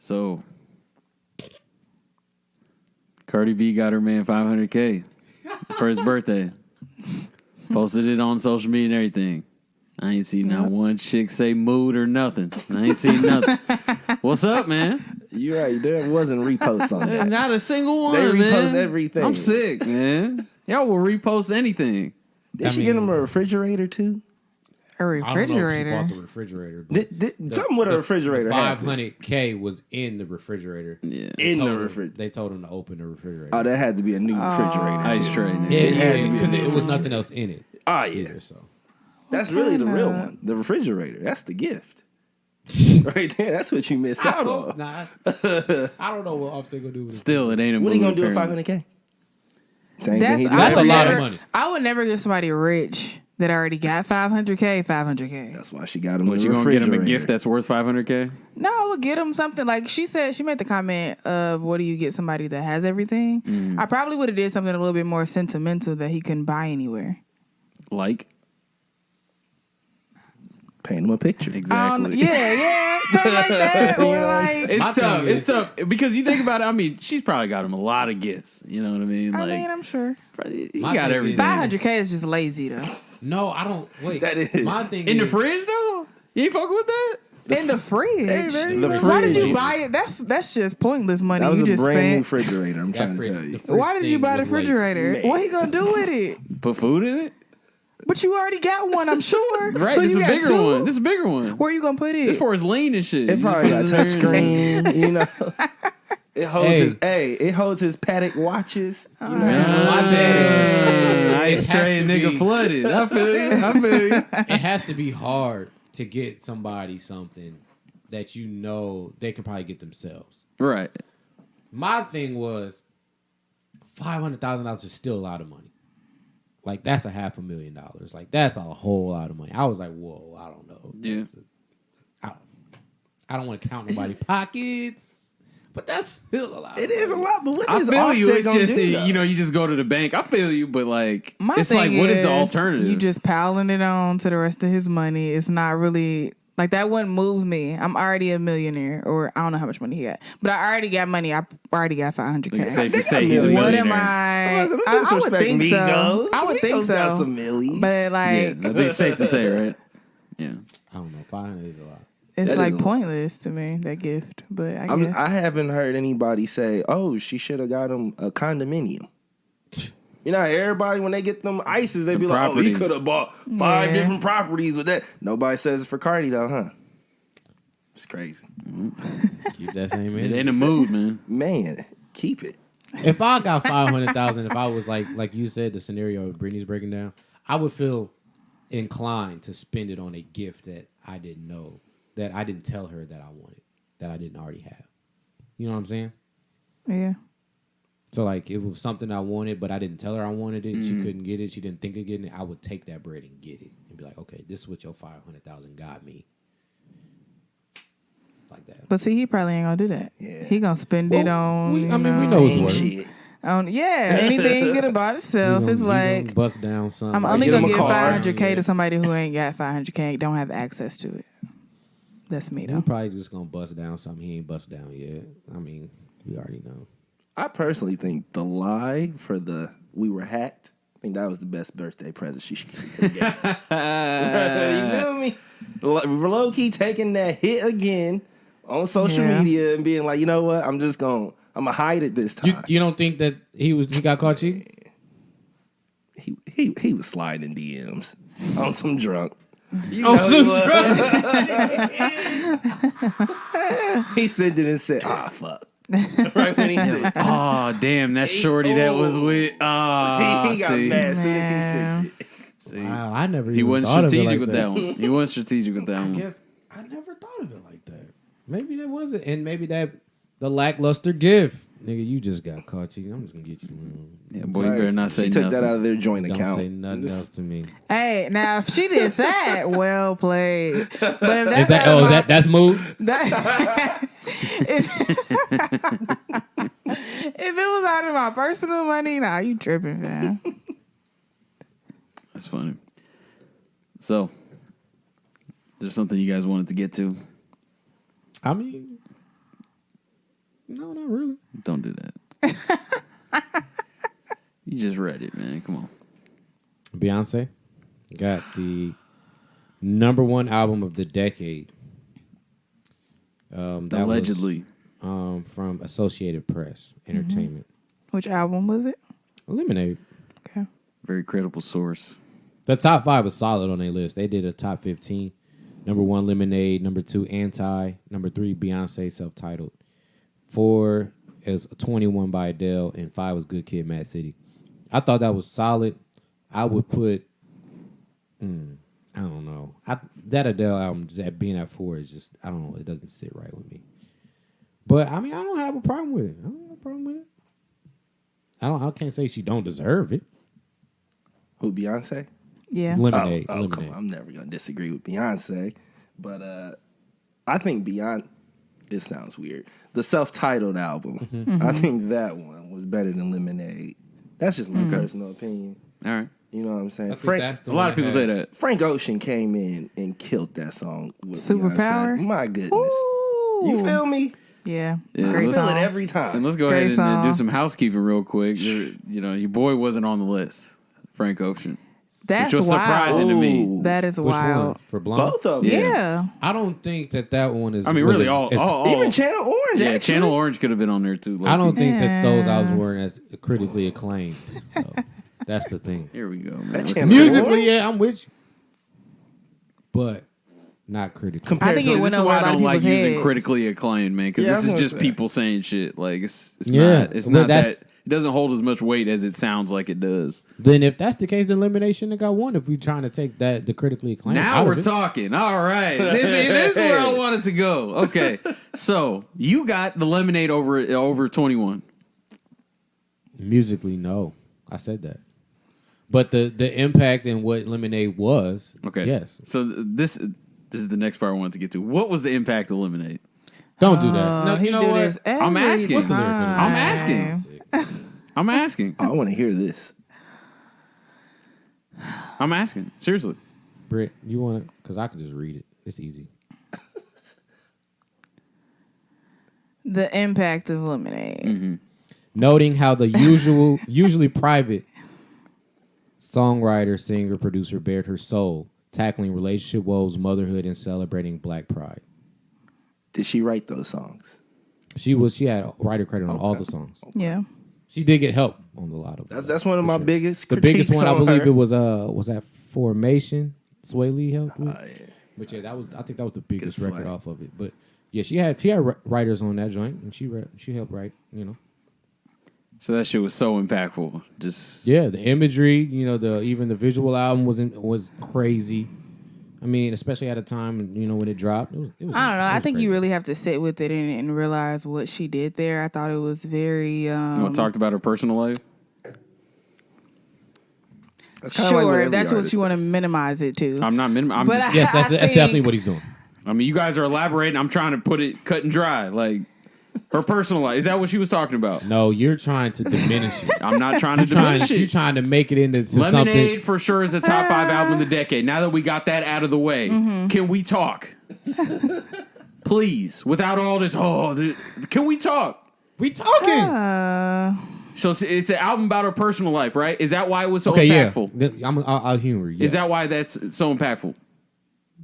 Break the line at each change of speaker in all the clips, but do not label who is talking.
So, Cardi B got her man $500K for his birthday. Posted it on social media and everything. I ain't seen not one chick say mood or nothing. I ain't seen nothing. What's up, man?
You're right. There wasn't reposts on that.
Not a single one,
They repost
man.
everything.
I'm sick, man. Y'all will repost anything.
Did she get him a refrigerator, too?
A refrigerator?
I don't know if she bought the refrigerator.
Something with a refrigerator.
The $500K was in the refrigerator.
Yeah.
In the refrigerator.
They told him to open the refrigerator.
Oh, that had to be a new refrigerator.
Ice tray.
Yeah, because there was nothing else in it.
Oh, yeah.
Either, so.
That's really the real one. The refrigerator. That's the gift. Right there. That's what you miss out on.
I don't know what Offset gonna do with it.
Still, it ain't a
What are
mood.
you going to do with
apparently.
$500K? Same
That's
thing he
That's
did.
a lot of money.
I would never give somebody rich that already got $500K.
That's why she got him
What,
the
you gonna
refrigerator.
get him a gift that's worth $500K?
No, I would get him something like she said. She made the comment of, "What do you get somebody that has everything?" I probably would have did something a little bit more sentimental that he couldn't buy anywhere.
Like?
Paint him a picture.
Exactly.
Yeah, something like that. Or like,
It's tough. It's tough because you think about it. I mean, she's probably got him a lot of gifts. You know what I mean?
I mean, I'm sure
he
My
got
thing
everything.
$500K is just lazy though.
No, I don't. Wait.
That is.
My thing
In the
is,
fridge though? You ain't fucking with that?
In the fridge.
The
Why did
fridge.
you buy it? That's just pointless money
That was
you
a
just
brand new
spent.
refrigerator, I'm
that
trying to
fridge-
tell you.
the fridge
Why did you
thing
buy the
was lazy.
refrigerator?
Man.
What he gonna do with it?
Put food in it?
But you already got one, I'm sure.
Right,
So
this is
you
a
got
bigger
two?
one. This is a bigger one.
Where you gonna put it?
It's for his lean and shit.
It
You
probably got
just put it
touch
in there.
screen, you know. It holds
Hey.
it holds his Patek watches. You know?
My thing
Ice
is, it has
tray
to
nigga
be-
flooded. I feel you.
It has to be hard to get somebody something that you know they can probably get themselves.
Right.
My thing was $500,000 is still a lot of money. Like, that's $500,000. Like, that's a whole lot of money. I was like, whoa, I don't know.
Yeah.
I don't want to count nobody's pockets, but that's still a lot.
It is a lot, but what
I
is
feel you.
Offset
It's
gonna
just,
do,
you
though?
know, you just go to the bank. I feel you, but like,
My
it's
thing
like, what is the alternative?
You just piling it on to the rest of his money. It's not really like that. Wouldn't move me. I'm already a millionaire, or I don't know how much money he got, but I already got money. I already got
It's
$500K.
safe to say he's a
What
What
millionaire.
am I?
I would
I would
disrespect
think so.
Migos.
I would think
Migos got
so.
some millies.
But like,
Yeah, I think it's safe to say, right? Yeah.
I don't know. 500 is a lot.
it's
That
like
is a-
pointless to me, that gift. But I guess.
I haven't heard anybody say, "Oh, she should have got him a condominium." You know, everybody when they get them ices, they
Some
be like, "Oh, he
property.
could have bought 5
Yeah.
different properties with that." Nobody says it's for Cardi though, huh? It's crazy,
Keep that same
It
energy.
ain't a mood, man.
man. Keep it.
If I got 500,000, if I was like you said, the scenario Brittany's breaking down, I would feel inclined to spend it on a gift that I didn't know, that I didn't tell her that I wanted, that I didn't already have. You know what I'm saying?
Yeah.
So like, if it was something I wanted, but I didn't tell her I wanted it, and she couldn't get it, she didn't think of getting it, I would take that bread and get it and be like, okay, this is what your 500,000 got me. Like that.
But see, he probably ain't gonna do that.
Yeah.
He gonna spend it on.
we
you
know
know,
it's
Same
worth.
shit.
on anything he could have bought itself. It's like
bust down something.
I'm only
Get him
gonna
a
give
car.
$500K to somebody who ain't got $500K, don't have access to it. That's me
We're
though.
probably just gonna bust down something he ain't bust down yet. I mean, we already know.
I personally think the lie for the "we were hacked." I think that was the best birthday present she should get. You feel me? Low key taking that hit again on social
Yeah.
media and being like, you know what? I'm gonna hide it this time.
You don't think that he got caught cheating?
He was sliding DMs on some drunk. You
On
know
some
he sent it and said, "Ah, fuck." Right when he said,
Oh, damn, that shorty that was with.
he got
see.
mad as soon as he sent it.
See.
Wow, I never.
He
even
wasn't
thought of it
strategic
like
with that one. He wasn't strategic with that
I
one.
guess I never thought of it like that. Maybe that wasn't, and maybe that the lackluster gift, nigga. You just got caught cheating. I'm just gonna get you.
Yeah, boy, you better not say
She took
nothing.
that out of their joint
Don't
account.
say nothing else to me.
Hey, now if she did that, well played. But if
Is
that's
that
out of my-
that's mood?
that- if it was out of my personal money, nah, you tripping, man.
That's funny. So, is there something you guys wanted to get to?
I mean, No, not really.
Don't do that. You just read it, man. Come on.
Beyonce got the #1 album of the decade. That
Allegedly.
was, from Associated Press Entertainment.
Which album was it?
Lemonade.
Okay.
Very credible source.
The top 5 was solid on their list. They did a top 15. #1, Lemonade. #2, Anti. #3, Beyonce, self-titled. 4 is 21 by Adele. And 5 was Good Kid, Mad City. I thought that was solid. I would put, I don't know. That Adele album, just being at 4 is just, I don't know. It doesn't sit right with me. But, I mean, I don't have a problem with it. I don't have a problem with it. I can't say she don't deserve it.
Who, Beyonce?
Yeah.
Lemonade.
Come
Lemonade.
on. I'm never going to disagree with Beyonce. But I think Beyonce, it sounds weird. The self-titled album, I think that one was better than Lemonade. That's just my personal opinion.
All right.
You know what I'm saying?
I think that's
A lot of people say that.
Frank Ocean came in and killed that song with
Superpower?
Beyonce. My goodness.
Ooh.
You feel me?
Yeah.
Yeah,
Great
let's-
Feel it
song.
every time.
And let's go
Great
ahead and do
song.
some housekeeping real quick. Your boy wasn't on the list, Frank Ocean.
That's
Which was surprising to me.
Ooh.
That is
Which
wild.
one? For Blonde?
Both of them.
Yeah.
I don't think that one is.
I mean, really, all
Even Channel Orange,
yeah,
actually.
Channel Orange could have been on there too.
I don't think that those
Yeah.
albums weren't as critically acclaimed. So, that's the thing.
Here we go, man.
That
Look
Channel
at
Musically,
Orange?
yeah, I'm with you, but not critically.
I think it
this
went
is
over
why
a
I
lot of
don't like
people's
using
heads.
critically acclaimed, man, because
Yeah, I
this
was
is
gonna
just
say.
people saying shit. Like it's
Yeah.
not it's
Well,
not that
that's-
it doesn't hold as much weight as it sounds like it does.
Then, if that's the case, then Lemonade shouldn't have got one. If we're trying to take the critically acclaimed,
Now
out
we're
of it.
talking. All right, this is where I wanted to go. Okay, so you got the Lemonade over 21.
Musically, no, I said that. But the impact and what Lemonade was,
Okay,
yes.
So this is the next part I wanted to get to. What was the impact of Lemonade?
Don't do that. No,
He
you know
do
what?
this
I'm
every
asking.
What's the lyric?
I'm asking. I'm asking.
I want to hear this.
I'm asking. Seriously.
Britt, you want to? Because I could just read it. It's easy.
The impact of Lemonade.
Noting how the usually private songwriter, singer, producer bared her soul, tackling relationship woes, motherhood, and celebrating Black pride.
Did she write those songs?
She had writer credit on all the songs.
Yeah.
She did get help on a lot of them.
That's one of my biggest
The
critiques
biggest one, I
on
believe
her.
it was that Formation. Sway helped with.
Yeah.
But yeah, I think that was the biggest
Good
record
Sway.
off of it. But yeah, she had writers on that joint, and she helped write.
So that shit was so impactful. Just
Yeah, the imagery, even the visual album was crazy. I mean, especially at a time, when it dropped. It was
I don't know. I think
crazy.
you really have to sit with it and realize what she did there. I thought it was very
talked about her personal life.
That's kinda like
sure.
what
If that's
every
what
artist
you want to
does.
minimize it to.
I'm not minimum.
But
Yes, that's
I
definitely
think-
what he's doing.
I mean, you guys are elaborating. I'm trying to put it cut and dry. Like her personal life. Is that what she was talking about?
No, you're trying to diminish it.
I'm not trying to diminish
You're
it.
trying to make it into
Lemonade
something.
for sure is a top 5 album of the decade. Now that we got that out of the way, can we talk? Please, without all this. Can we talk?
We talking.
So it's an album about her personal life, right? Is that why it was so
Okay,
impactful?
yeah. I'll humor you.
Is that why that's so impactful?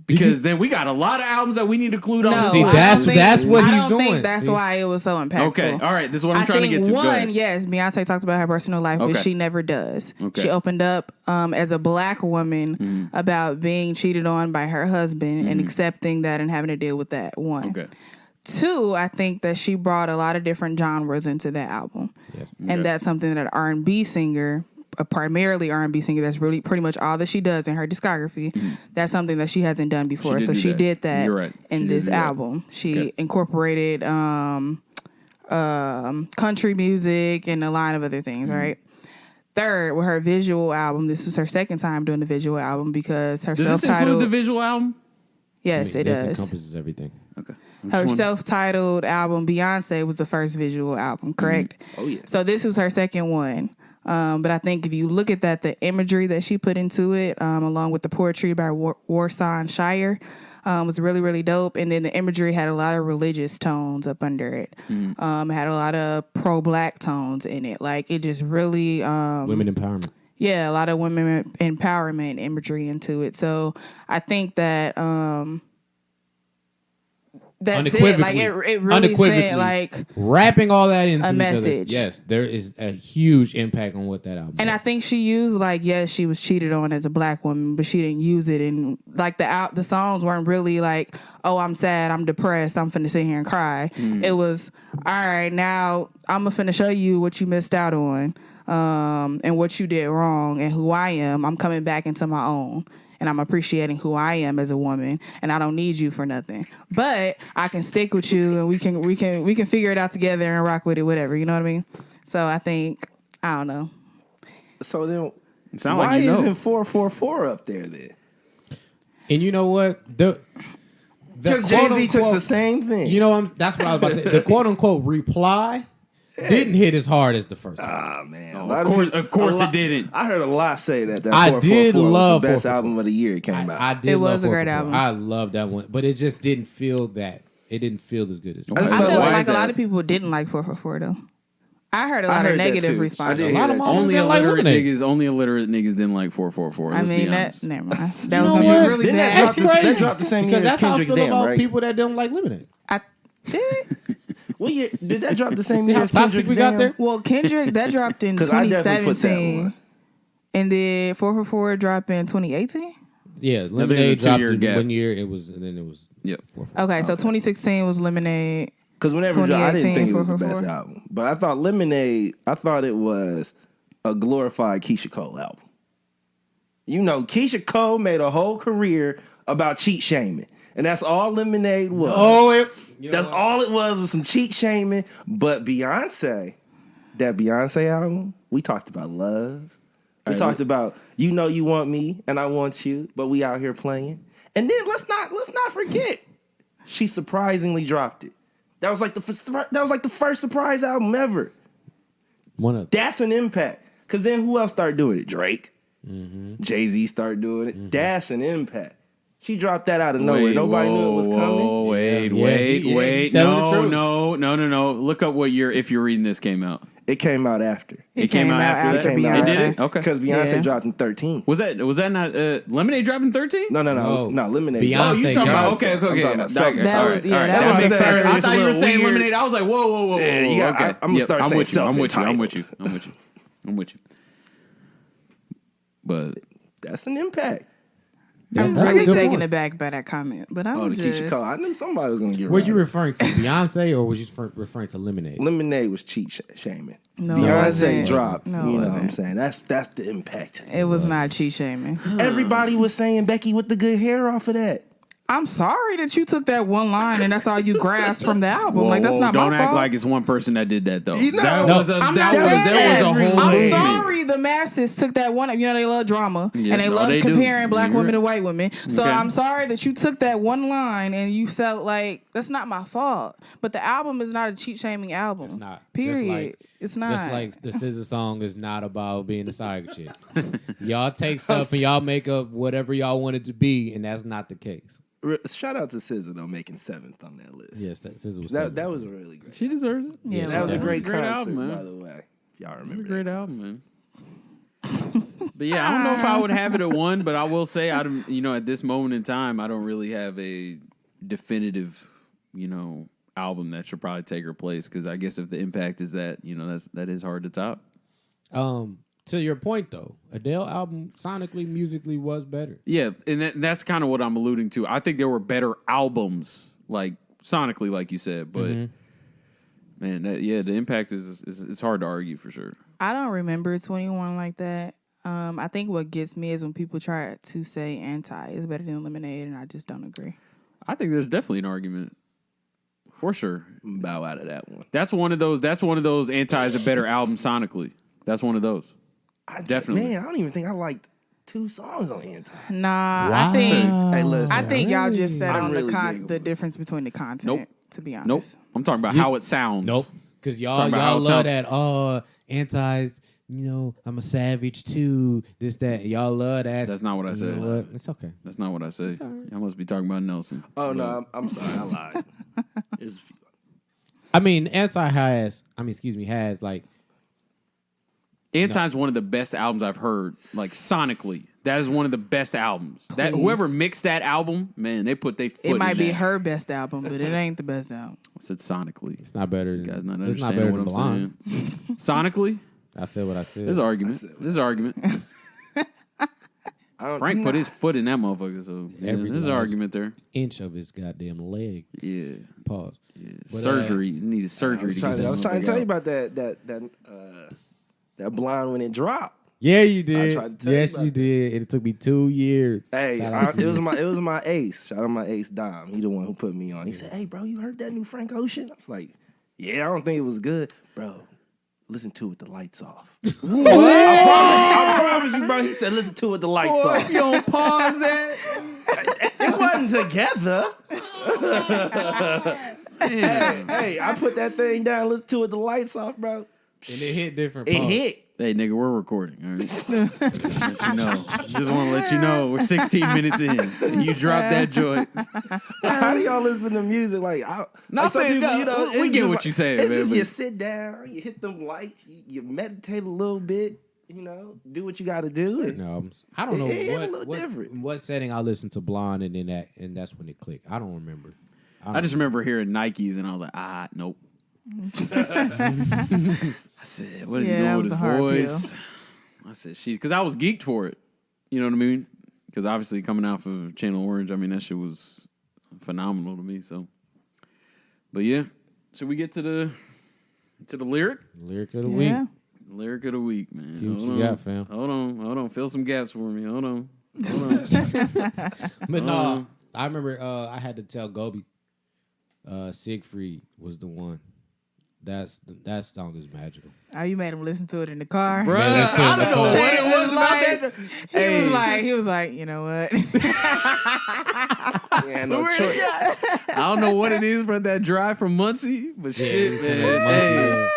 Because then we got a lot of albums that we need to include on
No,
this
See,
list.
that's what he's
I don't
doing.
think that's
See?
why it was so impactful.
Okay, all right. This is what I'm
I
trying to
think
get to. Go
one,
ahead.
yes, Beyonce talked about her personal life,
Okay.
but she never does.
Okay.
She opened up as a Black woman about being cheated on by her husband and accepting that and having to deal with that. One.
Okay.
Two, I think that she brought a lot of different genres into that album,
Yes.
and that's something that an R&B singer, a primarily R&B singer, that's really pretty much all that she does in her discography. That's something that she hasn't done before.
She did
So
do
she
that.
did that
You're right.
in
She did
this
do that.
album. She
Okay.
incorporated country music and a line of other things, right? Third, with her visual album, this was her second time doing the visual album because her
Does this include
self-titled.
the visual album?
Yes, it
This
does.
encompasses everything.
Okay.
Her self-titled album, Beyonce, was the first visual album, correct?
Oh, yeah.
So this was her second one. But I think if you look at that, the imagery that she put into it, along with the poetry by Warsan Shire, was really, really dope. And then the imagery had a lot of religious tones up under it. It had a lot of pro-black tones in it. Like, it just really...
women empowerment.
Yeah, a lot of women empowerment imagery into it. So I think that that's it. Like, it really said, like...
Wrapping all that into
a
each
message.
other. Yes, there is a huge impact on what that album
And
was.
I think she used, like, yes, she was cheated on as a black woman, but she didn't use it. And, like, the songs weren't really like, oh, I'm sad, I'm depressed, I'm finna sit here and cry. It was, all right, now I'm finna show you what you missed out on and what you did wrong and who I am. I'm coming back into my own. And I'm appreciating who I am as a woman, and I don't need you for nothing. But I can stick with you, and we can figure it out together and rock with it, whatever. You know what I mean? So I think I don't know.
So then,
Why
isn't 444 up there then?
And you know what?
Because Jay-Z took the same thing.
You know, that's what I was about to say. The quote unquote reply didn't hit as hard as the first one.
Ah, man.
Of course it didn't.
I heard a lot say that.
I
444
did love
was the best
444.
album of the year it came out.
I did.
It
love
was a great
444.
album.
I love that one, but it just didn't feel that. It didn't feel as good as.
I just
I
felt
feel
why
like
is
a
that?
lot of people didn't like 444 though. I heard a
I
lot
heard
of
that
negative
too. I
responses.
did
A
hear
lot of
that
mom-
too.
Only
didn't like
illiterate
Lemonade.
niggas. Only illiterate niggas didn't like 444.
I
Let's be
mean,
honest.
never mind. That
You
was
know
gonna
what?
be really
Didn't that
bad.
drop
That's crazy.
That dropped the same year
Because
as
that's how I
Kendrick's
feel
Damn,
about
right?
people that don't like Lemonade.
I did.
What year did that drop the same
See
year
how
as
toxic
Kendrick's
we got
Damn?
there?
Well, Kendrick that dropped in
'Cause I definitely put that
2017,
one.
and then 444 dropped in 2018.
Yeah,
there's a
Lemonade dropped
2-year
in
gap.
1 year. It was, and then it was.
Yep.
444.
Okay, so 2016 was Lemonade.
Because whenever it dropped, I didn't
2018,
think it was the
444.
best album. But I thought Lemonade, I thought it was a glorified Keisha Cole album. You know, Keisha Cole made a whole career about cheat shaming. And that's all Lemonade was. That's all it was some cheat shaming. But Beyonce, that Beyonce album, we talked about love. We talked about, you know you want me and I want you, but we out here playing. And then let's not forget, she surprisingly dropped it. That was like the first surprise album ever.
One of
That's an impact. Because then who else started doing it? Drake. Jay-Z started doing it. That's an impact. She dropped that out of nowhere. Nobody knew it was coming.
Wait.
Telling the truth.
No. Look up what year, if you're reading this, came out.
It came out after.
It came out after
that?
Beyonce.
It did it? Okay.
Because Beyonce
Yeah.
dropped in 13.
Was that not Lemonade dropping 13?
No,
No.
Lemonade.
Beyonce
Oh, you talking about?
Beyonce.
Okay.
I'm talking about
That,
self-
That was- yeah, that
that
was
makes
the
sense.
first.
I
It's
thought
a
you were
little
saying
weird.
Lemonade. I was like, whoa.
Yeah, you got-
Okay.
I'm gonna start
I'm
saying
with you. I'm with you.
self-entitled.
I'm with you. But
That's an impact.
I'm
that's a
really
good
taken
point.
aback by that comment, but I'm
Oh, the
just
Keisha Cole. I knew somebody was going to get
Were
right.
you referring to Beyonce or was you referring to Lemonade?
Lemonade was cheat shaming.
No, it
Beyonce
wasn't.
dropped.
No,
you
it
know what I'm
wasn't.
saying? That's the impact.
It was not cheat shaming.
Everybody was saying Becky with the good hair off of that.
I'm sorry that you took that one line and that's all you grasped from the album. Like that's not
don't
my
act
fault.
like it's one person that did that though.
You know-
That
No,
was a
I'm
that
not
was
saying
there was a
that.
whole
I'm
movement.
sorry the masses took that one. You know they love drama
Yeah,
and they
no,
love
they do.
comparing black
You're
women to
right.
white women. So
Okay.
I'm sorry that you took that one line and you felt like that's not my fault. But the album is not a cheat shaming album.
It's not.
Period. It's not.
Just like the SZA song is not about being a side chick. Y'all take stuff and y'all make up whatever y'all want it to be, and that's not the case.
Shout out to SZA though, making 7th on that list.
Yes, SZA was
that was really great.
She deserves it.
Yeah,
That was a great
Great
concert,
album, man.
by the way. If y'all
It's
remember
a great
that.
album, man. But yeah, I don't know if I would have it at one, but I will say, at this moment in time, I don't really have a definitive, album that should probably take her place. Because I guess if the impact is that, that is hard to top.
To your point though, Adele album sonically, musically was better.
Yeah, and that's kind of what I'm alluding to. I think there were better albums, like sonically, like you said, but man, the impact is it's hard to argue for sure.
I don't remember 21 like that. I think what gets me is when people try to say anti is better than Lemonade, and I just don't agree.
I think there's definitely an argument for sure.
Bow out of that one.
That's one of those anti is a better album sonically. That's one of those. Definitely.
Man, I don't even think I liked 2 songs on Anti.
Nah,
Wow.
Hey, listen.
I think y'all just said
I'm
on
really big
the
on-
difference between the content.
Nope.
To be honest.
Nope. I'm talking about how it sounds.
Nope. Because y'all
Talking about how it
love
sounds.
that, antis, I'm a savage too. This, that. Y'all love that.
That's not what I said.
You know what? It's okay.
That's not what I said. Y'all must be talking about Nelson.
Oh no, I'm sorry, I lied. There's a few.
I mean, has like.
Anti's one of the best albums I've heard, like sonically. That is one of the best albums. That whoever mixed that album, man, they put their foot
It might
in
be
that.
her best album, but it ain't the best album.
I said sonically.
It's not better than.
You guys not
it's not
understanding
better
what
than
I'm
Blonde.
saying. Sonically,
I said what I said.
there's argument. There's argument. Frank put his foot in that motherfucker, so there's an argument there.
Inch of his goddamn leg.
Yeah.
Pause.
Yeah.
But,
surgery. You needed surgery to get that
I was trying to tell you
motherfucker
about that Blonde when it dropped.
Yeah, you did.
tried to tell you
Yes,
about
you did. And it took me 2 years.
Hey,
Shout out to
it was
you.
my ace. Shout out my ace Dom. He the one who put me on. He said, "Hey, bro, you heard that new Frank Ocean?" I was like, "Yeah, I don't think it was good, bro. Listen to it with the lights off." I promise you, bro. He said, "Listen to it with the lights off."
You don't pause that?
It wasn't together. hey, I put that thing down. Listen to it with the lights off, bro.
And it hit different.
It
Pause.
hit.
Hey, nigga, we're recording. All right? Let you know. Just want to let you know we're 16 minutes in. And you dropped that joint.
How do y'all listen to music? Like, some people,
we
it's
get
just
what you're saying,
It's
man.
just
but-
you sit down, you hit them lights, you meditate a little bit, do what you got to do.
Certain albums. I don't know
It hit a little different.
what setting I listened to Blonde and that's when it clicked. I don't remember.
I just remember hearing Nikes and I was like, nope. I said, what is he
Yeah,
doing
that
with
was
his
a hard
voice? I said, because I was geeked for it. You know what I mean? Because obviously coming out of Channel Orange, I mean, that shit was phenomenal to me. So, but yeah, should we get to the lyric?
Lyric of the week.
Yeah.
Lyric of the week, man.
See what you got, fam.
Hold on. Fill some gaps for me. Hold on.
But no, I remember I had to tell Gobi Siegfried was the one. That song is magical.
Oh, you made him listen to it in the car.
Bruh,
Yeah,
I don't know what it
Changed
was
his
about
life.
that.
He was like, you know what?
Yeah, no choice.
I don't know what it is for that drive from Muncie, but shit,
it's
man.
from Muncie,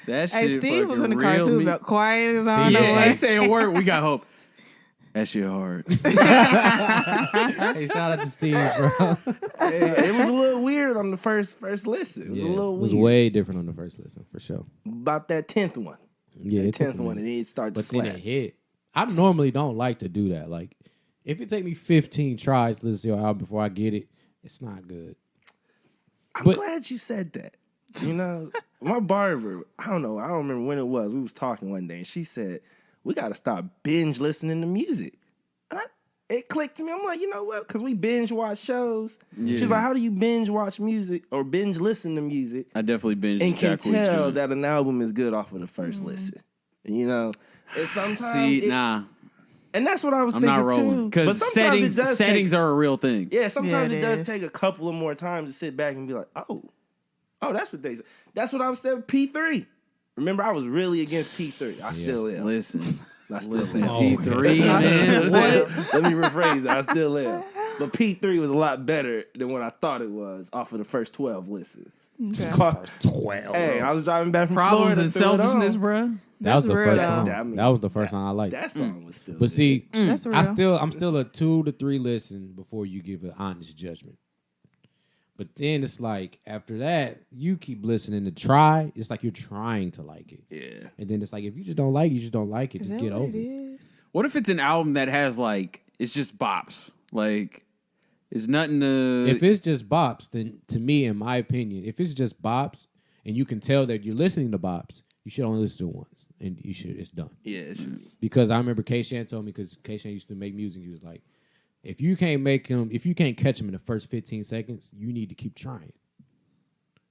Hey, that shit.
Hey, Steve was in the
fucking
car
reeled
too,
me.
about quiet as I don't
Yeah,
know
he
what.
saying word. We got hope. That shit hard.
Hey, shout out to Steve, bro.
It was a little weird on the first listen. It was a little
it was
weird.
way different on the first listen, for sure.
About that 10th one.
Yeah,
The
it took
10th
me-
one, and it started to
But then
slap.
it hit. I normally don't like to do that. Like, if it take me 15 tries to listen to your album before I get it, it's not good.
I'm
But-
glad you said that. My barber, I don't remember when it was. We was talking one day, and she said, we got to stop binge listening to music. And it clicked to me. I'm like, you know what? Because we binge watch shows.
Yeah.
She's like, how do you binge watch music or binge listen to music
I definitely binged
and
the
can
Jack Queen's
tell
joint.
that an album is good off of the first listen? And sometimes
Nah,
and that's what I was
I'm
thinking
not rolling
too. But
because
sometimes it does
settings
take,
are a real thing.
yeah, sometimes
Yeah,
it
it
does
is.
take a couple of more times to sit back and be like, oh, that's what they said. That's what I was saying with P3. Remember, I was really against P3. I still am.
Listen,
I still
listen,
am.
P3,
I
man.
still
What?
am. Let me rephrase that. I still am. But P3 was a lot better than what I thought it was off of the first 12 listens.
Okay.
12.
Hey, I was driving back from
Problems
Florida,
and
threw it on.
selfishness, bro.
That was the
real,
first
though.
song.
I mean,
That was the first song I liked.
That song was still
But
good.
see,
That's real.
I'm still a 2 to 3 listen before you give an honest judgment. But then it's like after that, you keep listening to try. It's like you're trying to like it.
Yeah.
And then it's like if you just don't like it, you just don't like it.
Is
Just
that
get
what
over
it
it.
is?
What if it's an album that has like it's just bops? Like it's nothing to.
If it's just bops, then to me, in my opinion, if it's just bops and you can tell that you're listening to bops, you should only listen to it once, and it's done.
Yeah, it should be.
Because I remember K-Shan told me, because K-Shan used to make music, he was like, if you can't catch him in the first 15 seconds, you need to keep trying.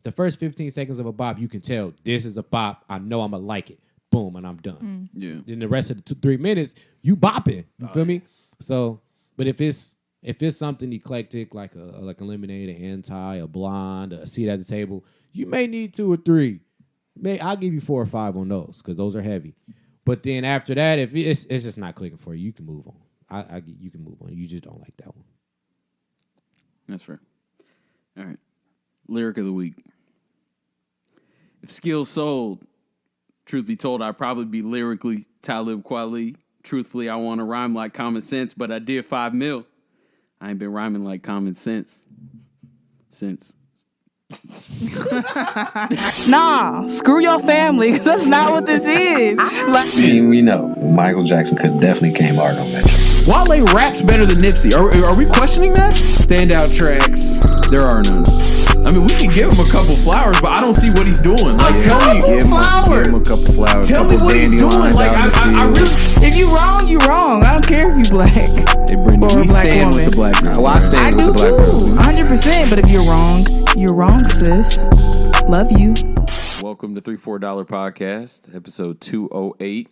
The first 15 seconds of a bop, you can tell this is a bop. I know I'm gonna like it. Boom, and I'm done.
yeah.
Then the rest of the 3 minutes, you bopping. You feel me? So, but if it's something eclectic like a Lemonade, an Anti, a Blonde, a Seat at the Table, you may need 2 or 3. I'll give you 4 or 5 on those because those are heavy. But then after that, if it's just not clicking for you, you can move on. You can move on. You just don't like that one.
That's fair. All right. Lyric of the week. If skills sold, Truth be told, I'd probably be lyrically Talib Kweli. Truthfully, I want to rhyme like common sense, but I did 5 mil. I ain't been rhyming like common sense since.
Nah, screw your family, because that's not what this is. Like,
We know Michael Jackson could definitely came hard on that.
Wale raps better than Nipsey. Are we questioning that? Standout tracks, there are none. I mean, we can give him a couple flowers, but I don't see what he's doing. Like, tell me,
Give him a couple flowers.
tell me
couple
what he's doing.
dandelions
Like,
out in the
I
field.
really.
if you wrong, you wrong. I don't care if you black.
Hey, Brittany,
Or a
we
black
stand with
woman.
the black girls.
Well, I
right?
stand
I
with
do
the black
too,
girls.
100%. But if you're wrong, sis. Love you.
Welcome to $3-4 Podcast, episode 208.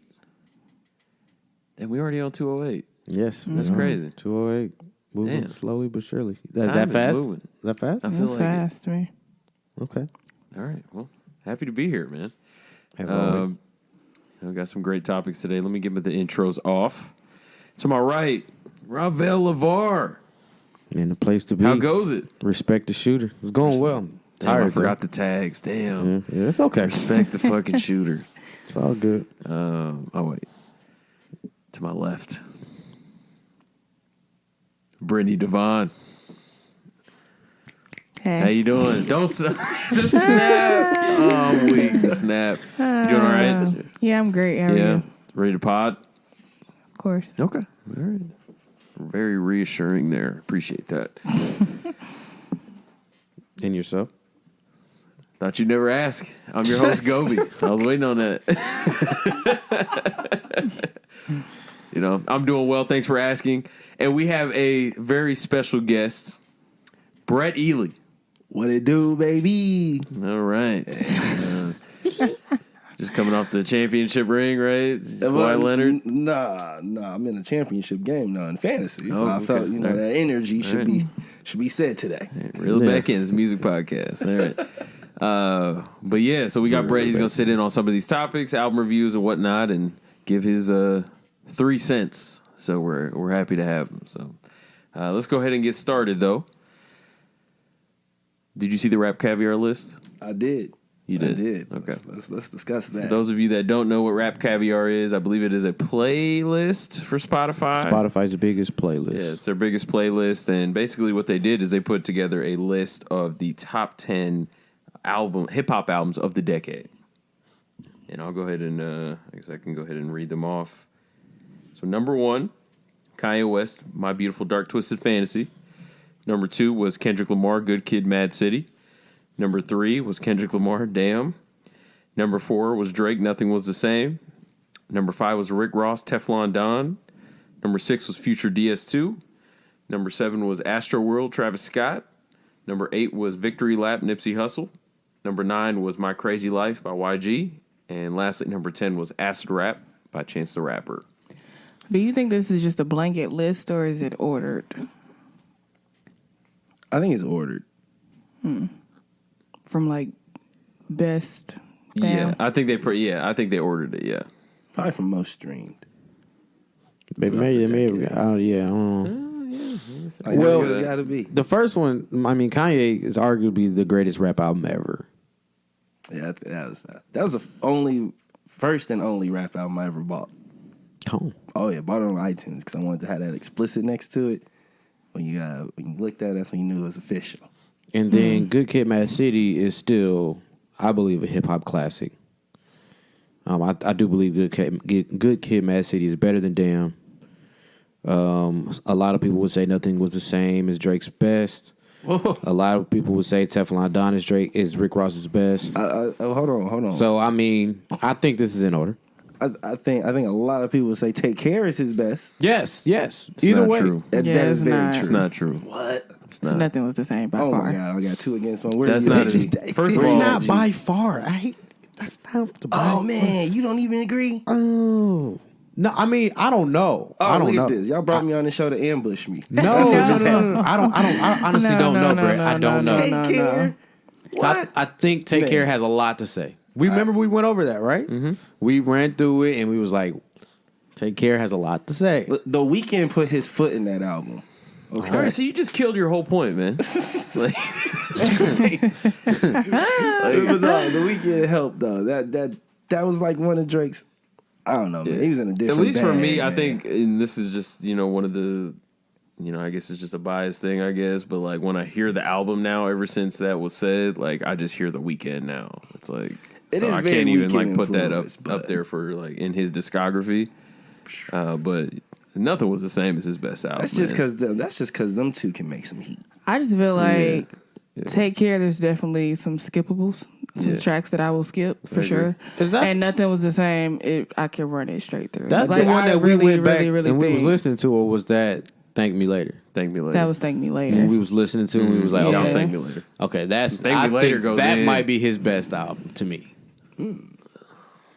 And we already on 208.
Yes,
That's crazy.
208. Moving
Damn.
slowly but surely. Is
Time
that
is
fast?
moving.
Is that fast?
I feel
That's
like it.
fast to me.
Okay.
All right. Well, happy to be here, man.
As always.
We got some great topics today. Let me get the intros off. To my right, Ravel Lavar.
In the place to be.
How goes it?
Respect the shooter. It's going well. I'm
Damn,
tired.
I forgot the tags. Damn.
Yeah, it's okay.
Respect the fucking shooter.
It's all good.
Oh, wait. To my left, Brittany Devon.
Hey.
How you doing? Don't snap. The snap. Oh, I'm weak. The snap. You doing all right?
Yeah, I'm great. How are
Yeah.
you?
Ready to pod?
Of course.
Okay. All right. Very reassuring there. Appreciate that.
And yourself?
Thought you'd never ask. I'm your host, Gobi. I was waiting on that. I'm doing well. Thanks for asking. And we have a very special guest, Brett Ely.
What it do, baby?
All right. Just coming off the championship ring, right? Kawhi Leonard.
Nah, I'm in a championship game now in fantasy. So
Oh,
I felt,
okay. All right.
that energy should
right.
be said today.
Reel it back
Yes.
in. It's a music podcast. All right. But yeah, so we got Brett. He's going to sit in on some of these topics, album reviews and whatnot, and give his 3 cents. So we're happy to have him. So let's go ahead and get started, though. Did you see the Rap Caviar list?
I did.
You did?
I did.
Okay.
Let's discuss that.
For those of you that don't know what Rap Caviar is, I believe it is a playlist for Spotify.
Spotify's the biggest playlist.
Yeah, it's their biggest playlist, and basically what they did is they put together a list of the top 10 hip hop albums of the decade. And I'll go ahead and I guess I can go ahead and read them off. So number 1, Kanye West, My Beautiful Dark Twisted Fantasy. Number 2 was Kendrick Lamar, Good Kid, Mad City. Number 3 was Kendrick Lamar, Damn. Number 4 was Drake, Nothing Was the Same. Number 5 was Rick Ross, Teflon Don. Number 6 was Future DS2. Number 7 was Astroworld, Travis Scott. Number 8 was Victory Lap, Nipsey Hussle. Number 9 was My Crazy Life by YG. And lastly, number 10 was Acid Rap by Chance the Rapper.
Do you think this is just a blanket list or is it ordered?
I think it's ordered.
From like best down?
Yeah, I think they ordered it, yeah.
Probably from most streamed.
Maybe, I don't know.
Well, it gotta be.
The first one, I mean, Kanye is arguably the greatest rap album ever.
Yeah, that was the only first and only rap album I ever bought. Oh yeah, bought it on iTunes because I wanted to have that explicit next to it. When you looked at it, that's when you knew it was official.
And then Good Kid, Mad City is still, I believe, a hip hop classic. I do believe Good Kid, Mad City is better than Damn. A lot of people would say Nothing Was the Same is Drake's best.
Whoa.
A lot of people would say Teflon Don is Rick Ross's best.
Hold on.
So I mean, I think this is in order.
I think a lot of people would say Take Care is his best.
Yes.
It's
Either
not
way,
true.
That
Yeah,
is
it's
very
not.
true.
It's not true.
What?
So nothing was the same by
Oh
far.
my god, I got 2 against 1.
That's not as first of all.
not by far. That's not the.
Oh man, you don't even agree?
Oh no, I mean I don't know.
Oh,
I don't
look
know.
at this. Y'all brought me on the show to ambush me.
No,
That's what just happened.
no. I honestly don't know, Brett. I don't know.
Take Care. What?
I think Take
Man.
Care has a lot to say. Remember we went over that, right? Mm-hmm. We ran through it and we was like, Take Care has a lot to say.
The Weeknd put his foot in that album. Okay.
All right, so you just killed your whole point, man.
But no, the Weeknd helped though. That that was like one of Drake's. I don't know, man. He was in a different.
At least for
bag,
me,
man.
I think, and this is just one of the, I guess it's just a biased thing, I guess. But like when I hear the album now, ever since that was said, like I just hear The Weeknd now. It's like so I can't even like put that up there for like in his discography. But nothing was the same as his best album.
That's just because them two can make some heat.
I just feel like Take Care. There's definitely some skippables, some tracks that I will skip for sure.
Is that
and nothing was the same? I can run it straight through.
That's
like,
the one that we went back
really
and we was
think
listening to. Or was that Thank Me Later?
Thank Me Later.
That was Thank Me Later.
When we was listening to, and we was like,
that was
okay,
Thank Me Later.
Okay, that's
Thank Me Later goes
that
in.
might be his best album to me.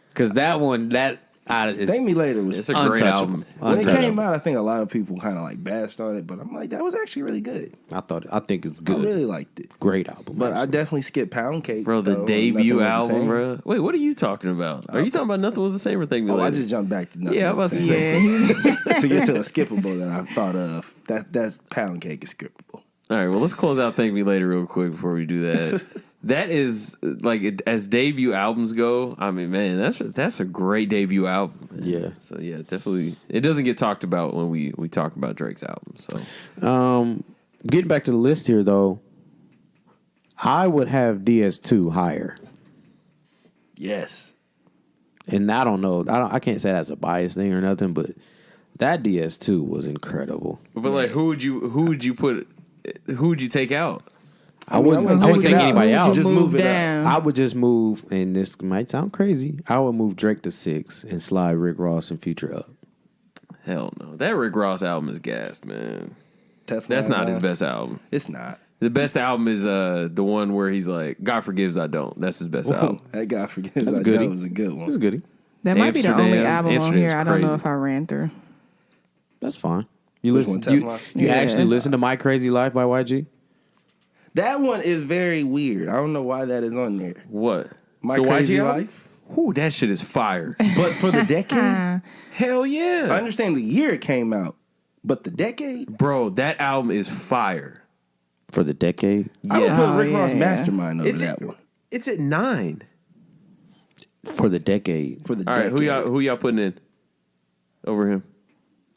Because that one,
Thank Me Later was
it's a great album.
When it came out, I think a lot of people kind of like bashed on it, but I'm like, that was actually really good.
I think it's good.
I really liked it.
Great album.
But
actually.
I definitely skipped Pound Cake.
Bro, the
though.
debut
Nothing Was the
album,
Same.
bro. Wait, what are you talking about? Are you talking about Nothing Was the Same or Thank Me
Oh,
Later?
I just jumped back to Nothing
Yeah,
Was
I'm
the
about
Same.
Yeah.
To get to a skippable that I thought of. That's Pound Cake is skippable.
All right, well, let's close out Thank Me Later real quick before we do that. That is, like, as debut albums go, I mean, man, that's a great debut album. Man.
Yeah.
So, yeah, definitely. It doesn't get talked about when we talk about Drake's album. So,
getting back to the list here, though, I would have DS2 higher.
Yes.
And I don't know. I can't say that's a bias thing or nothing, but that DS2 was incredible.
but like, who would you take out?
I wouldn't take anybody out.
Just move it
down.
I would just move, and this might sound crazy, I would move Drake to 6 and slide Rick Ross and Future up.
Hell no. That Rick Ross album is gassed, man.
Teflon
That's not his
Don.
best album.
It's not.
The best album is the one where he's like, God Forgives, I Don't. That's his best album.
That God Forgives.
That's
That
goodie.
was a good one.
It's a goodie.
That might be the only
Amsterdam.
album on here.
Amsterdam's
I don't know
crazy.
if I ran through.
That's fine. You
Which
listen.
one, Teflon?
You
Yeah.
actually listen to My Crazy Life by YG?
That one is very weird. I don't know why that is on there.
What?
My
The
Crazy
YG album?
Life.
Ooh, that shit is fire.
But for the decade,
Hell yeah.
I understand the year it came out, but the decade,
Bro, that album is fire.
For the decade?
I would
Yes.
put Rick
Oh,
Ross
yeah.
Mastermind over
It's
that one.
It's at 9.
For the decade.
For the
All right,
decade.
who y'all putting in over him?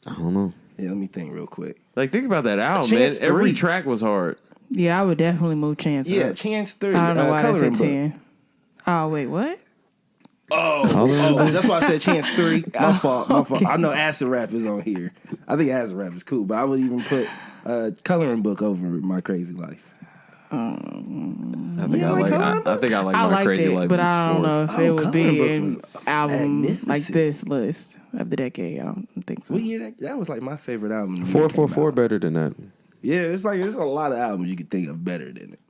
I don't know.
Yeah, let me think real quick.
Like, think about that album,
Chance
man. Every
3.
track was hard.
Yeah, I would definitely move Chance
Yeah,
up.
Chance 3.
I don't know why that's
Coloring
at
Book.
10. Oh, wait, what?
Oh, that's why I said Chance 3. My fault. My fault. I know Acid Rap is on here. I think Acid Rap is cool, but I would even put Coloring Book over My Crazy Life.
I think I like
I
My
liked
Crazy
it,
Life.
but I don't know if it would
Coloring
be
Book
an
was
album like
magnificent.
this list of the decade. I don't think so.
What year that was like my favorite album. the year it
444
came out.
better than that.
Yeah, it's like there's a lot of albums you could think of better than it.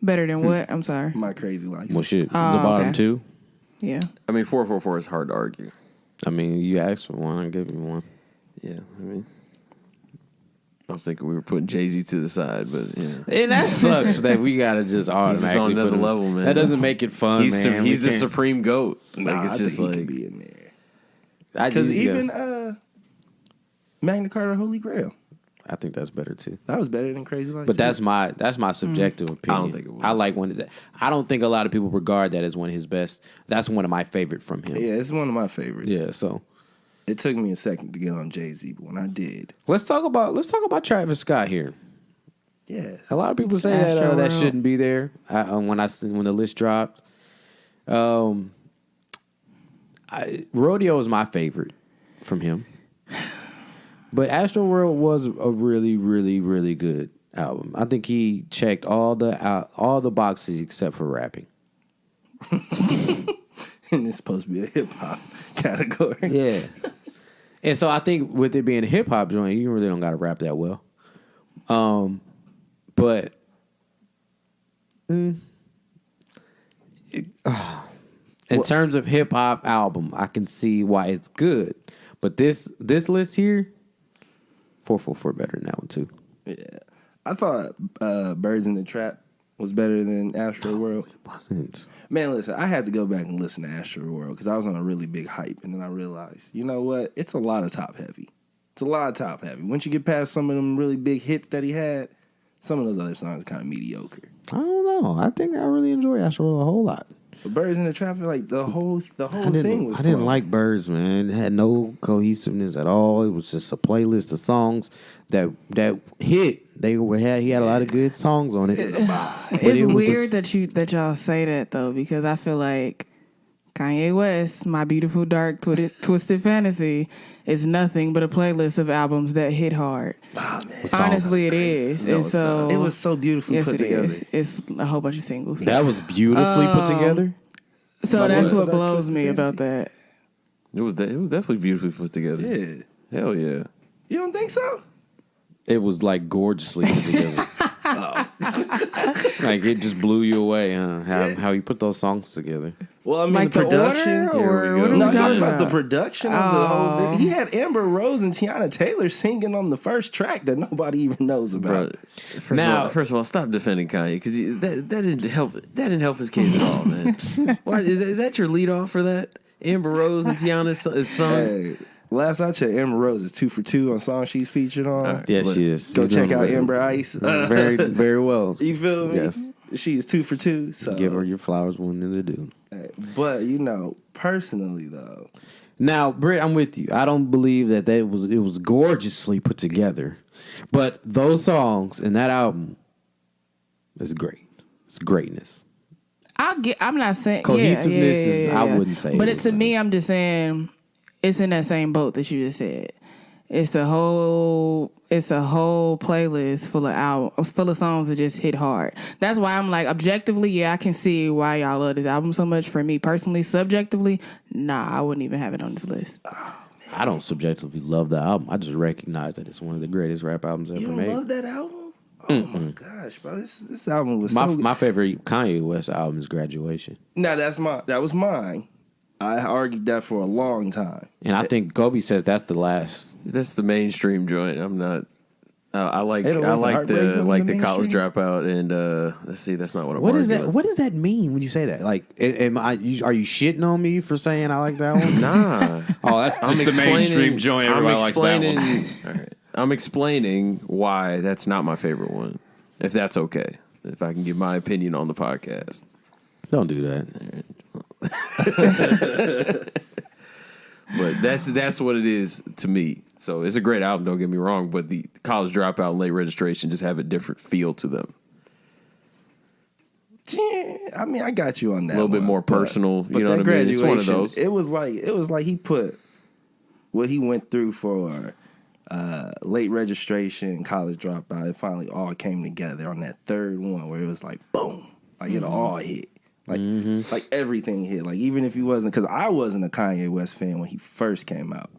Better than what? I'm sorry.
My Crazy Life.
Well, shit. The
Oh,
bottom
okay.
two.
Yeah.
I mean, 444 is hard to argue.
I mean, you asked for one. I gave you one.
Yeah, I mean, I was thinking we were putting Jay-Z to the side, but yeah.
And that sucks that we gotta just automatically
on another
put him.
level, man.
That doesn't make it fun,
He's
man.
he's
We
the
can't-
supreme GOAT.
Nah,
Like, it's
I
just
think he
like,
could be in there.
I
Because
just-
even Magna Carta Holy Grail,
I think that's better too.
that was better than Crazy Life.
But
too.
that's my subjective opinion.
I don't think it was.
I like I don't think a lot of people regard that as one of his best. That's one of my favorite from him.
yeah, it's one of my favorites.
Yeah, so
It took me a second to get on Jay-Z, but when I did,
let's talk about Travis Scott here.
yes.
A lot of people say that
Astro
that
World.
shouldn't be there. When the list dropped, Rodeo is my favorite from him, but Astro World was a really, really, really good album. I think he checked all the boxes except for rapping.
And it's supposed to be a hip hop category.
Yeah, and so I think with it being a hip hop joint, you really don't got to rap that well. But in terms of hip hop album, I can see why it's good. But this list here, 444 better than that one too.
Yeah. I thought Birds in the Trap was better than Astro World.
It wasn't.
Man, listen, I had to go back and listen to Astro World because I was on a really big hype, and then I realized, you know what? It's a lot of top heavy. It's a lot of top heavy. Once you get past some of them really big hits that he had, Some of those other songs are kind of mediocre.
I don't know. I think I really enjoy Astro a whole lot.
But Birds in the Trap, like the whole thing was
I didn't
fun.
like Birds, man. It had no cohesiveness at all. It was just a playlist of songs that hit. He had a lot of good songs on it.
It's weird that y'all say that though, because I feel like Kanye West, My Beautiful Dark Twisted Fantasy, is nothing but a playlist of albums that hit hard.
Oh, man.
Honestly, it is.
No,
and so
it was so beautifully
yes,
put
it
together.
is. It's a whole bunch of singles.
That was beautifully put together.
So that's what
Dark
blows
Twisted
me
Fantasy.
about that.
It was definitely beautifully put together.
Yeah.
Hell yeah.
You don't think so?
It was like gorgeously put together. Like it just blew you away, huh? How he put those songs together.
Well, I mean,
Like
the
the
production.
order, or
Here we
what
go.
are
No,
we
I'm talking
talking
about the
about?
production of the whole thing. He had Amber Rose and Tiana Taylor singing on the first track that nobody even knows about.
Bro, first of all, stop defending Kanye because that didn't help. That didn't help his case at all, man. Why is that your lead off for that? Amber Rose and Tiana's son.
Hey, last I checked, Amber Rose is 2 for 2 on songs she's featured on.
All right.
Yeah, she is.
Go
She's
check
doing
out
very-
Amber Ice.
Very, very well.
You feel me?
Yes.
She is 2 for 2. So,
Give her your flowers when they're due.
but personally though,
Now, Britt, I'm with you. I don't believe that it was gorgeously put together, but those songs and that album is great. It's greatness.
I'm not saying
Cohesiveness is-
yeah.
I wouldn't say
But
it.
to me, I'm just saying it's in that same boat that you just said. It's a whole playlist full of songs that just hit hard. That's why I'm like, objectively, yeah, I can see why y'all love this album so much. For me personally, subjectively, nah, I wouldn't even have it on this list.
I don't subjectively love the album. I just recognize that it's one of the greatest rap albums ever
you don't
made.
love that album? Oh my gosh, bro! This album was
My
so.
my favorite Kanye West album is Graduation,
Now that was mine. I argued that for a long time.
and I think Kobe says that's the last.
That's the mainstream joint. I'm not. I like
It wasn't Heartbreaks
the
wasn't the
college
mainstream?
dropout and let's see. That's not what I'm
What is
arguing.
that? What does that mean when you say that? Like, are you shitting on me for saying I like that one?
Nah.
Oh, that's just the mainstream joint. Everybody likes that one.
All right. I'm explaining why that's not my favorite one. If that's okay. If I can give my opinion on the podcast.
Don't do that.
But that's what it is to me. So it's a great album, don't get me wrong, but the college dropout and late registration just have a different feel to them.
I mean, I got you on that.
A little bit more personal,
but
you know
that
what I mean? It's one of
Graduation,
those.
It was like he put what he went through for late registration, college dropout. It finally all came together on that third one where it was like boom, like it all hit. Like everything hit. Like even if he wasn't, because I wasn't a Kanye West fan when he first came out.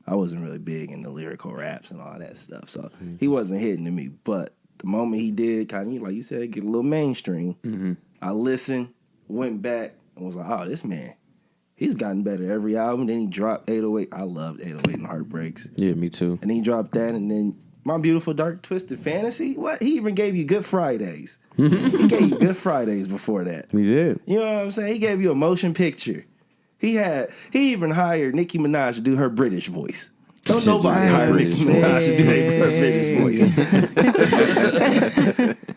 I wasn't really big into lyrical raps and all that stuff, so he wasn't hitting to me. But the moment he did, kind of like you said, get a little mainstream. I listened, went back, and was like, "Oh, this man, he's gotten better every album." Then he dropped 808. I loved 808 and Heartbreaks.
Yeah, me too.
And then he dropped that, and then My Beautiful Dark Twisted Fantasy. What? He even gave you Good Fridays. He gave you Good Fridays before that.
He did.
You know what I'm saying? He gave you a motion picture. He even hired Nicki Minaj to do her British voice. Don't nobody hire Nicki Minaj to do her British voice.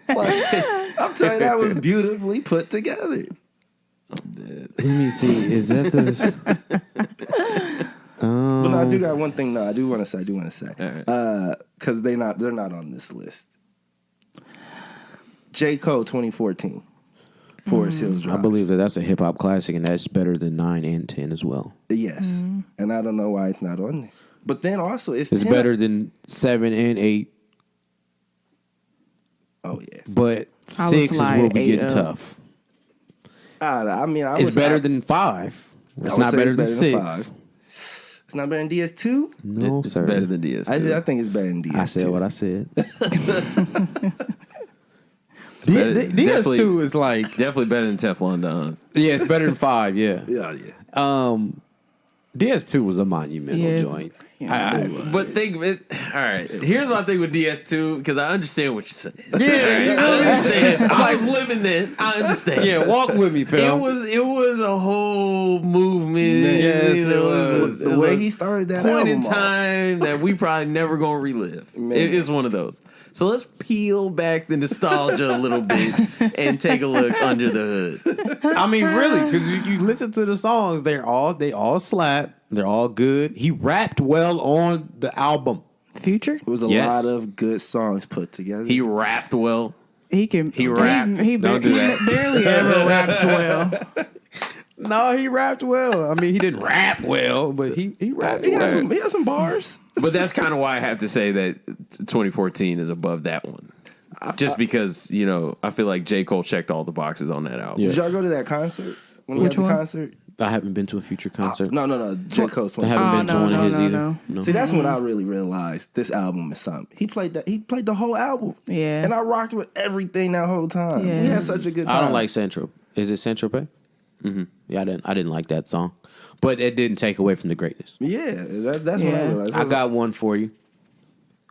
Like, I'm telling you, that was beautifully put together.
Let me see. Is that the?
But no, I do got one thing. No, I do want to say.
All
Because they're not on this list. J. Cole 2014. Forest Hills Drive.
I believe that's a hip hop classic, and that's better than 9 and 10 as well.
Yes. And I don't know why it's not on there. But then also it's 10.
Better than 7 and 8,
Oh yeah.
but
I would
6 is
slide
where we
8
getting
up.
tough.
I mean,
It's better than 5. It's
would
not
say
better
it's
than
better
6.
than 5. It's not better than DS2.
No,
it's
sir.
better than DS.
I think it's better than DS2.
I said what I said.
better-
DS2 is like,
Definitely better than Teflon Don.
yeah, it's better than 5. Yeah.
Yeah.
DS2 was a monumental joint.
You know?
But all right. Here's my thing with DS2 because I understand what you're saying.
Yeah,
I understand. I was living then. I understand.
Yeah, walk with me, fam.
It was a whole movement.
Yes, it was.
The way he started that
point
album
in time that we probably never gonna relive.
Man.
It is one of those. So let's peel back the nostalgia a little bit and take a look under the hood.
I mean, really, because you listen to the songs, they all slap. They're all good. He rapped well on the album.
Future?
It was a lot of good songs put together.
He rapped well.
He rapped. He barely ever raps well.
No, he rapped well. I mean, he didn't rap well, but he rapped well.
He had some bars.
But that's kind of why I have to say that 2014 is above that one. Just because, I feel like J. Cole checked all the boxes on that album.
Yeah. Did y'all go to that concert? Which one? Concert?
I haven't been to a Future concert.
No. J. Cole's one.
I haven't been to one of his either. No.
See, that's when I really realized this album is something. He played the whole album.
Yeah.
And I rocked with everything that whole time.
Yeah.
We had such a good time.
I don't like Central. Is it Central Pay? Mm-hmm. Yeah, I didn't like that song. But it didn't take away from the greatness.
Yeah, that's what I realized.
I got one for you.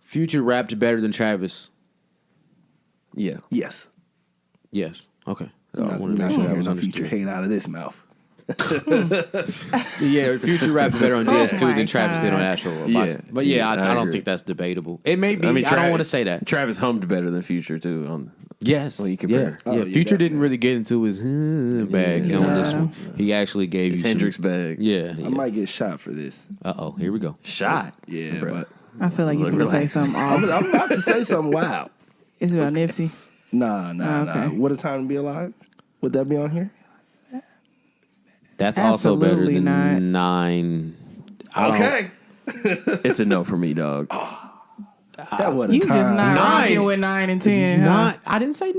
Future rapped better than Travis.
Yeah.
Yes.
Okay.
I want to make sure that was Future hate out of this mouth.
Yeah, Future rapped better on DS2 than Travis did on Astro Robot.
Yeah.
But I don't think that's debatable. It may be. I don't want to say that.
Travis hummed better than Future too.
Yes.
When you compare.
Future didn't really get into his bag on this one. He actually gave
his
you
Hendrix bag.
Yeah.
I might get shot for this.
Here we go.
Shot.
Yeah, but
I feel like you're going to say something off.
I'm about to say something wild.
It's about Nipsey.
Nah. What a Time to Be Alive? Would that be on here?
That's also better
Absolutely
than
not.
9.
Okay.
It's a no for me, dog.
That was a
You
time.
just not
9.
rocking with 9 and 10. Huh?
I didn't say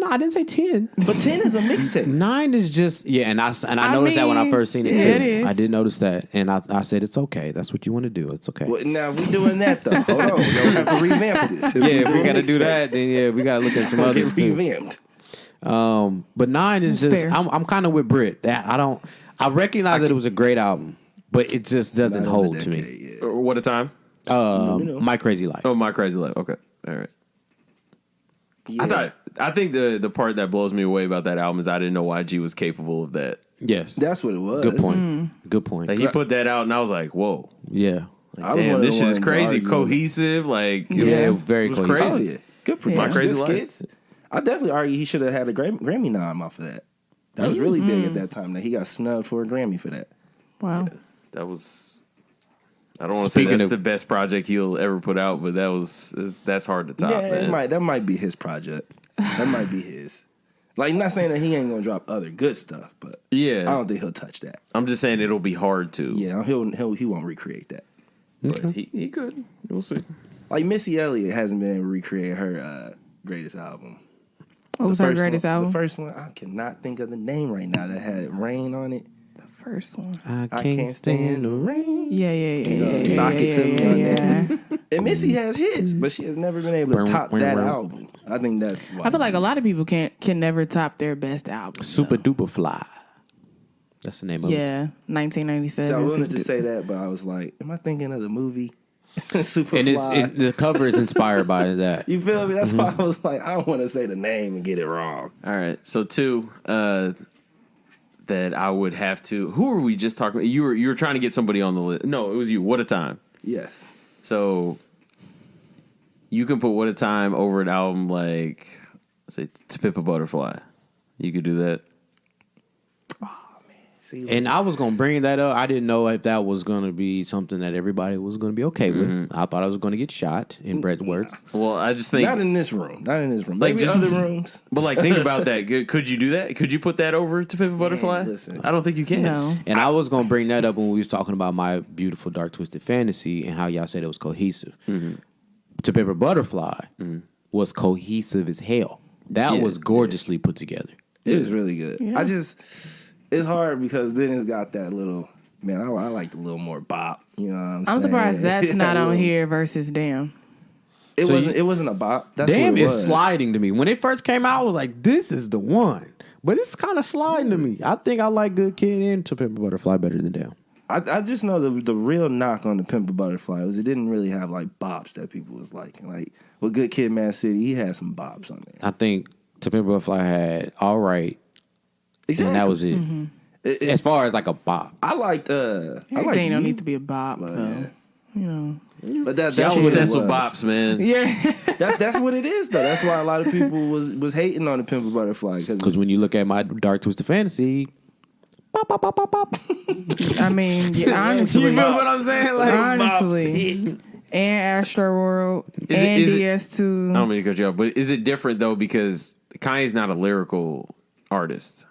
10.
But 10 is a mixtape.
9 is just and I noticed that when I first seen it too.
it is.
I did notice that, and I said it's okay. That's what you want to do. It's okay.
Well, now we doing that though. Hold on, we don't have to revamp this.
Yeah, if we got to do that, then we got to look at some
Get
others too.
revamped.
But 9 is just.
Fair.
I'm kind of with Britt. I recognize that it was a great album, but it just doesn't hold to me.
What a time.
My Crazy Life.
Oh, My Crazy Life. Okay. All right.
Yeah.
I think the part that blows me away about that album is I didn't know YG was capable of that.
Yes,
That's what it was.
good point. Good point.
Like he put that out and I was like, whoa.
Yeah,
I was
Damn,
one of
this
the
shit is
ones
crazy,
arguing.
cohesive. Like
very
it was
cohesive.
crazy.
Oh yeah, good
Yeah.
production.
My Crazy
good
Life.
skits. I definitely argue he should have had a Grammy nom off of that. That was really big at that time. That he got snubbed for a Grammy for that.
Wow.
That was. I don't want to say that's the best project he'll ever put out, but that's hard to top.
Yeah,
man.
that might be his project. That might be his. Like, not saying that he ain't gonna drop other good stuff, but
Yeah.
I don't think he'll touch that.
I'm just saying it'll be hard to.
Yeah, he won't recreate that.
But he could. We'll see.
Like Missy Elliott hasn't been able to recreate her greatest album.
What was her greatest album?
The first one, I cannot think of the name right now that had Rain on it.
The first one.
I can't stand the rain.
Yeah.
Sock it to me.
Yeah.
And Missy has hits, but she has never been able to top that album. I think that's why.
I feel like a lot of people can never top their best album.
Super Duper Fly. That's the name of it.
Yeah, 1997.
So I wanted to say that, but I was like, am I thinking of the movie Super
And
Fly?
the cover is inspired by that.
You feel me? That's why I was like, I don't want to say the name and get it wrong.
All right. So 2, that I would have to. Who were we just talking about? You were trying to get somebody on the list. No, it was you. What a Time.
Yes.
So you can put What a Time over an album like, say, To Pimp a Butterfly. You could do that.
See,
And I was going to bring that up. I didn't know if that was going to be something that everybody was going to be okay with. I thought I was going to get shot in Brett's words.
Well, I just think.
not in this room. Not in this room.
Like,
Maybe
just-
other rooms.
But like, think about that. Could you do that? Could you put that over To Pimp a Butterfly?
listen.
I don't think you can.
No.
And I was going to bring that up when we was talking about My Beautiful Dark Twisted Fantasy and how y'all said it was cohesive. To Pimp a Butterfly was cohesive as hell. That was gorgeously put together.
It was really good.
Yeah.
It's hard because then it's got that little, man, I like the little more bop. You know what I'm saying?
I'm surprised that's not on here versus Damn.
It
So
wasn't a bop. That's
Damn
what it
is
was.
sliding to me. When it first came out, I was like, this is the one. But it's kind of sliding to me. I think I like Good Kid and To Pimp a Butterfly better than Damn.
I just know the real knock on the Pimp a Butterfly was it didn't really have like bops that people was liking. Like with Good Kid, Mad City, he had some bops on there.
I think To Pimp a Butterfly had All Right,
exactly.
and that was it. Mm-hmm. As far as like a bop,
I liked.
Everything don't need to be a bop, though. You know.
But that's
Y'all
what
obsessed
it
with
was.
bops, man.
Yeah.
That's what it is, though. That's why a lot of people was hating on the Pimp a Butterfly
because when you look at my Dark Twisted Fantasy, bop, bop, bop, bop, bop.
I mean, honestly.
You feel what I'm saying? Like,
honestly. And Astro World and DS2.
I don't mean to cut you off, but is it different though because Kanye's not a lyrical artist?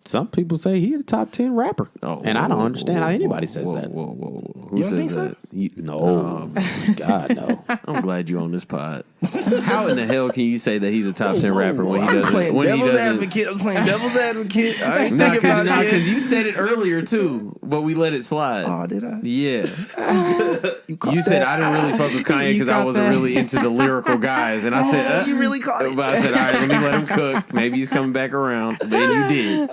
Some people say he's a top 10 rapper, and I don't understand how anybody says that.
Who says that?
No, God, no.
I'm glad you on this pod. How in the hell can you say that he's a top 10 rapper when he doesn't?
I was playing devil's advocate. I ain't thinking about it.
Because you said it earlier too, but we let it slide.
Oh, did I?
Yeah. You said I didn't really fuck with Kanye because I wasn't really into the lyrical guys, and I said
you really caught it.
But I said, all right, let me let him cook. Maybe he's coming back around. But you did.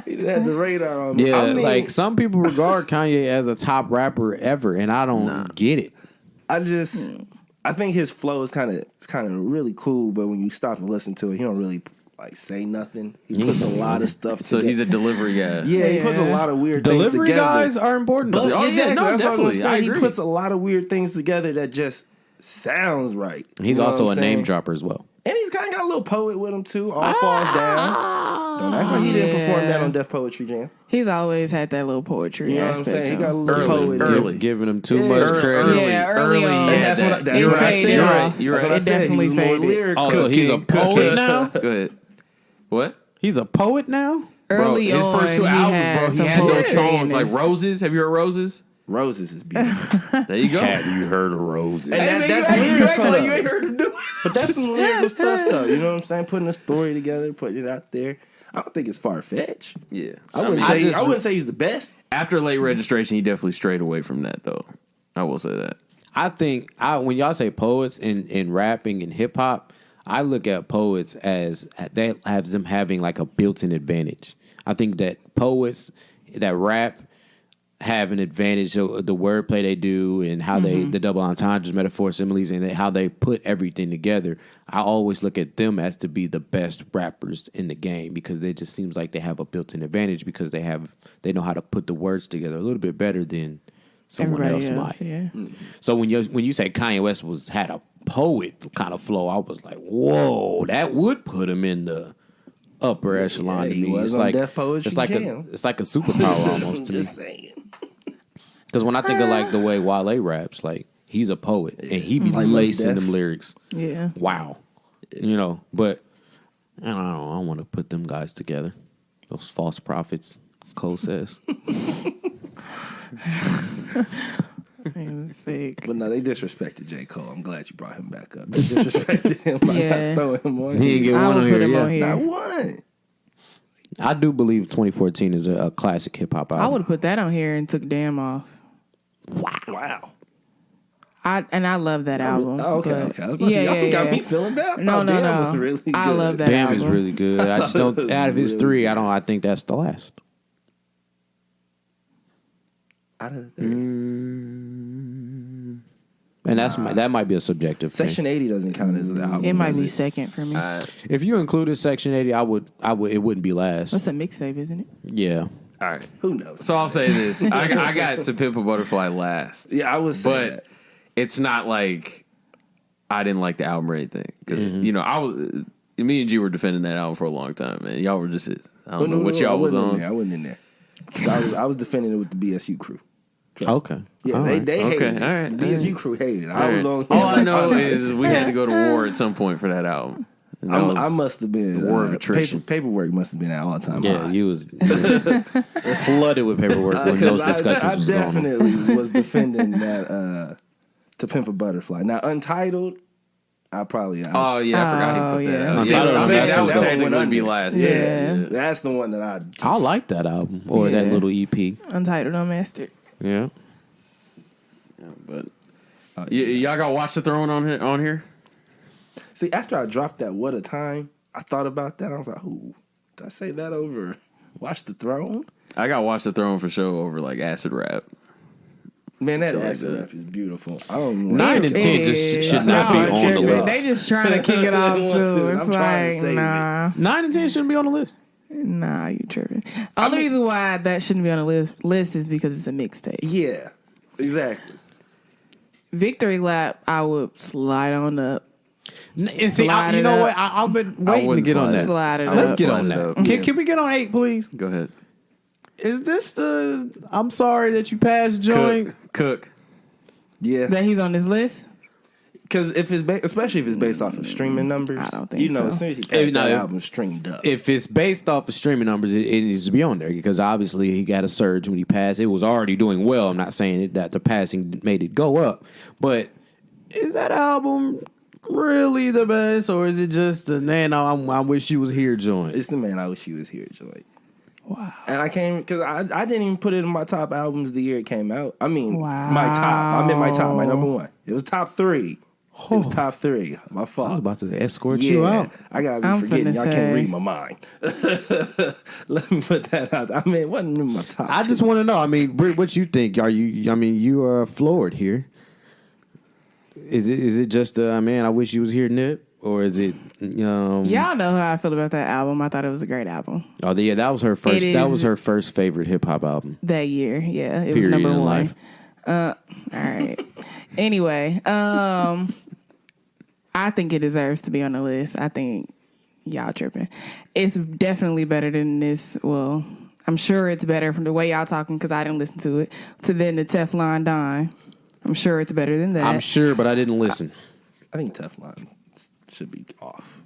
He had the radar on me.
Yeah, like some people regard Kanye as a top rapper ever, and I don't get it.
I think his flow is kind of really cool, but when you stop and listen to it, he don't really like say nothing. He puts a lot of stuff together.
So he's a delivery guy.
Yeah, he puts a lot of weird
delivery
things together.
guys are important.
But
definitely. I agree.
He puts a lot of weird things together that just sounds right.
He's also a name dropper as well.
And he's kind of got a little poet with him too. All falls down. Don't act like he didn't perform that on Def Poetry Jam.
He's always had that little poetry
You know what I'm
aspect.
saying? He got a little poet.
Early.
Giving him too much credit.
Early on.
And that's what I said.
You're right. You're right.
That's what I said.
Definitely
He was more
faded.
lyrical.
Oh, so he's a poet now?
Go ahead. What?
He's a poet now?
Early
his
on,
first two
he
albums,
had
bro,
some
he had those
poetry
songs
in
like
his-
Roses. Have you heard Roses?
Roses is beautiful.
There you go.
Have you heard of Roses?
And that's lyrical.
You ain't heard him do it.
But that's some lyrical stuff, though. You know what I'm saying? Putting a story together, putting it out there. I don't think it's far fetched.
Yeah.
I wouldn't say he's the best.
After Late Registration, he definitely strayed away from that, though. I will say that.
I think when y'all say poets in rapping and hip hop, I look at poets as that has them having like a built-in advantage. I think that poets that rap have an advantage of the wordplay they do and how the double entendres, metaphors, similes, and how they put everything together. I always look at them as to be the best rappers in the game because it just seems like they have a built-in advantage because they know how to put the words together a little bit better than someone else might.
Yeah.
So when you say Kanye West had a poet kind of flow, I was like, whoa, that would put him in the upper echelon to
he
me.
was
It's
on
like
Def Poetry
it's like
Jam.
it's like a superpower almost to me.
Just saying.
Because when I think of like the way Wale raps, like he's a poet and he be
Like
lacing
Mos Def.
them lyrics.
Yeah.
Wow, you know. But I don't know. I don't want to put them guys together. Those false prophets, Cole says.
Man, sick.
But no, they disrespected J. Cole. I'm glad you brought him back up. They disrespected him by
Yeah.
not throwing him on.
He didn't get
I
one
would
on
put
here.
him
Yeah.
on here.
Not one.
I do believe 2014 is a classic hip hop album.
I would have put that on here and took Damn off.
Wow.
I love that album.
Oh, okay,
but-
okay. I was about to say, y'all got me feeling bad.
No, no,
Damn
no.
was really good.
I love that
Damn
album.
is really good. I just don't.
It was
Out of his
really
three,
good.
I think that's the last.
Out of the three.
And that might be a subjective thing.
Section 80 doesn't count as an album.
It might
does
be
it?
second for me.
If you included Section 80, I would. It wouldn't be last.
That's a mixtape, isn't it?
Yeah.
All right.
Who knows?
So I'll say this. I got To Pimp a Butterfly last.
Yeah, I would say
But
that.
it's not like I didn't like the album or anything. Because, you know, me and G were defending that album for a long time, man. Y'all were just, I don't know what y'all was on.
I wasn't in there. So I was defending it with the BSU crew.
Okay.
Yeah,
All right.
they hated it.
all right,
The BSU crew hated it. I
All
was
right.
on.
All I know is we had to go to war at some point for that album. And that
I
was
must have been.
the war of attrition.
Paperwork must have been at all time.
Yeah, you was flooded with paperwork when those discussions
I
was going on.
definitely was defending that To Pimp a Butterfly. Now, Untitled, I probably.
Oh, yeah, I forgot he put that
yeah.
out.
Untitled,
I mean,
that's
that would
dope.
technically be last.
Yeah.
That's the one that I. Just,
I like that album or that
Yeah.
little EP.
Untitled Unmastered.
Yeah.
But y'all got Watch the Throne on here?
See, after I dropped that "What a Time," I thought about that. I was like, "Ooh, did I say that over Watch the Throne?"
I got Watch the Throne for sure over like Acid Rap.
Man, that
Shit like
acid
that.
rap is beautiful. I don't
9 and 10 just should not be on the list.
They just trying to kick it off too. It's
I'm trying to
like
save
nah,
9 and 10 shouldn't be on the list.
nah, you tripping. Only reason why that shouldn't be on the list is because it's a mixtape.
Yeah, exactly.
Victory Lap, I would slide on up.
And see,
Slide
you
it
know
up.
what? I've been waiting to get on that.
Slide it
Let's
up.
get on
Slide it
that.
up.
Can we get on 8, please?
Go ahead.
Is this the I'm sorry that you passed joint?
Cook.
Yeah,
That he's on this list.
because if it's especially if it's based off of streaming numbers,
I don't think
as
so.
soon as he passed
No,
that
if-
album streamed up.
If it's based off of streaming numbers, it needs to be on there because obviously he got a surge when he passed. It was already doing well. I'm not saying that the passing made it go up, but is that album really the best, or is it just the man? I wish you was here joint?
It's the Man I Wish You Was Here joint.
Wow.
And I came because I didn't even put it in my top albums the year it came out. I mean,
Wow.
my top. I meant my top, my number one. It was top 3. It was top 3. My fault.
I was about to escort you out.
I gotta be
I'm
forgetting.
finna
Y'all
say.
can't read my mind. Let me put that out. I mean, it wasn't in my top.
I just want to know. I mean, Britt, what you think? Are you? I mean, you are floored here. Is it just man? I wish you was here, Nip, or is it?
Y'all know how I feel about that album. I thought it was a great album
Oh, yeah, that was her first.
It
That
is-
was her first favorite hip hop album.
that year. Yeah, it was
Period
number
in
1.
life.
All right. Anyway, I think it deserves to be on the list. I think y'all tripping. It's definitely better than this. Well, I'm sure it's better from the way y'all talking because I didn't listen to it. To then the Teflon Don. I'm sure it's better than that.
I'm sure, but I didn't listen.
I think Teflon should be off.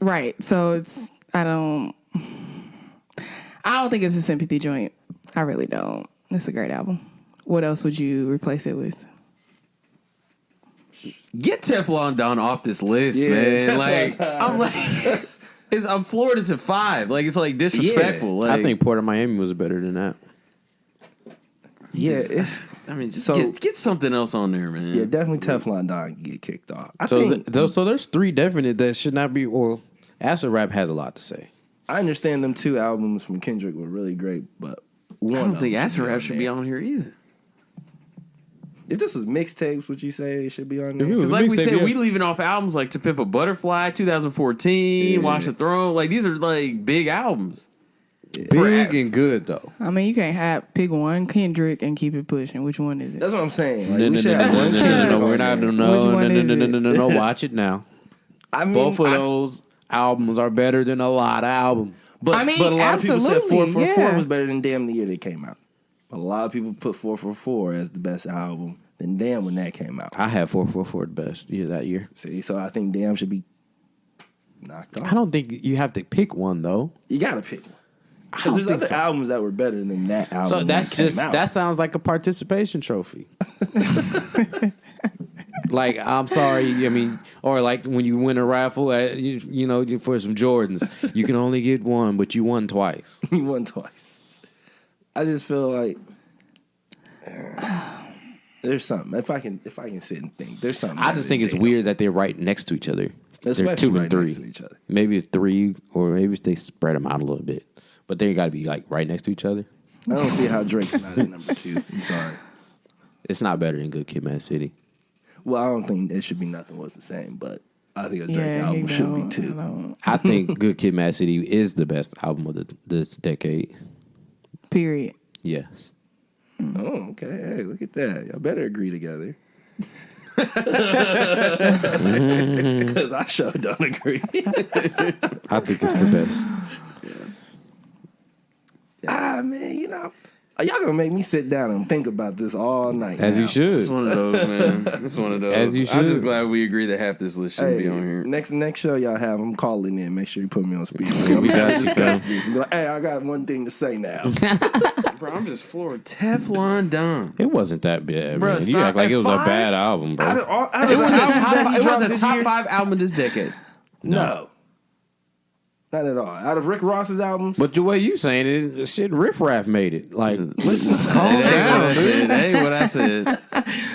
Right. So it's I don't think it's a sympathy joint. I really don't. It's a great album. What else would you replace it with?
Get Teflon Don off this list, man. Like I'm like, I'm floored. It's at 5. Like it's like disrespectful. Like,
I think Port of Miami was better than that.
Yeah, it's
just get something else on there, man.
yeah, definitely Teflon Don can get kicked off. I
So,
think
so there's 3 definite that should not be. Or Acid Rap has a lot to say.
I understand them 2 albums from Kendrick were really great, but one
I
of
don't
them
think Acid Rap should be
there.
on here either.
If this was mixtapes, would you say it should be on there?
Because like we
mixtape,
said,
yeah.
we leaving off albums like To Pimp a Butterfly, 2014,
Yeah.
Watch the Throne. Like these are like big albums.
Big and good though.
I mean, you can't pick one Kendrick and keep it pushing. Which one is it?
That's what I'm saying. Like,
No,
we should have one Kendrick
we're
on
not.
there.
No. Watch it now.
I mean,
Both of those albums are better than a lot of albums.
But,
I mean,
but a lot of people said
absolutely,
444
yeah.
was better than Damn the year they came out. A lot of people put 444 as the best album than Damn when that came out.
I had 444 the best year that year.
See, so I think Damn should be knocked off.
I don't think you have to pick one though.
You gotta pick one.
I
Because
don't
there's
think
other
so.
albums that were better than that album.
So
when
that's
it came
just
out.
that sounds like a participation trophy. Like I'm sorry, I mean, or like when you win a raffle, you know, for some Jordans, you can only get one, but you won twice.
He won twice. I just feel like there's something. If I can sit and think, there's something.
I just think it's weird that they're right next to each other. They're
Especially
2 and
right
3.
next to each other.
Maybe it's 3, or maybe they spread them out a little bit. But they got to be like right next to each other.
I don't see how Drake's not at number 2. I'm sorry.
It's not better than Good Kid, Mad City.
Well, I don't think it should be Nothing Was the Same, but I think a Drake
Yeah,
album
you
should be
know,
2.
I think Good Kid, Mad City is the best album of this decade.
Period.
Yes.
Oh, okay. Hey, look at that. Y'all better agree together. Because I sure don't agree.
I think it's the best.
Man, you know, y'all gonna make me sit down and think about this all night.
As
now.
you should.
It's one of those, man. It's one of those.
As you
I'm
should.
just glad we agree that half this list shouldn't
Hey,
be on here.
next show y'all have, I'm calling in. Make sure you put me on speaker.
We got you,
discuss this. And be like, hey, I got one thing to say now.
Bro, I'm just floored. Teflon Don.
It wasn't that bad,
Bro,
man. You
stop.
act like
At
it was a
5?
bad album, bro.
It was a top 5 album of this decade.
No. Not at all. Out of Rick Ross's albums,
But the way you saying it, shit, Riff Raff made it. Like, let's just calm
It ain't
down,
what I
dude.
said. It ain't what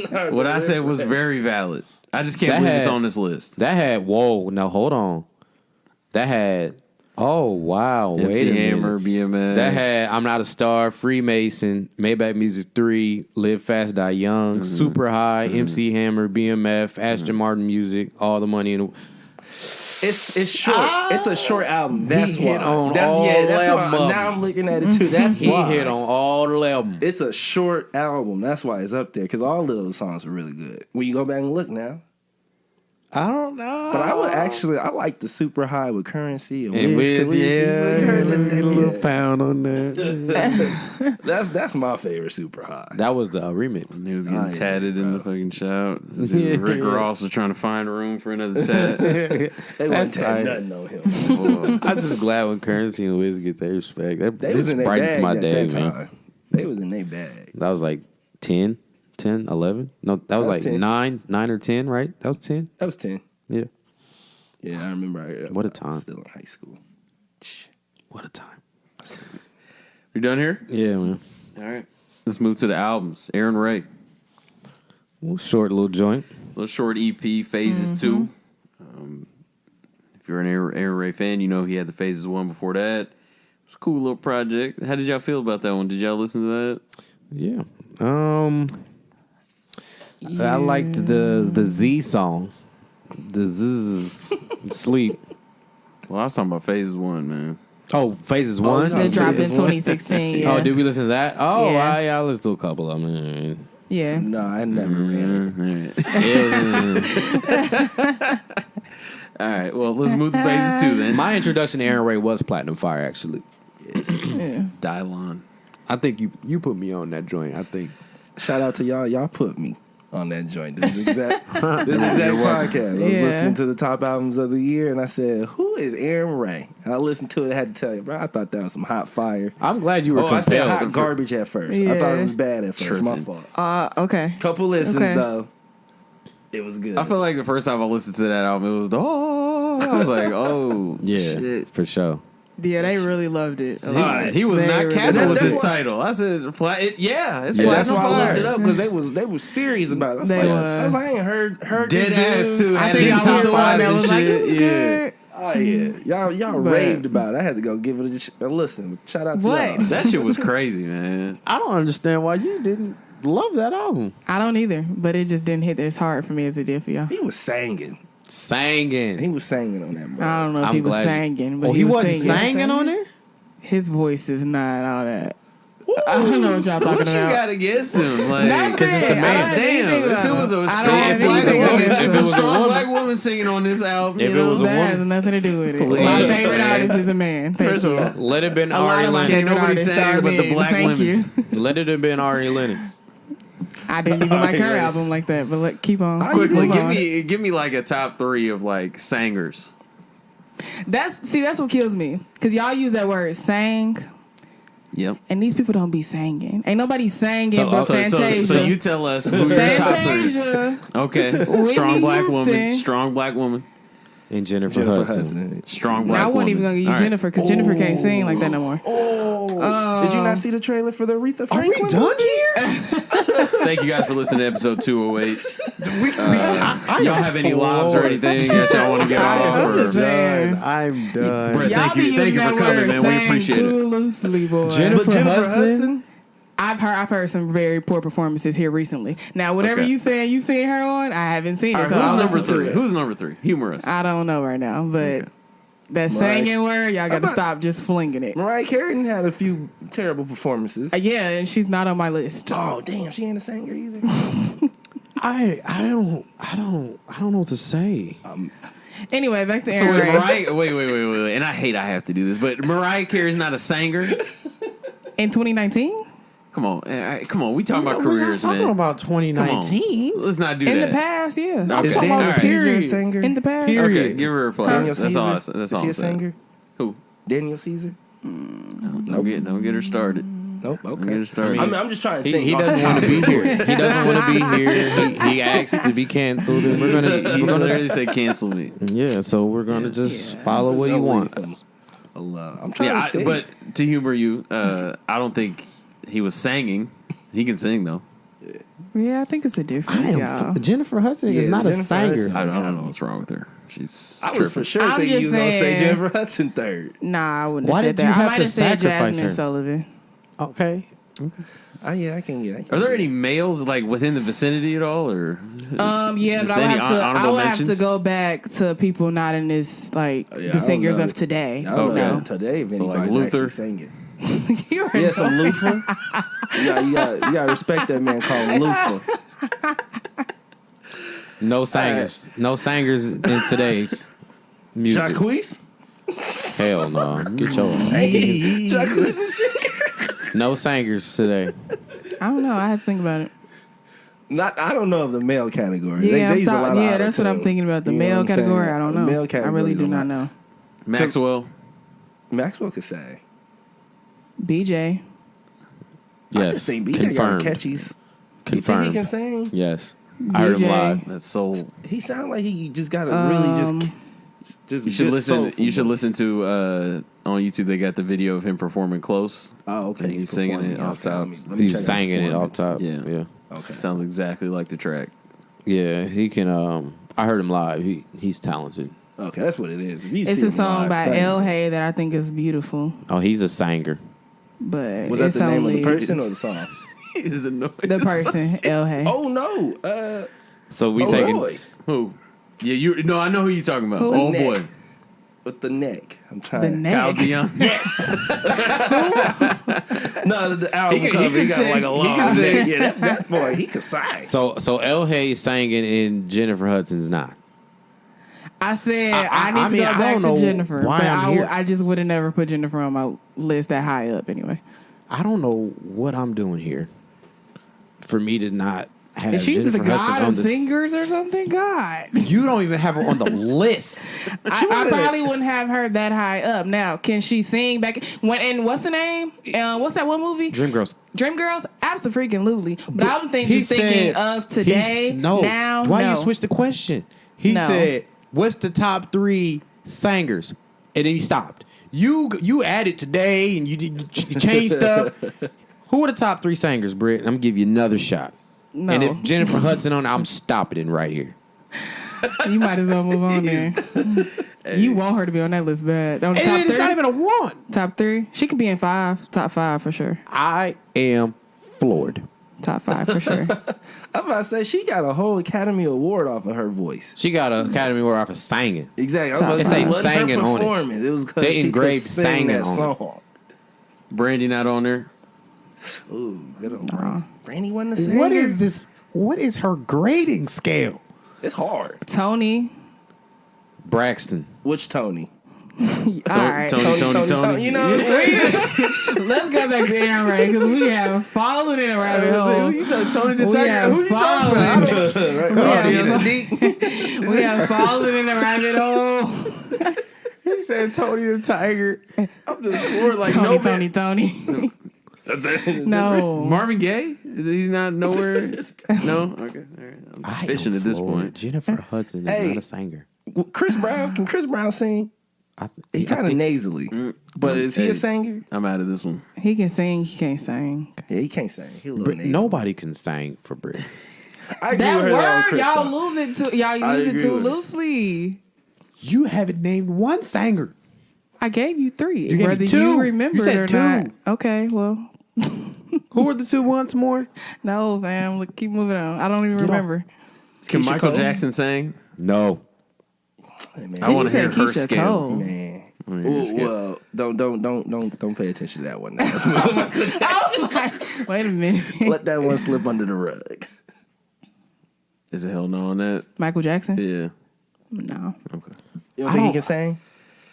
I said. What I said was very valid. I just can't
That
believe it's
had-
on this list.
That had, whoa, now hold on. That had Oh, wow.
MC
Wait a
Hammer,
minute.
BMF.
That had I'm Not a Star, Freemason, Maybach Music 3, Live Fast, Die Young, Super High, MC Hammer, BMF, Aston Martin Music, All the Money in the...
It's short. It's a short album. That's
He hit
why.
on
That's,
all
yeah, that's why.
album.
Now I'm looking at it too. That's
He
why.
hit on all the albums.
It's a short album. That's why it's up there because all of those songs are really good. When you go back and look now.
I don't know.
But I like the Super High with Currency and
And
Wiz
Wiz,
Khalifa.
yeah,
You heard that?
a little
Yeah.
pound on that.
That's my favorite Super High.
That was the remix.
He was getting tatted in the fucking shout.
Yeah.
Rick Ross was trying to find room for another tat.
They wasn't
tight.
tatting nothing on him.
I'm just glad when Currency and Wiz get their respect.
They was
This
in their
brightens
bag
my
at
day,
that
man.
time. They was in their bag.
That was like 10, 11? No, that was like
10.
9 or 10, right? That was 10?
That was 10.
Yeah.
Yeah, I remember.
What a
I
time.
was still in high school.
What a time.
You done here?
Yeah, man.
All right. Let's move to the albums. Aaron Ray.
Short little joint.
Little short EP, Phases 2. If you're an Aaron Ray fan, you know he had the Phases 1 before that. It was a cool little project. How did y'all feel about that one? Did y'all listen to that?
Yeah. I liked the Z song. The Zzz. Sleep.
Well, I was talking about Phases 1, man.
Oh, Phases 1?
That dropped in 2016. Yeah.
Oh, did we listen to that? Oh,
Yeah.
I listened to a couple of them.
Yeah.
No, I never ran it.
All right. Well, let's move to Phases 2 then.
My introduction to Aaron Ray was Platinum Fire, actually.
Yeah.
Dylon.
I think you put me on that joint. I think.
Shout out to y'all. Y'all put me on that joint. This is exact podcast. I was
Yeah.
listening to the top albums of the year, and I said, "Who is Aaron Ray?" And I listened to it. I had to tell you, bro. I thought that was some hot fire.
I'm glad you were
I said
compelled.
hot garbage at first. I thought it was bad at first. My fault.
Okay.
Couple listens
Okay.
though, it was good.
I feel like the first time I listened to that album, it was I was like, oh,
Yeah,
shit.
for sure.
Yeah, they really loved it.
He was
They
not
really-
capping with
That's
his
what-
title. I said, it's
That's
Platinum
why I looked it
Fire.
up because they was serious about it.
They
I was like, I ain't heard
Dead
this
ass,
dude.
too.
I
Had
think
it in
I was
top
the one
fives
that
and
was like,
shit.
it was
Yeah.
good.
Oh yeah, y'all
But-
raved about it. I had to go give it a listen. Shout out to
What?
y'all.
That shit was crazy, man.
I don't understand why you didn't love that album.
I don't either, but it just didn't hit as hard for me as it did for y'all.
He was singing.
Singing.
He was singing on that. Bro.
I don't know if
I'm
he was
glad you-
singing, but
Oh, he
was
wasn't
singing.
singing on there?
His voice is not all that. I don't know what y'all talking
What you
about.
got against him? Like,
Nothing.
because it's a
I don't
man.
have anything
Damn, if
about
it was
him.
a
I don't
strong
have
black
anything
woman,
against
if
him.
it was a strong black woman singing on this album,
If
you
it
know,
was a
that
woman.
has nothing to do with it.
Please.
My favorite
Man.
artist is a man. Thank
First of
you.
all,
Let it have been
A lot
Ari
of my
Lennox.
favorite
nobody
artists
sang
are
but the
men.
black
Thank
women.
you.
Let it have been Ari Lennox.
I didn't even like her album like that, but keep on.
quickly,
Move on.
give me like a top 3 of like singers.
That's what kills me because y'all use that word sang,
Yep.
and these people don't be singing. Ain't nobody singing but Fantasia.
So you tell us who your top 3.
Fantasia.
Okay,
Whitney
strong black woman,
Houston.
strong black woman,
And Jennifer Hudson.
strong
Now,
black
I
woman.
wasn't even gonna give you
All right.
Jennifer because Jennifer can't sing like that no more.
Did you not see the trailer for the Aretha Franklin?
here?
Thank you guys for listening to episode 208. Y'all have any lives or anything that y'all want to get off?
I'm just
Or,
saying.
I'm done.
Brett,
Y'all
thank
be
you
using
for
that
coming,
word,
man. We
sang
appreciate it.
too loosely, boy.
Jennifer
But Jennifer
Hudson?
Hudson?
I've heard some very poor performances here recently. Now, whatever
Okay.
you saying you seen her on, I haven't seen
All
it.
right,
So I'll
who's number
listen to
3?
it.
Who's number 3? Humorous.
I don't know right now, but
Okay.
that singing word, y'all got to stop just flinging it.
Mariah Carey had a few terrible performances.
Yeah, and she's not on my list.
Oh damn, she ain't a singer either.
I don't know what to say.
Anyway, back to
So
Aaron
wait,
Ray.
Mariah, wait, and I have to do this, but Mariah Carey's not a singer.
In 2019?
Come on, we talking about
We're
careers,
not talking
man.
about 2019.
Let's not do
In
that.
the past, yeah.
Okay.
Is
talking
Daniel
about
Caesar a
period.
singer?
In the past.
Okay, give her a flag.
Daniel
That's all.
Caesar?
That's
Is
all.
he
I'm
a
saying.
singer?
Who?
Daniel Caesar?
Don't get her started.
Nope.
Don't get
Okay.
her started.
I'm just trying to think.
He doesn't want to be here. He doesn't want to be here. He asked to be canceled, and we're
He
gonna
literally said cancel me.
yeah. So we're gonna just follow what he wants.
I'm trying
Yeah,
to think.
but to humor you, I don't think he was singing. He can sing though.
Yeah, I think it's a difference, y'all.
Jennifer Hudson is not a singer.
I don't know what's wrong with her.
I was for sure thinking you was going to say Jennifer Hudson third.
Nah, I wouldn't have said that. I might have said Jasmine Sullivan.
Okay.
Yeah, I can get it.
Are there any males like within the vicinity at all, or
yeah, but I would have to go back to people not in this the singers of today.
I don't know today if anybody's actually singing. So Luther. You got to respect that man called Luther.
No singers. No singers in today's music.
Jacquees?
Hell no. Get your
Hey, Jacquees is a singer.
No singers today.
I don't know. I have to think about it.
I don't know of the male category.
Yeah,
they use a lot of
that's what I'm thinking about. The male category, I don't know.
Male category,
I really do not know.
Maxwell
could sing.
BJ.
Yes.
I just think BJ got catchies.
Confirmed.
You think he can sing?
Yes.
BJ.
I heard him live.
That's soul.
He sounds like he just got to really just.
You should listen. You should listen to on YouTube. They got the video of him performing close.
Oh, okay.
He's singing it off top.
He's singing it off top. Yeah.
Okay. Sounds exactly like the track.
Yeah, he can. I heard him live. He's talented.
Okay, that's what it is.
It's a song by El Hay that I think is beautiful.
Oh, he's a singer.
But
was that the name of the person or the song?
He's annoying.
The person, El Hay.
Oh no.
So we taking
boy.
Who? Yeah, I know who you're talking about.
Who?
Oh boy.
With the neck. I'm trying.
The neck.
Kyle Dion.
Yes. No, the album cover. He got like a long neck. Yeah, that boy, he could sing.
So El Hay singing and Jennifer Hudson's not.
I said I need to go back to Jennifer.
Why
but
I'm here.
I just would have never put Jennifer on my list that high up anyway.
I don't know what I'm doing here. For me to not have
Is she
Jennifer
the god
Hudson on
of
the
singers or something? God.
You don't even have her on the list.
I probably wouldn't have her that high up. Now, can she sing back? And what's the name? What's that one movie?
Dreamgirls.
Dreamgirls? Absolutely. But I don't think she's thinking of today. Now.
Why you switch the question? He said, "What's the top 3 singers?" And then he stopped. You added today and you changed stuff. Who are the top 3 singers, Britt? I'm gonna give you another shot.
No.
And if Jennifer Hudson on, I'm stopping it right here.
You might as well move on there. Hey. You want her to be on that list bad. On the top 3?
It's not even a 1.
Top 3? She could be in 5. Top 5 for sure.
I am floored.
Top 5 for sure.
I'm about to say she got a whole Academy Award off of her voice.
She got an Academy Award off of singing.
Exactly. I was about to say
singing on it.
It was because
they engraved
sing
singing
that
on
song.
Brandy not on there.
Ooh, good old Brandy. Brandy wasn't a singer.
What is this? What is her grading scale?
It's hard.
Tony.
Braxton.
Which Tony?
All right.
Tony. You know what I'm saying?
Let's go back to Aaron Ray because we have fallen in a rabbit hole.
Who you talking? Tony the Tiger? Who you talking about?
We have fallen in a rabbit hole.
He said Tony the Tiger.
I'm just bored like
Tony.
That's it.
No.
Marvin Gaye? He's not nowhere. No? Okay. All right. I'm fishing at this point.
Jennifer Hudson is not a singer.
Chris Brown? Can Chris Brown sing? He kind of nasally. But is he a singer?
I'm out of this one.
He can sing. He can't sing.
Yeah, he can't sing. He a little nasally.
Nobody can sing for Brit.
That word, y'all lose it too loosely.
You haven't named one singer.
I gave you 3.
You gave
whether
me 2.
you remember
You said
it or
2.
not. Okay, well.
Who were the 2 once more?
No, fam. Look, keep moving on. I don't even remember.
Can Michael Jackson sing?
No.
Hey,
I want to hear her scale.
Man. Well, don't pay attention to that one. Now. That's Michael Jackson.
I was like, wait a minute.
Let that one slip under the rug.
Is it hell no on that?
Michael Jackson?
Yeah.
No.
Okay.
You don't think he can sing?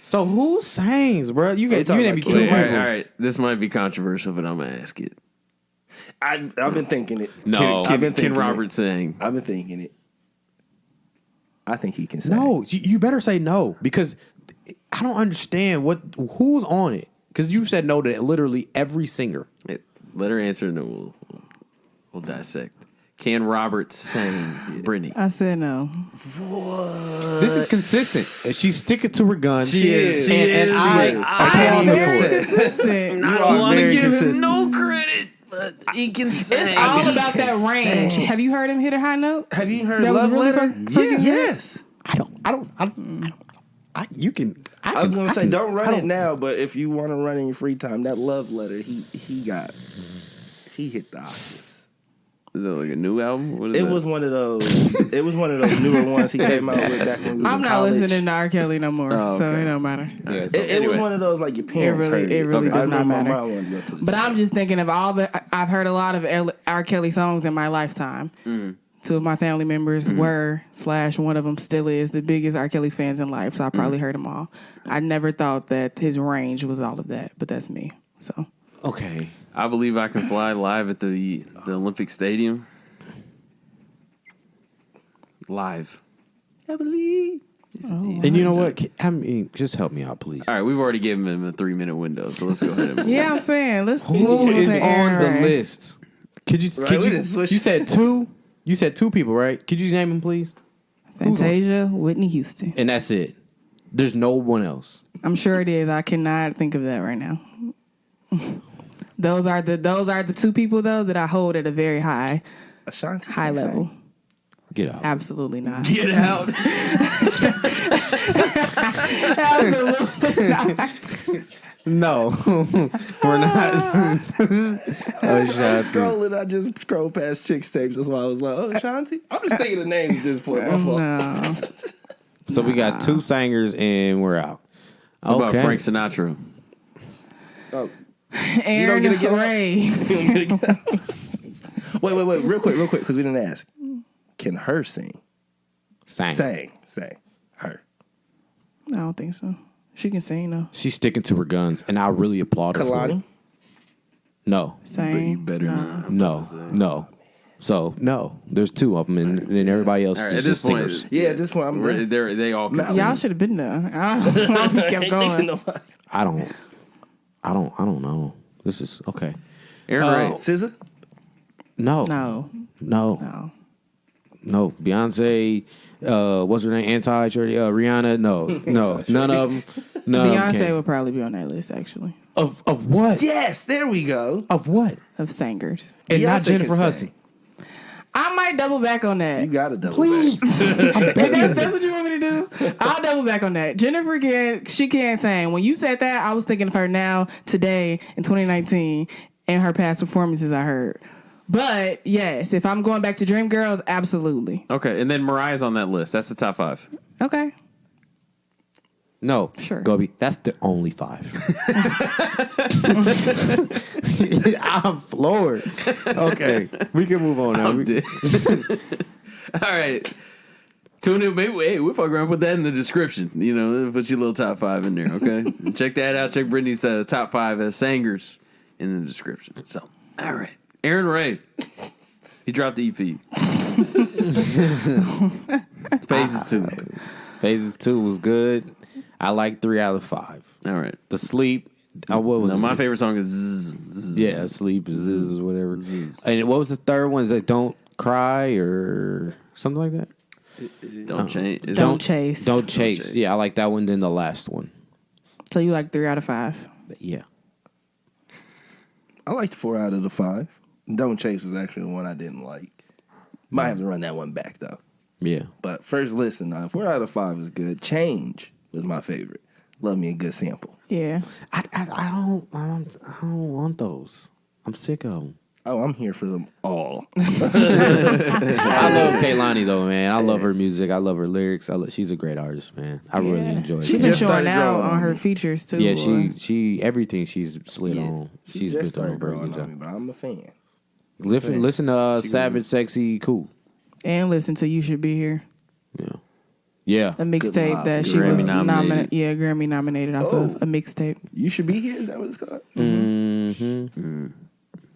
So who sings, bro? You named me 2 people.
All right. This might be controversial, but I'm gonna ask it.
I've been thinking it.
No.
Can
Robert sing?
I've been thinking it. I think he can sing.
No, you better say no because I don't understand who's on it. Because you said no to literally every singer.
Let her answer, and then we'll dissect. Can Robert sing, Brittany?
I said no.
What?
This is consistent. She's sticking to her gun.
She is.
And I
am very consistent.
I don't want to give him no credit.
He can sing.
It's all about that range.
Sing.
Have you heard him hit a high note?
Have you heard
That was
Love
really
Letter?
freaking good?
Yes.
You can.
I was gonna say don't run it now, but if you want to run in your free time, that Love Letter, he hit the octaves.
Is that like a new album? What is
It
that?
was one of those. It was one of those newer ones he came out with back when we was
I'm
in
not
college.
listening to R. Kelly no more,
Oh,
so
okay.
it don't matter.
Yeah,
It was one of those like your parents heard
It really does
I
not
remember
matter.
my mom wanted to go to the
But
church.
I'm just thinking of all the. I've heard a lot of R. Kelly songs in my lifetime. Two of my family members were / one of them still is the biggest R. Kelly fans in life, so I probably heard them all. I never thought that his range was all of that, but that's me. So
Okay.
I Believe I Can Fly live at the Olympic Stadium. Live. I believe.
And you know what? I mean, just help me out, please.
All right, we've already given him a 3-minute window, so let's go ahead and move
yeah,
on.
I'm saying let's.
Who is
say
on
Aaron
the
Ray.
list? Could you?
Right,
Could
we
you?
done switched.
You said two. You said two people, right? Could you name them, please?
Fantasia, Whitney Houston.
And that's it. There's no one else.
I'm sure it is. I cannot think of that right now. Those are the two people though that I hold at a very high
Ashanti
high
can't
level.
sing.
Get out.
Absolutely not.
Get out.
Absolutely not.
No, we're not.
Scrolling, I just scrolled past Chicks tapes. That's why I was like, "Oh, Ashanti." I'm just thinking of names at this point. My fault.
No.
So we got two singers and we're out.
What about
Okay.
Frank Sinatra?
Oh,
Aaron
get a get out?
Ray.
wait, real quick, because we didn't ask. Can her sing?
Sang.
Sang. Her.
I don't think so. She can sing though.
She's sticking to her guns, and I really applaud her for it.
Kalani.
No,
Sing.
Better
Nah.
no. So no, there's two of them, and then everybody else
All right,
is
at
just
this point,
singers.
Yeah, at this point, I'm done.
they all can sing.
Y'all should have been there. I don't know if we kept going.
I don't know. This is okay.
Aaron Ray.
SZA?
No.
No.
Beyonce, what's her name? Rihanna. No. None of them.
Beyonce would probably be on that list actually
Of what?
Yes, there we go.
Of what?
of singers.
And not
Beyonce
Jennifer
can
Hudson.
sing.
I might double back on that.
You got to double
Please.
back.
That's what you want me to do? I'll double back on that. Jennifer she can't sing. When you said that, I was thinking of her now, today, in 2019, and her past performances I heard. But yes, if I'm going back to Dreamgirls, absolutely.
Okay, and then Mariah's on that list. That's the top 5.
Okay.
No.
Sure.
Gobi, that's the only 5. I'm floored. Okay. We can move on now.
All right. Tune in. Hey, we'll fuck around. Put that in the description. You know, put your little top 5 in there, okay? Check that out. Check Brittany's top 5 singers in the description. So, all right. Aaron Ray. He dropped the EP. Phases 2.
Phases 2 was good. I like 3 out of 5.
All right.
The Sleep. What was
No, my favorite song is Zzz, Zzz.
Yeah, Sleep is Zzz, whatever.
Zzz.
And what was the third one? Is it Don't Cry or something like that?
Don't change. Is
Don't
it-
chase.
Don't Chase. Yeah, I like that one. Then the last one.
So you like 3 out of 5.
Yeah.
I liked 4 out of the 5. Don't Chase was actually the one I didn't like. Might have to run that one back though.
Yeah.
But first listen, 4 out of 5 is good. Change was my favorite. Love me a good sample.
Yeah.
I don't want those. I'm sick of them.
Oh, I'm here for them all.
I love Kehlani though, man. I love her music. I love her lyrics. She's a great artist, man. I really enjoy
She's
it.
been
just
showing
started
out
drawing
on
on
her
me.
features too.
Yeah,
boy.
she everything she's slid on. She's been
just
doing a
started
very
growing
good
on me,
job.
but I'm a fan.
Listen to Savage, Sexy, Cool.
And listen to You Should Be Here.
Yeah.
A mixtape
mob.
that she
Grammy
was
nominated.
nominated. Yeah, Grammy nominated off of a mixtape.
You Should Be Here? Is that what it's called?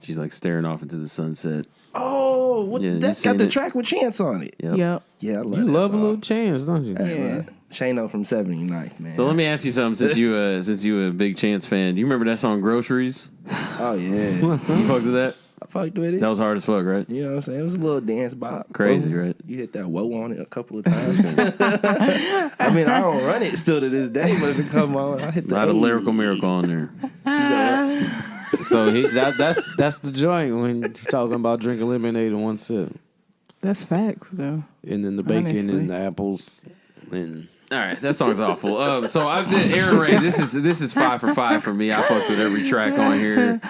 She's like staring off into the sunset.
Oh, what,
Yeah, you
that's
seen
got the
it?
track with Chance on it.
Yep.
Yep.
Yeah, I love
You
that
love a
song.
little chance, don't you?
Yeah.
Shano from 79th, man.
So let me ask you something. Since you a big Chance fan, do you remember that song "Groceries"?
Oh, yeah.
You fucked with that?
I fucked with it.
That was hard as fuck, right?
You know what I'm saying? It was a little dance bop.
Crazy,
Whoa.
right?
You hit that whoa on it a couple of times. I mean, I don't run it still to this day, but if it come on, I hit
A
the
lot of
A.
lyrical miracle on there.
So that's the joint when he's talking about drinking lemonade in one sip.
That's facts, though.
And then the bacon
Honestly.
and the apples and.
All right, that song's awful. So I've did Aaron Ray. This is 5 for 5 for me. I fucked with every track on here.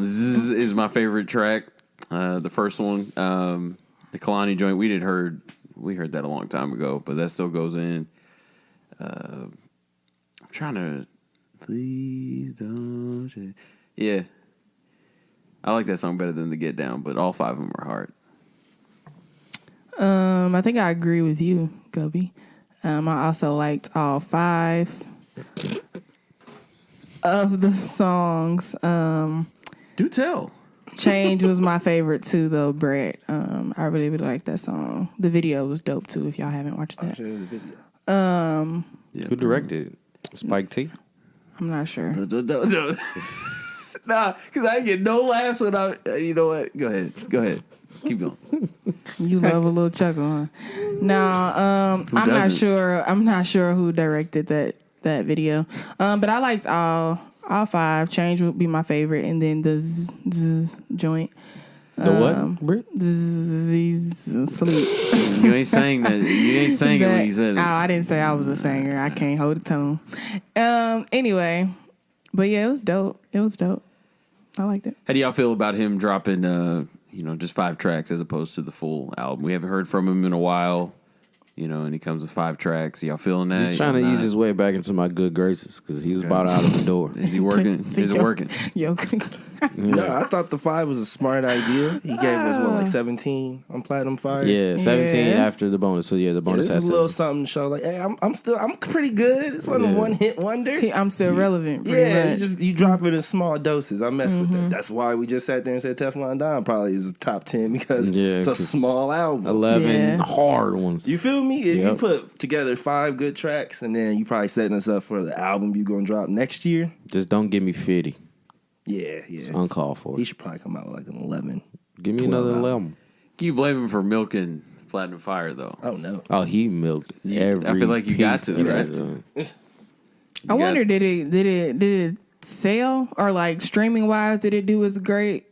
Zzz is my favorite track. The first one, the Kalani joint. We heard that a long time ago, but that still goes in. I'm trying to. Please don't. Yeah, I like that song better than the Get Down, but all 5 of them are hard.
I think I agree with you, Gubby. I also liked all 5 of the songs.
Do tell.
Change was my favorite too, though, Brett. I really, really like that song. The video was dope too, if y'all haven't watched that.
Who directed it? Spike T?
I'm not sure.
Nah, because I get no laughs when I. You know what? Go ahead. Keep going.
You love a little chuckle, huh? No, I'm not sure. I'm not sure who directed that video. But I liked all 5. Change would be my favorite, and then the z joint.
The what? Britt?
Sleep.
You ain't saying that. You ain't saying it when you said it.
Oh, I didn't say I was a singer. I can't hold a tone. Anyway, but yeah, it was dope. I liked it.
How do y'all feel about him dropping, just 5 tracks as opposed to the full album? We haven't heard from him in a while, and he comes with 5 tracks. Y'all feeling that?
He's trying to ease his way back into my good graces because he was about out of the door.
Is he working? Is it working?
No, I thought the 5 was a smart idea. He gave us 17 on Platinum Fire.
Yeah, 17 after the bonus. So yeah, the bonus
this
has
is a little something to show. Like, hey, I'm pretty good. It's one one hit wonder.
I'm still relevant.
Yeah, you drop it in small doses. I mess with that. That's why we just sat there and said Teflon Don probably is a top 10 because it's a small album.
11 hard ones.
You feel me? If you put together 5 good tracks and then you probably setting us up for the album you gonna drop next year.
Just don't give me 50.
Yeah.
It's uncalled for.
He should probably come out with like an 11.
Give me another 11.
Can you blame him for milking Platinum Fire, though?
Oh, no.
Oh, he milked every
I feel like you got to, right?
I wonder, did it sell? Or like streaming wise, did it do as great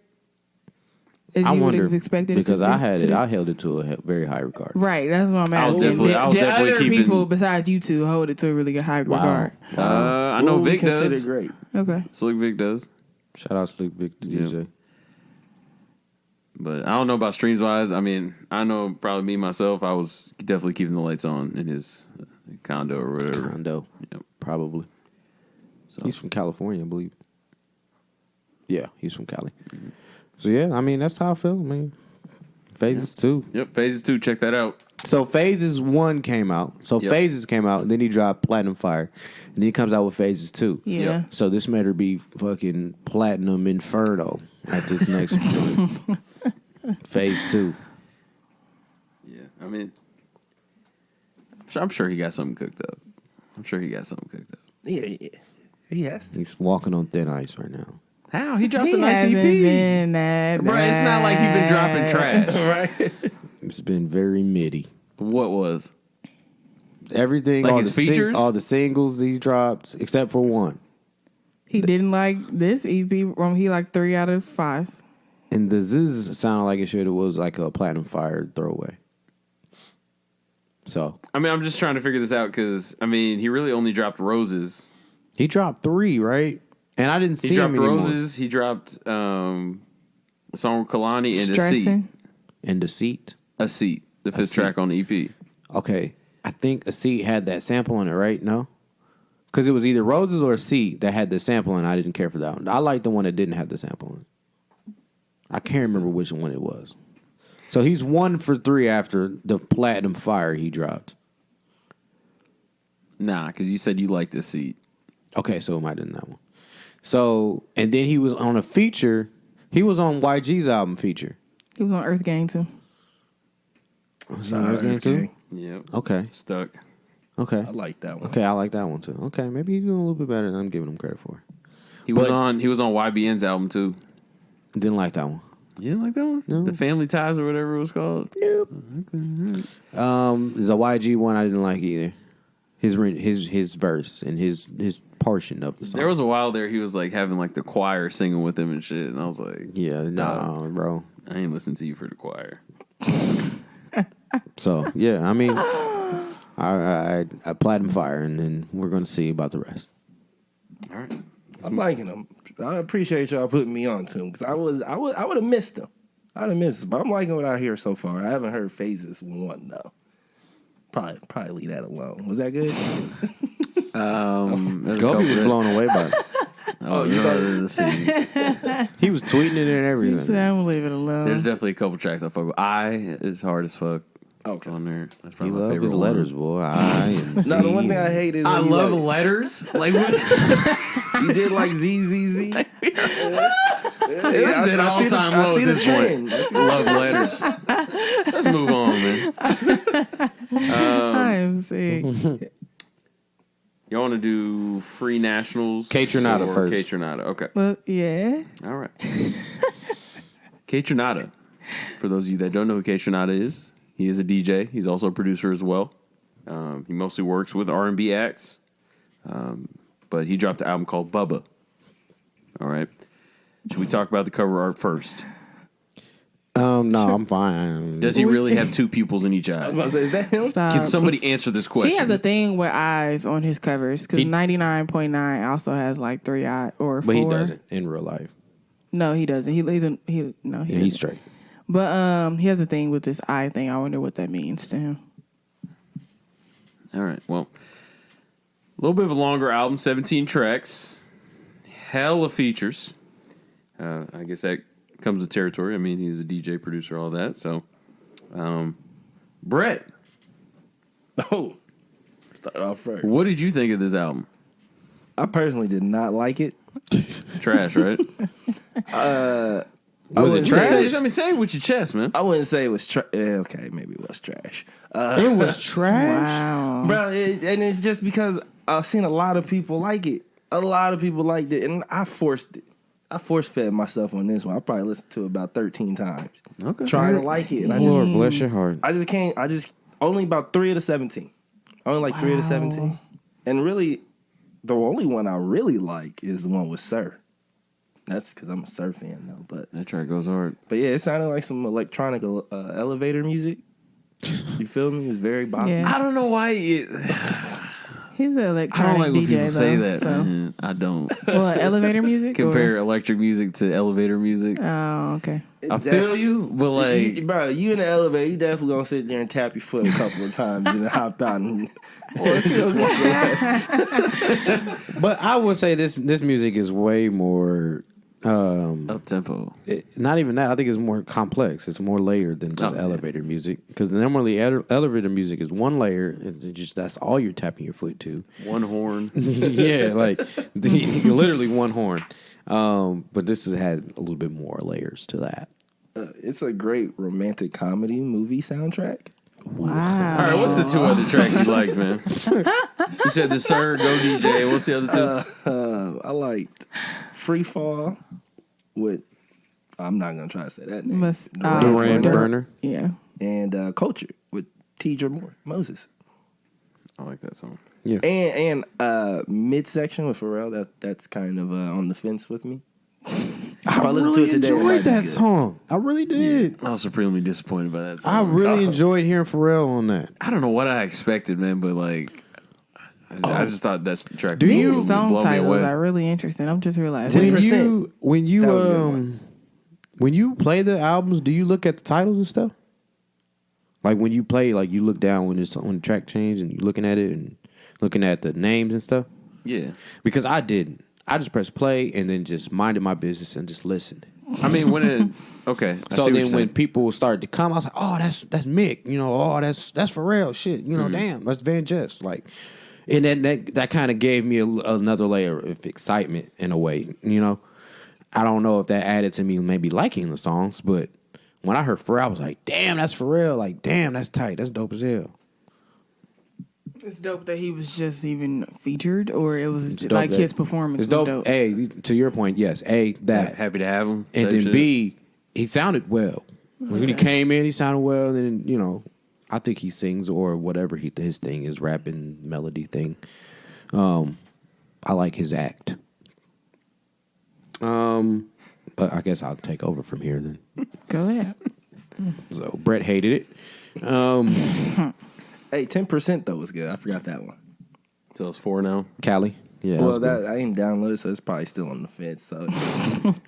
as you would have expected?
Because I held it to a very high regard.
Right, that's what I'm asking. Did other people besides you two hold it to a really high regard?
I know Vic does.
Great.
Okay.
Slick Vic does.
Shout out Slick Vic to DJ.
But I don't know about streams wise. I mean, I know probably me myself. I was definitely keeping the lights on in his condo or whatever.
Yep. Probably. So. He's from California, I believe. Yeah, he's from Cali. Mm-hmm. So yeah, I mean that's how I feel. I mean, Phases 2.
Yep, Phases 2. Check that out.
So Phases 1 came out. So Phases came out, and then he dropped Platinum Fire, and then he comes out with Phases 2.
Yeah. Yep.
So this better be fucking Platinum Inferno at this next joint. Phase 2.
Yeah, I mean, I'm sure he got something cooked up.
Yeah. He has to.
He's walking on thin ice right now.
How? He dropped a nice EP. Bro, it's not like he's been dropping trash, right?
It's been very midi.
What was?
Everything,
like
all
his
the
features?
All the singles he dropped, except for one.
He didn't like this EP. He liked 3 out of 5.
And the Zzz sounded like it was like a Platinum Fire throwaway. So
I mean, I'm just trying to figure this out because I mean, he really only dropped Roses.
He dropped 3, right? And I didn't see him anymore.
He dropped Roses. He dropped a song with Kalani and
Stressing.
And Deceit.
A Seat, the 5th track on the EP.
Okay, I think A Seat had that sample in it, right? No? Because it was either Roses or A Seat that had the sample, and I didn't care for that one. I liked the one that didn't have the sample in it. I can't remember which one it was. So he's 1 for 3 after the Platinum Fire he dropped.
Nah, because you said you liked The Seat.
Okay, so it might have been that one. So, and then he was on a feature. He was on YG's album feature.
He was on Earth Gang too.
Was he on Earth Gang too?
Yep.
Okay.
Stuck.
Okay.
I like that one.
Okay, I like that one too. Okay, maybe he's doing a little bit better than I'm giving him credit for.
He was on YBN's album too.
Didn't like that one.
You didn't like that one?
No.
The Family Ties or whatever it was called?
Nope.
Okay.
The YG one I didn't like either. his verse and his portion of the song.
There was a while there he was like having like the choir singing with him and shit, and I was like,
yeah, nah, bro.
I ain't listening to you for the choir.
So yeah, I mean, I platinum fire, and then we're gonna see about the rest.
All right,
I'm liking them. I appreciate y'all putting me on to them because I would have missed them. I'd have missed them, but I'm liking what I hear so far. I haven't heard Phases 1 though. Probably leave that alone. Was that good?
Gobi was blown away by it.
You
He was tweeting it and everything.
So I'm gonna leave it alone.
there's definitely a couple tracks I fuck with. I is hard as fuck.
Okay.
On there. That's
He
probably my
loved
favorite
his
one.
letters, boy. I am.
No, the one thing I hate is
I
when you
love
like,
letters. Like what?
you did like ZZZ.
It was at all time
I
low
see
at
the
this
trend.
Love letters. Let's move on, man.
I'm sick.
You want to do Free Nationals?
Kate Tronada
or
first.
Kate Tronada. Okay.
Well, yeah.
All right. Kate Tronada. For those of you that don't know who Kate Tronada is, he is a DJ. He's also a producer as well. He mostly works with R&B acts. But he dropped an album called Bubba. All right. Should we talk about the cover art first?
No, I'm fine.
Does he really have two pupils in each
I was
eye?
about to say, is that him?
Stop.
Can somebody answer this question?
He has a thing with eyes on his covers because
He-
99.9 also has like 3 eye or 4.
But he doesn't in real life.
No, he doesn't. He
Yeah,
doesn't.
he's straight.
But he has a thing with this eye thing. I wonder what that means to him.
All right. Well, a little bit of a longer album, 17 tracks, hella features. I guess that comes with territory. I mean, he's a DJ, producer, all that. So, Brett,
Oh, start off first.
what did you think of this album?
I personally did not like it.
Trash, right?
Was it trash?
Say it with your chest, man.
I wouldn't say it was trash. Okay, maybe it was trash.
It was trash.
Wow.
Bro, and it's just because I've seen a lot of people like it. A lot of people liked it, and I forced it. I force fed myself on this one. I probably listened to it about 13 times.
Okay.
Trying to like it. And
Lord bless your heart.
I just can't. Only about 3 of the 17. Only like 3 of the 17. And really, the only one I really like is the one with Sir. That's because I'm a Sir fan, though. But
That track goes hard.
yeah, it sounded like some electronic elevator music. You feel me? It was very boppy.
Yeah.
I don't know why
He's an
I
electronic
don't like when
DJ,
people
though,
say that.
So.
Man. I don't.
Well, elevator music?
Compare electric music to elevator music.
Oh, okay.
I feel you, but like...
Bro, you in the elevator, you definitely gonna sit there and tap your foot a couple of times and then hop out and just walk away.
But I would say this music is way more
up-tempo.
not even that. I think it's more complex. It's more layered than just elevator music. Because normally elevator music is one layer, and that's all you're tapping your foot to.
One horn.
Yeah, like literally one horn. But this has had a little bit more layers to that.
It's a great romantic comedy movie soundtrack.
Wow.
All right, what's the 2 other tracks you like, man? You said the Sir, Go DJ. What's the other 2?
I liked Free Fall with, I'm not going to try to say that name.
Duran Burner.
Yeah.
And Culture with Tidra Moses.
I like that song.
Yeah.
And Midsection with Pharrell. That's kind of on the fence with me.
I really enjoyed that song. I really did.
I was supremely disappointed by that song.
I really enjoyed hearing Pharrell on that.
I don't know what I expected, man, but like, I just thought that track
These song
blow me
titles
away.
are really interesting. I'm just realizing.
10%.
When you play the albums, do you look at the titles and stuff? Like when you play, like you look down when the track changes and you're looking at it and looking at the names and stuff?
Yeah.
Because I didn't. I just pressed play and then just minded my business and just listened.
I mean, when it okay.
So then when people started to come, I was like, "Oh, that's Mick," you know. "Oh, that's Pharrell." Shit, you know. Damn, that's Van Jess. Like, and then that kind of gave me another layer of excitement in a way. You know, I don't know if that added to me maybe liking the songs, but when I heard Pharrell, I was like, "Damn, that's Pharrell." Like, damn, that's tight. That's dope as hell.
It's dope that he was just even featured, or it was
It's
like
dope
his
that-
performance
It's
was
dope.
dope.
A, to your point, yes. A, that.
happy to have him.
And
type
then
shit.
B, he sounded well. When he came in, he sounded well. And then, you know, I think he sings or whatever his thing is, rapping melody thing. I like his act. But I guess I'll take over from here then.
Go ahead.
So Brett hated it.
Hey, 10% though was good. I forgot that one.
So it's 4 now.
Cali. Yeah.
Well, that I ain't downloaded, so it's probably still on the fence. So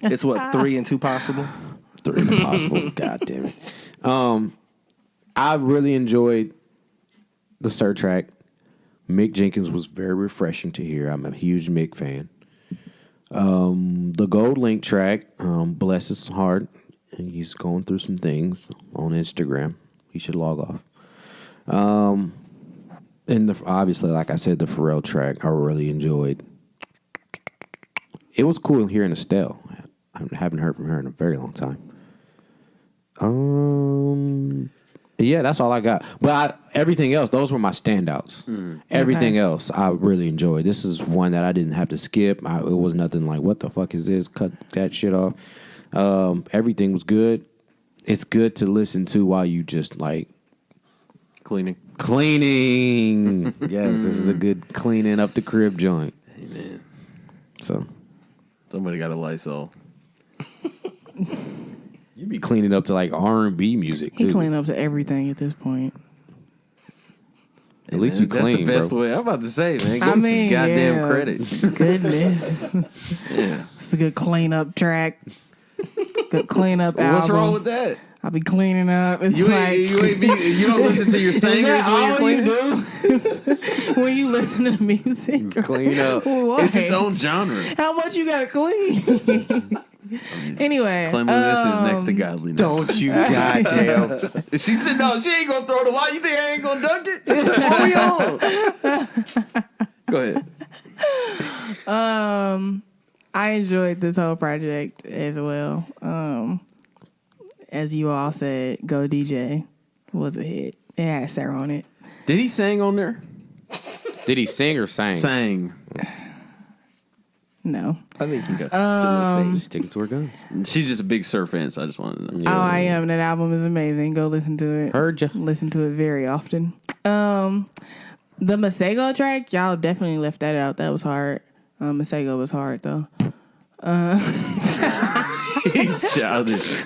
it's what 3 and 2 possible.
3 impossible. God damn it. I really enjoyed the Sir track. Mick Jenkins was very refreshing to hear. I'm a huge Mick fan. The Gold Link track, bless his heart. He's going through some things on Instagram. He should log off. And obviously, like I said, the Pharrell track I really enjoyed. It was cool hearing Estelle. I haven't heard from her in a very long time. Yeah, that's all I got. But everything else, those were my standouts. Everything else, I really enjoyed. This is one that I didn't have to skip. It was nothing like, what the fuck is this? Cut that shit off. Everything was good. It's good to listen to while you just like
Cleaning.
Yes, this is a good cleaning up the crib joint.
Amen.
So
Somebody got a Lysol.
you be cleaning up to like R&B music.
He
too.
cleaned up to everything at this point.
At least you clean,
That's the best
bro.
way. I'm about to say, man. Give some goddamn credit.
Goodness.
Yeah.
It's a good cleanup track. Good cleanup album.
What's wrong with that?
I'll be cleaning up. It's
You don't listen to your singers when you're cleaning?
do? When you listen to the music?
Clean up.
What?
It's its own genre.
How much you gotta clean? Anyway.
Cleanliness is next to godliness.
Don't you goddamn.
She said, no, she ain't gonna throw the light. You think I ain't gonna dunk it? What we on? Go ahead.
I enjoyed this whole project as well. As you all said, Go DJ was a hit. It had Sarah on it.
Did he sing on there?
Did he sing or sang?
Sang.
No.
I think he got
Sticking to her guns.
She's just a big Surf fan, so I just wanted to know.
Oh, I am. That album is amazing. Go listen to it.
Heard ya.
Listen to it very often. The Masego track, y'all definitely left that out. That was hard. Masego was hard though.
He's childish.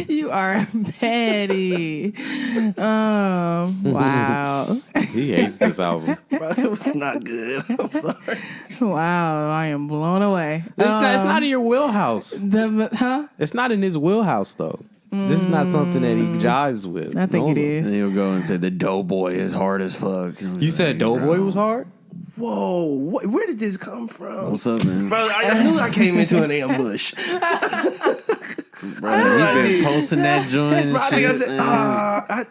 You are petty. Wow.
He hates this album.
Bro, it was not good. I'm sorry.
Wow, I am blown away.
It's not in your wheelhouse.
Huh?
It's not in his wheelhouse, though. This is not something that he jives with.
I think it
And
is.
he'll go and say, the Doughboy is hard as fuck.
You said Doughboy was hard?
Whoa, where did this come from?
What's up, man?
Bro, I knew I came into an ambush.
Bro, you've been posting that joint and
Bro, I think
shit.
I said, I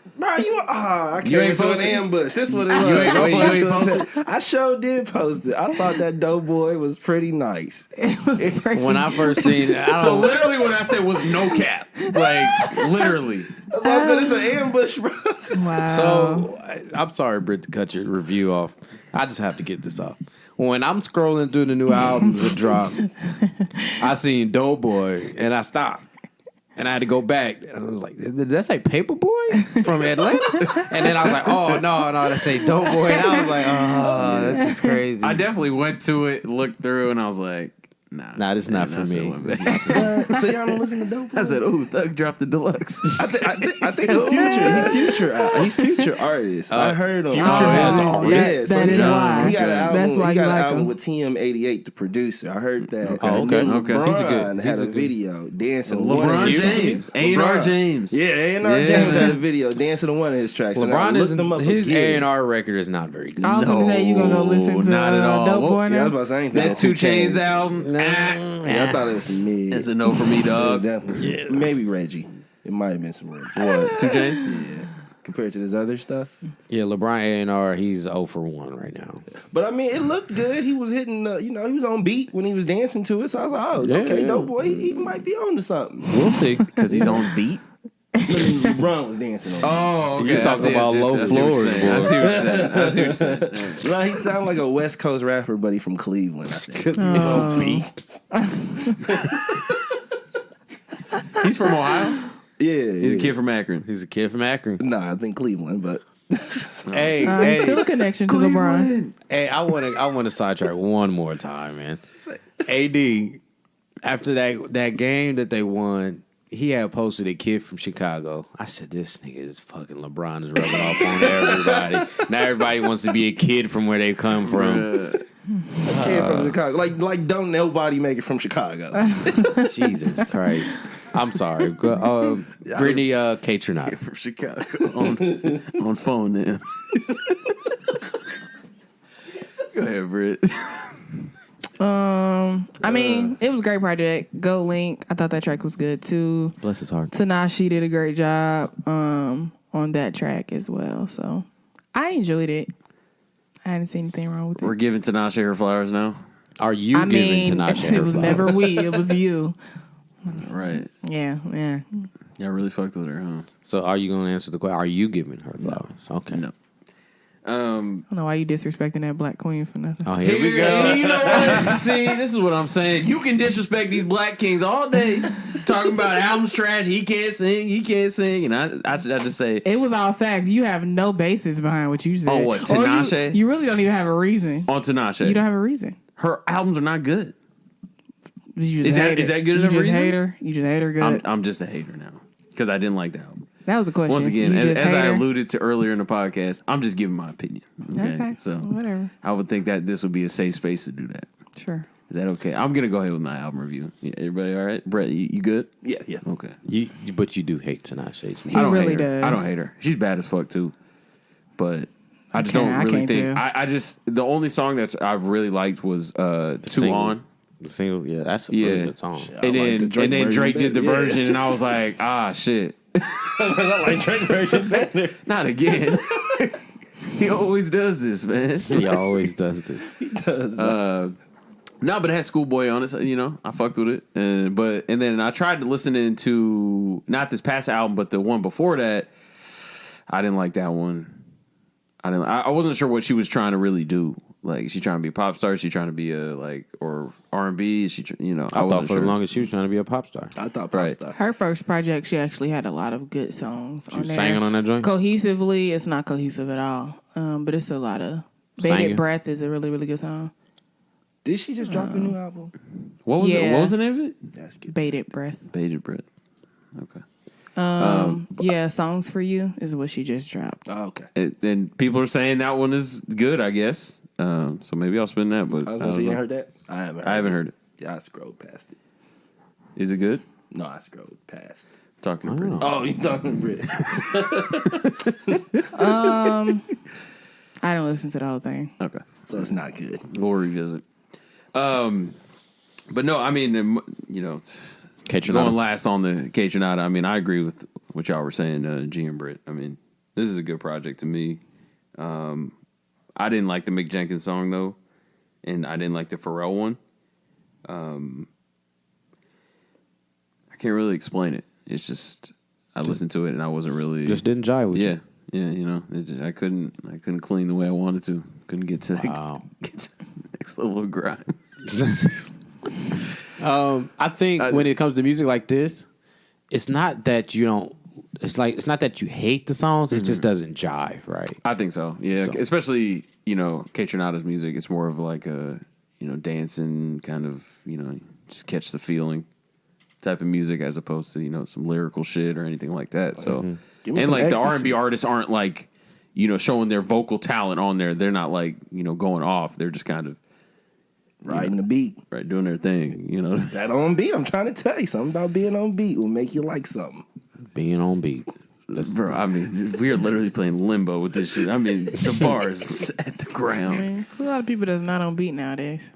came
You ain't
into an
posted?
ambush. That's what it was.
You ain't posted?
I sure did post it. I thought that Doughboy was pretty nice.
When I first seen it,
So literally what I said was no cap. Like, literally.
That's why I said it's an ambush, bro.
Wow.
So I'm sorry, Britt, to cut your review off. I just have to get this off. When I'm scrolling through the new albums that dropped, I seen Doughboy and I stopped. And I had to go back. And I was like, did that say Paperboy from Atlanta? And then I was like, oh, no, that say Doughboy. And I was like, oh, this is crazy.
I definitely went to it, looked through, and I was like, nah.
This is not for me.
So y'all don't listen to Doughboy?
I said, ooh, Thug dropped the deluxe.
I think he's future artist. I heard him.
Future has artists?
Yeah,
That is why.
He got an album.
That's why
he got
you
an
like
album
him.
with TM88, the producer. I heard that.
Oh, okay.
Okay.
He's a good-
LeBron had
he's
a
a good-
video dancing. to
LeBron
one.
James. A&R James.
Yeah, A&R
Yeah.
James had a video dancing to one of his tracks. and I
LeBron
looked them up
his
again.
A&R record is not very good.
I was going to say, you going to go listen to
not at all.
Dope
Well,
Boy
Yeah, I
now?
was about to say, I ain't think
That 2 Chainz album.
Yeah, I thought it was some mid.
It's a no for me, dog.
Definitely. Maybe Reggie. It might have been some Reggie.
What? 2 Chainz?
Yeah. Compared to this other stuff.
Yeah, LeBron A&R, he's 0 for 1 right now.
But I mean, it looked good. He was hitting, he was on beat when he was dancing to it. So I was like, oh,
Yeah,
okay,
yeah.
dope boy. He might be on to something.
We'll see.
Because he's on beat?
LeBron was dancing on it.
Oh, okay.
You talking about low floors,
I see what you're saying.
Well, he sounded like a West Coast rapper, but he from Cleveland, I think.
He's from Ohio?
Yeah,
He's a kid from Akron.
He's a kid from Akron.
Nah, I think Cleveland, but
Hey,
Still a connection to LeBron.
Hey, I want to sidetrack one more time, man. AD, after that game that they won, he had posted a kid from Chicago. I said, this nigga is fucking LeBron is rubbing off on everybody. Now everybody wants to be a kid from where they come from.
a kid from Chicago. Like don't nobody make it from Chicago.
Jesus Christ. I'm sorry. Brittany K. Trinata.
From Chicago on phone now. Go ahead, Britt.
I mean, it was a great project. Go Link. I thought that track was good too.
Bless his heart.
Tanashi did a great job on that track as well. So I enjoyed it. I hadn't seen anything wrong with it.
We're giving Tinashe her flowers now.
Are you giving Tinashe her
it was
flowers?
never we. It was you.
Right.
Yeah.
Yeah, I really fucked with her, huh?
So are you going to answer the question? Are you giving her flowers? Okay.
No.
I don't know why you disrespecting that black queen for nothing.
Oh, here we go.
You know what? See, this is what I'm saying. You can disrespect these black kings all day, talking about albums trash. He can't sing, and I just say
It was all facts. You have no basis behind what you said.
On what, Tinashe?
You really don't even have a reason.
on Tinashe.
You don't have a reason.
Her albums are not good.
You just
Is that-
hate
is
her.
that good
You
enough
just
reason?
hate her. You just hate her good.
I'm just a hater now because I didn't like the album.
That was a question.
Once again,
You
as
just hate
I
her?
alluded to earlier in the podcast, I'm just giving my opinion.
Okay,
So
whatever.
I would think that this would be a safe space to do that.
Sure.
Is that okay? I'm gonna go ahead with my album review. Yeah, everybody all right? Brett, you good?
Yeah.
Okay.
But you do hate Tinashe.
He really
hate her.
does.
I don't hate her. She's bad as fuck too. But I just
can't-
don't
I
really
can't
think.
too.
I just the only song that's I've really liked was Two
single.
On.
The single, yeah, that's a really good song.
And then Drake did the
better.
version, and I was like, shit.
I like Drake version better.
Not again. He always does this, man.
He always does this.
No, but it had Schoolboy on it, so, you know, I fucked with it. And then I tried to listen into not this past album, but the one before that. I didn't like that one. I wasn't sure what she was trying to really do. Like, is she trying to be a pop star? Is she trying to be or R&B? Is she,
I thought for the longest she was trying to be a pop star.
I thought pop star.
Her first project, she actually had a lot of good songs.
She was singing on that joint?
Cohesively, it's not cohesive at all. But it's a lot of.
Singing.
Bated Breath is a really, really good song.
Did she just drop a new album?
What was it?
Yeah.
What was the name of it?
That's good.
Bated Breath.
Bated Breath. Okay.
Yeah, Songs for You is what she just dropped.
Oh, okay.
And people are saying that one is good, I guess. So maybe I'll spin that. But
I
I
was
don't
gonna say, you
know.
heard that? I haven't heard it. Yeah, I scrolled past it.
Is it good?
No, I scrolled past.
Talking to Brittany.
Oh, you talking to Brit?
I don't listen to the whole thing.
Okay.
So it's not good.
We'll revisit. But no, I mean, going last on the K Trinata, I mean, I agree with what y'all were saying, G and Britt. I mean, this is a good project to me. I didn't like the Mick Jenkins song, though, and I didn't like the Pharrell one. I can't really explain it. It's just, I listened to it, and I wasn't really...
Just didn't jive with you.
Yeah, I couldn't clean the way I wanted to. Couldn't get to the next level of grind.
I think when it comes to music like this, it's not that you don't. It's not that you hate the songs. It just doesn't jive, right?
I think so. Yeah,
So.
especially K Trinata's music. It's more of like a dancing kind of just catch the feeling type of music as opposed to some lyrical shit or anything like that. So
Give me
and
some
like
ecstasy.
the R&B artists aren't like showing their vocal talent on there. They're not like going off. They're just kind of
Riding the beat.
right doing their thing.
That on beat, I'm trying to tell you. Something about being on beat will make you like something.
Being on beat.
Bro, I mean, we are literally playing limbo with this shit. I mean, the bar is at the
I
ground.
mean, a lot of people that's not on beat nowadays.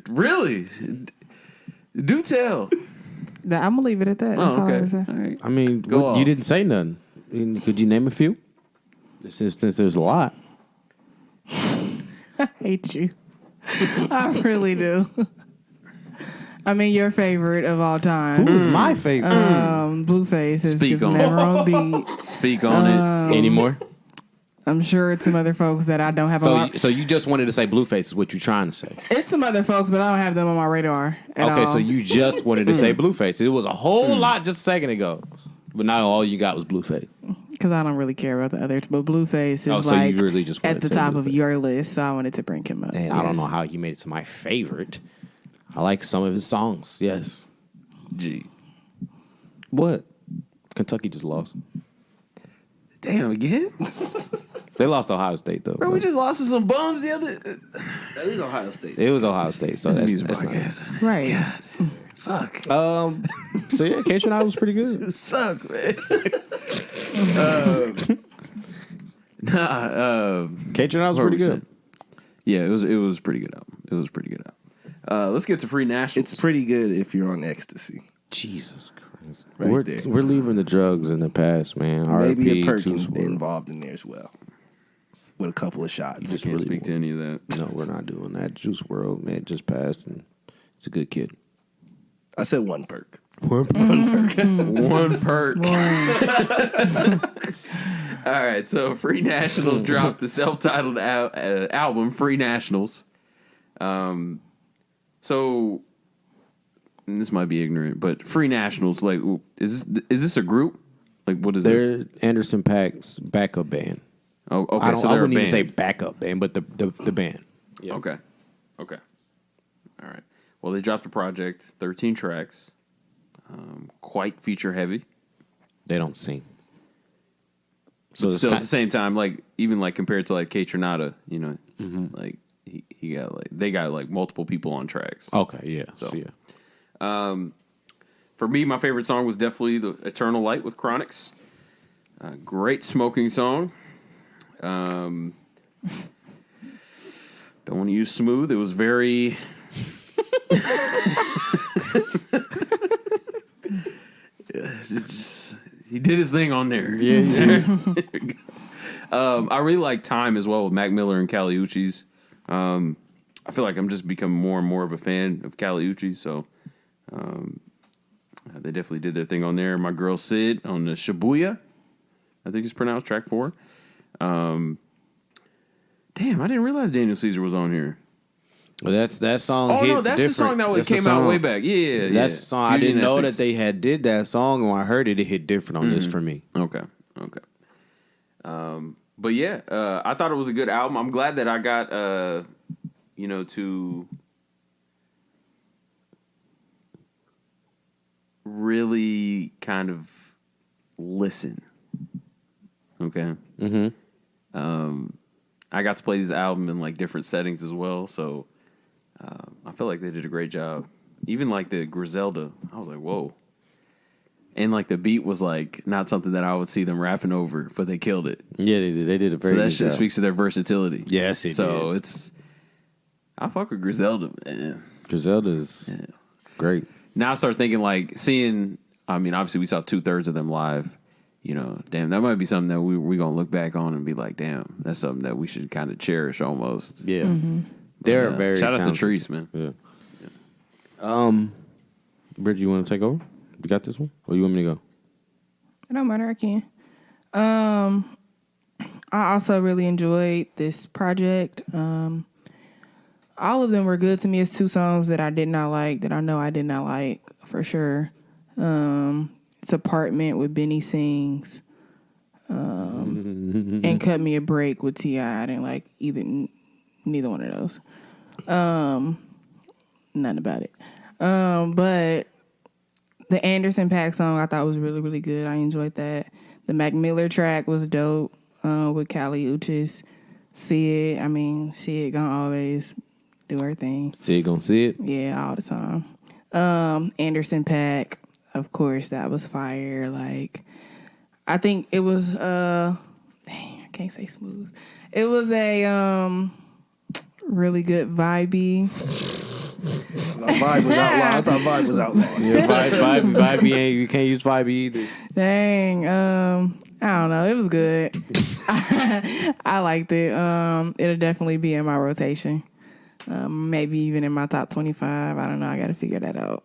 Really? Do tell.
I'm gonna leave it at that. That's
Oh,
all I
okay.
would say.
All right.
I mean,
Go off.
you didn't say nothing. Could you name a few? Since there's a lot.
I hate you. I really do. I mean, your favorite of all time.
Who is my favorite?
Blueface is
Speak
just
on it.
never on beat.
Speak on it.
Anymore?
I'm sure it's some other folks that I don't have on my...
So you just wanted to say Blueface is what you're trying to say.
It's some other folks, but I don't have them on my radar at
Okay,
all.
so you just wanted to say Blueface. It was a whole lot just a second ago. But now all you got was Blueface.
Because I don't really care about the others, but Blueface is
So you really just
at the top of your list, so I wanted to bring him up.
And I don't know how he made it to my favorite. I like some of his songs, yes.
G.
What? Kentucky just lost.
Damn, again?
They lost Ohio State, though.
Bro, we just lost to some bums the other...
That is Ohio State.
It was Ohio State, so that's
podcast.
Right.
God. Fuck.
So yeah, K Tronada was pretty good.
You suck, man.
K Tronada was pretty good.
Yeah, it was pretty good album. It was a pretty good album. Let's get to Free Nationals.
It's pretty good if you're on ecstasy.
Jesus Christ.
Right
we're
there.
we're leaving the drugs in the past, man.
Maybe a
RIP,
Perkins
Juice WRLD.
involved in there as well. With a couple of shots.
I can't speak to any of that.
No, we're not doing that. Juice WRLD, man, just passed, and it's a good kid.
I said one perk.
One perk. All right, so Free Nationals dropped the self-titled album, Free Nationals. So, and this might be ignorant, but Free Nationals, like, is this a group? Like, what is this?
They're Anderson .Paak's backup band.
Oh, okay.
I wouldn't even
band.
say backup band, but the band.
Yeah. Okay. All right. Well, they dropped a project, 13 tracks, quite feature heavy.
They don't sing.
So still at the same time, like even like compared to like K Tronada, you know, like he got like they got like multiple people on tracks.
Okay, yeah.
So
yeah.
For me, my favorite song was definitely the Eternal Light with Chronics. Great smoking song. Don't want to use smooth. It was very. He did his thing on there.
Yeah.
I really like Time as well with Mac Miller and Kali Uchis. I feel like I'm just becoming more and more of a fan of Kali Uchis, so they definitely did their thing on there. My girl Sid on the Shibuya, I think it's pronounced track 4. Damn, I didn't realize Daniel Caesar was on here.
Well, that song.
Oh
hits
no, that's
different.
the song that
That's
came out way back. Yeah.
That's the song. I didn't know that they had did that song, and when I heard it, it hit different on this for me.
Okay. But yeah, I thought it was a good album. I'm glad that I got, to really kind of listen. Okay.
Mm-hmm.
I got to play this album in like different settings as well, so I feel like they did a great job. Even like the Griselda, I was like, whoa. And like the beat was like not something that I would see them rapping over, but they killed it.
Yeah, they did. They did a very good
that shit
job.
speaks to their versatility.
Yes, it
so
did.
it's I fuck with Griselda, man.
Griselda's great.
Now I start thinking like seeing. I mean, obviously we saw 2/3 of them live. You know, damn, that might be something that we gonna look back on and be like, damn, that's something that we should kind of cherish almost.
Yeah, they're very
shout out
talented.
to Treese, man.
Yeah. Bridget, you want to take over? You got this one, or you want me to go?
It don't matter. I can. I also really enjoyed this project. All of them were good to me. It's 2 songs that I did not like, that I know I did not like for sure. It's Apartment with Benny Sings, and Cut Me a Break with T.I. I didn't like neither one of those. Nothing about it. But the Anderson .Paak song I thought was really, really good. I enjoyed that. The Mac Miller track was dope with Kali Uchis. Sid gonna always do her thing.
Sid gonna see it?
Yeah, all the time. Anderson .Paak, of course, that was fire. Like, I think it was I can't say smooth. It was a really good vibey.
Vibe was outlawed. I thought Vibe was outlawed.
Yeah, Vibe ain't. You can't use Vibe either.
Dang. I don't know. It was good. I liked it. It'll definitely be in my rotation. Maybe even in my top 25. I don't know. I got to figure that out.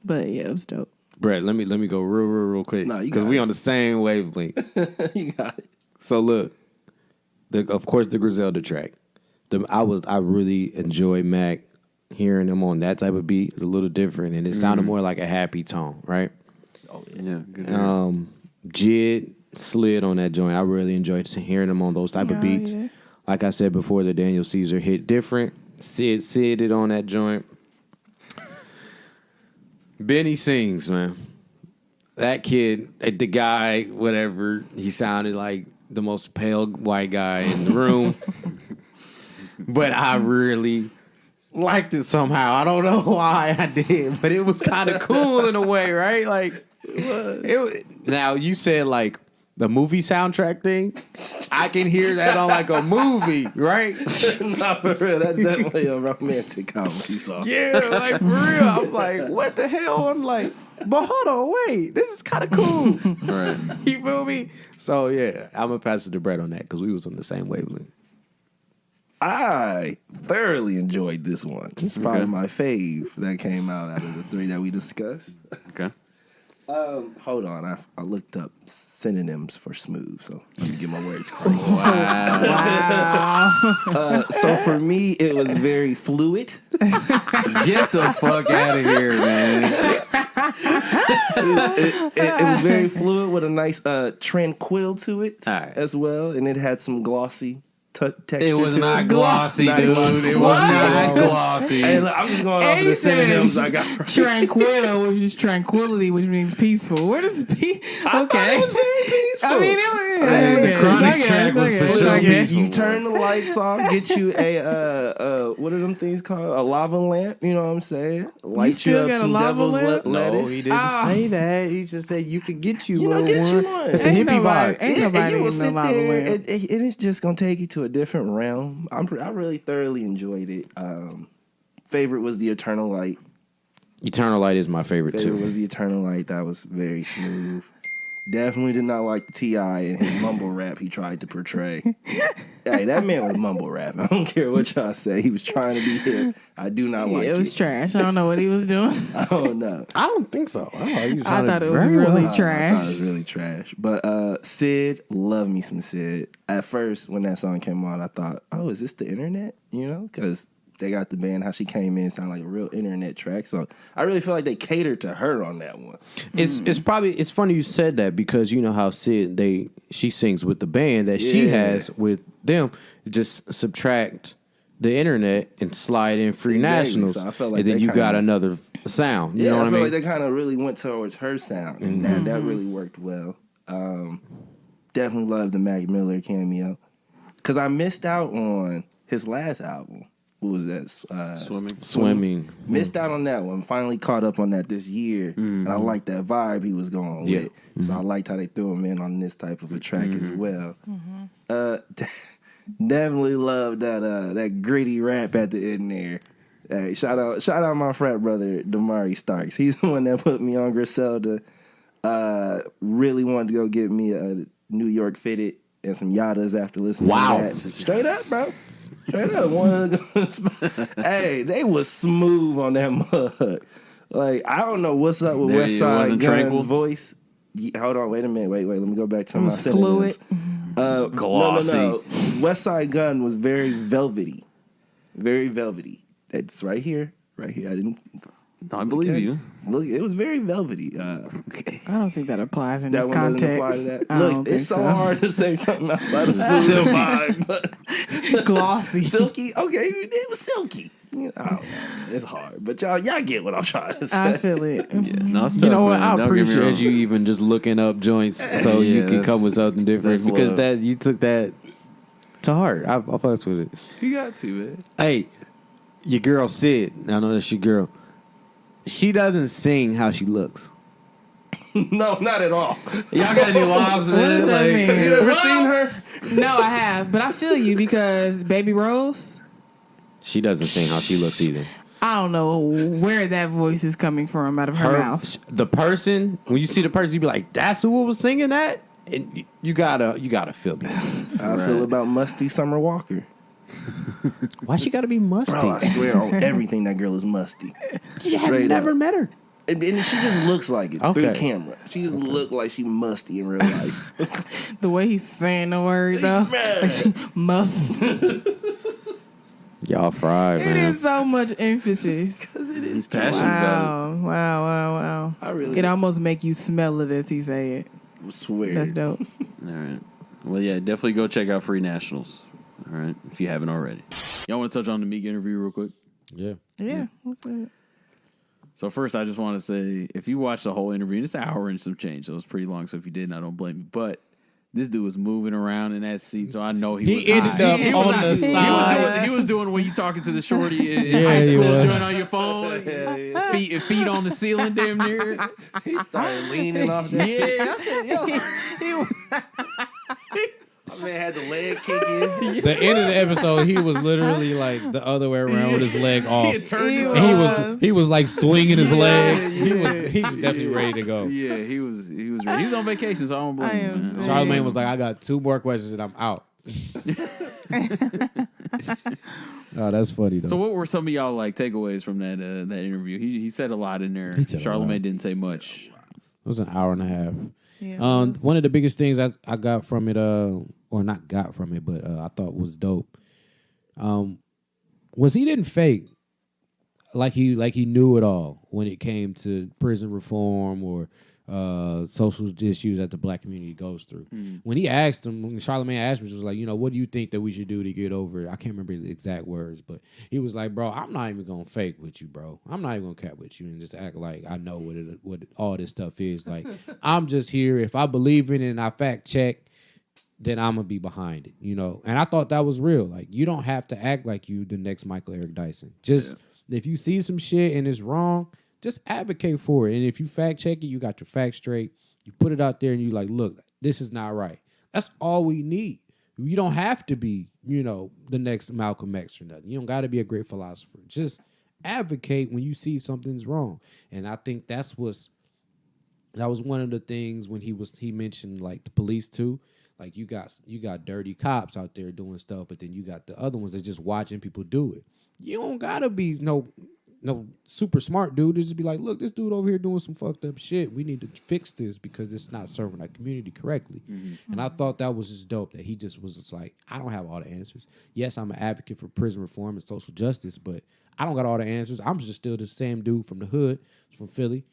But yeah, it was dope.
Brett, let me go real quick.
No, you
because
got
we
it.
on the same wavelength.
You got it.
So look, of course the Griselda track. I really enjoy Mac. Hearing him on that type of beat is a little different, and it sounded more like a happy tone, right?
Oh yeah.
Good.
Jid slid on that joint. I really enjoyed hearing him on those type of beats.
Yeah.
Like I said before, the Daniel Caesar hit different. Sid it on that joint. Benny sings, man. That kid, the guy, whatever, he sounded like the most pale white guy in the room. But I really liked it somehow. I don't know why I did, but it was kind of cool in a way, right? Like, it was. Now, you said, like, the movie soundtrack thing. I can hear that on, like, a movie, right?
Not for real. That's definitely a romantic comedy song.
Yeah, like, for real. I was like, what the hell? I'm like, but hold on, wait. This is kind of cool.
Right.
You feel me? So, yeah, I'm going to pass it to Brett on that because we was on the same wavelength.
I thoroughly enjoyed this one. It's probably my fave that came out of the three that we discussed.
Okay.
Hold on. I looked up synonyms for smooth, so let me get my words correct. Wow. So for me, it was very fluid.
Get the fuck out of here, man.
It was very fluid with a nice tranquil to it as well, and it had some glossy texture.
It was
to
not glossy, dude. It was not glossy.
Hey, look, I'm just going off of the synonyms I got. Right.
Tranquil, which is tranquility, which means peaceful. Where does peace?
I thought it was very peaceful.
I mean,
The Chronic track was for sure peaceful.
You turn the lights off, get you a what are them things called? A lava lamp. You know what I'm saying? Light you up some devil's lettuce.
No, he didn't say that. He just said you could get you one. It's a
Ain't
hippie
nobody-
vibe.
Ain't nobody
you will
getting no
sit
lava
there,
lamp.
and it's just gonna take you to a different realm. I really thoroughly enjoyed it. Favorite was the Eternal Light.
Eternal Light is my favorite
Favorite
too.
was the Eternal Light. That was very smooth. Definitely did not like the T.I. and his mumble rap he tried to portray. Hey, that man was mumble rap. I don't care what y'all say. He was trying to be hip. I do not like it.
It was trash. I don't know what he was doing.
I don't know.
I don't think so.
I thought it was really
I
trash.
thought it was really trash. But Sid, love me some Sid. At first, when that song came on, I thought, oh, is this the internet? You know, because they got the band, how she came in, sounded like a real internet track. So I really feel like they catered to her on that one.
It's funny you said that because you know how Sid she sings with the band that she has with them. Just subtract the internet and slide in free nationals,
So I felt like
and then
they
you
kinda-
got another sound. You know what I
feel
mean?
like they kind of really went towards her sound, and that really worked well. Definitely loved the Mac Miller cameo because I missed out on his last album. What was that?
Swimming.
Missed out on that one. Finally caught up on that this year, and I liked that vibe he was going with. So I liked how they threw him in on this type of a track as well. Definitely loved that gritty rap at the end there. Hey, shout out my frat brother Damari Starks. He's the one that put me on Griselda. Really wanted to go get me a New York Fitted and some Yadas after listening to that. Straight up, bro. Straight up. Hey, they was smooth on that mug. Like, I don't know what's up with West Side Gun's voice. Hold on, wait a minute. Wait. Let me go back to my
fluid.
Glossy.
No. West Side Gun was very velvety. Very velvety. It's right here. Right here.
I believe you.
Look, it was very velvety.
I don't think that applies in
That
this
one doesn't apply
context.
to that.
I don't
Look, it's
think
so hard to say something outside of silky vibe, but
glossy.
silky. Okay, it was silky. You know, I don't know. It's hard, but y'all get what I'm trying to say.
I feel it.
No, it's
You
tough,
know what?
man.
I
Don't get me
appreciate
wrong.
you even just looking up joints so you can come with something different
that's
because
love.
that you took that to heart. I fucks with it.
You got to, man.
Hey, your girl Sid. I know that's your girl. She doesn't sing how she looks.
No, not at all.
Y'all got any lobs,
What does
man?
that
Like,
mean?
You ever seen her?
No, I have, but I feel you because Baby Rose.
She doesn't sing how she looks either.
I don't know where that voice is coming from out of her mouth.
The person, when you see the person, you be like, "That's who was singing that." And you gotta feel me.
How I feel about Musty Summer Walker.
Why she gotta be musty?
Bro, I swear on everything that girl is musty.
You have
Straight
never
up.
met her.
And she just looks like it through
Okay.
camera. She just look like she musty in real life.
The way he's saying the word though, like she must.
Y'all fried,
It
man.
is so much emphasis.
Because it is
He's passionate about it.
Wow.
I really
It almost make you smell it as he say it.
swear.
That's dope.
All right. Well, yeah, definitely go check out Free Nationals. All right, if you haven't already. Y'all want to touch on the Meek interview real quick?
Yeah.
Yeah. What's that?
So first, I just want to say, if you watch the whole interview, it's an hour and some change, so it's pretty long. So if you didn't, I don't blame you. But this dude was moving around in that seat, so I know he was
ended
high.
up on the side.
He was doing when you talking to the shorty in
Yeah,
high
he
school,
was.
doing on your phone, feet on the ceiling, damn near.
He started leaning off that.
Yeah, I said, yo.
My man had the leg kick in.
The end of the episode, he was literally like the other way around with his leg off.
He had turned his
And he was like swinging his leg. He was definitely ready to go.
Yeah, he was ready. He was on vacation, so I don't blame him. Man.
Charlamagne was like, I got 2 more questions and I'm out. Oh, that's funny though.
So what were some of y'all like takeaways from that interview? He said a lot in there. Charlamagne didn't say much.
It was an hour and a half.
Yeah,
One of the biggest things I got from it, or not got from it, but I thought was dope, was he didn't fake like he knew it all when it came to prison reform or social issues that the black community goes through. When he asked him, when Charlamagne asked him, he was like, what do you think that we should do to get over it? I can't remember the exact words, but he was like, bro, I'm not even gonna fake with you, bro. I'm not even gonna cap with you and just act like I know what all this stuff is. Like, I'm just here. If I believe in it and I fact check, then I'm gonna be behind it, And I thought that was real. Like, you don't have to act like you the next Michael Eric Dyson. Just if you see some shit and it's wrong, just advocate for it. And if you fact check it, you got your facts straight. You put it out there and you like, look, this is not right. That's all we need. You don't have to be, the next Malcolm X or nothing. You don't got to be a great philosopher. Just advocate when you see something's wrong. And I think that was one of the things when he mentioned like the police too. Like you got dirty cops out there doing stuff, but then you got the other ones that just watching people do it. You don't gotta be no super smart dude. Just be like, look, this dude over here doing some fucked up shit. We need to fix this because it's not serving our community correctly. And I thought that was just dope that he just was just like, I don't have all the answers. Yes, I'm an advocate for prison reform and social justice, but I don't got all the answers. I'm just still the same dude from the hood, from Philly,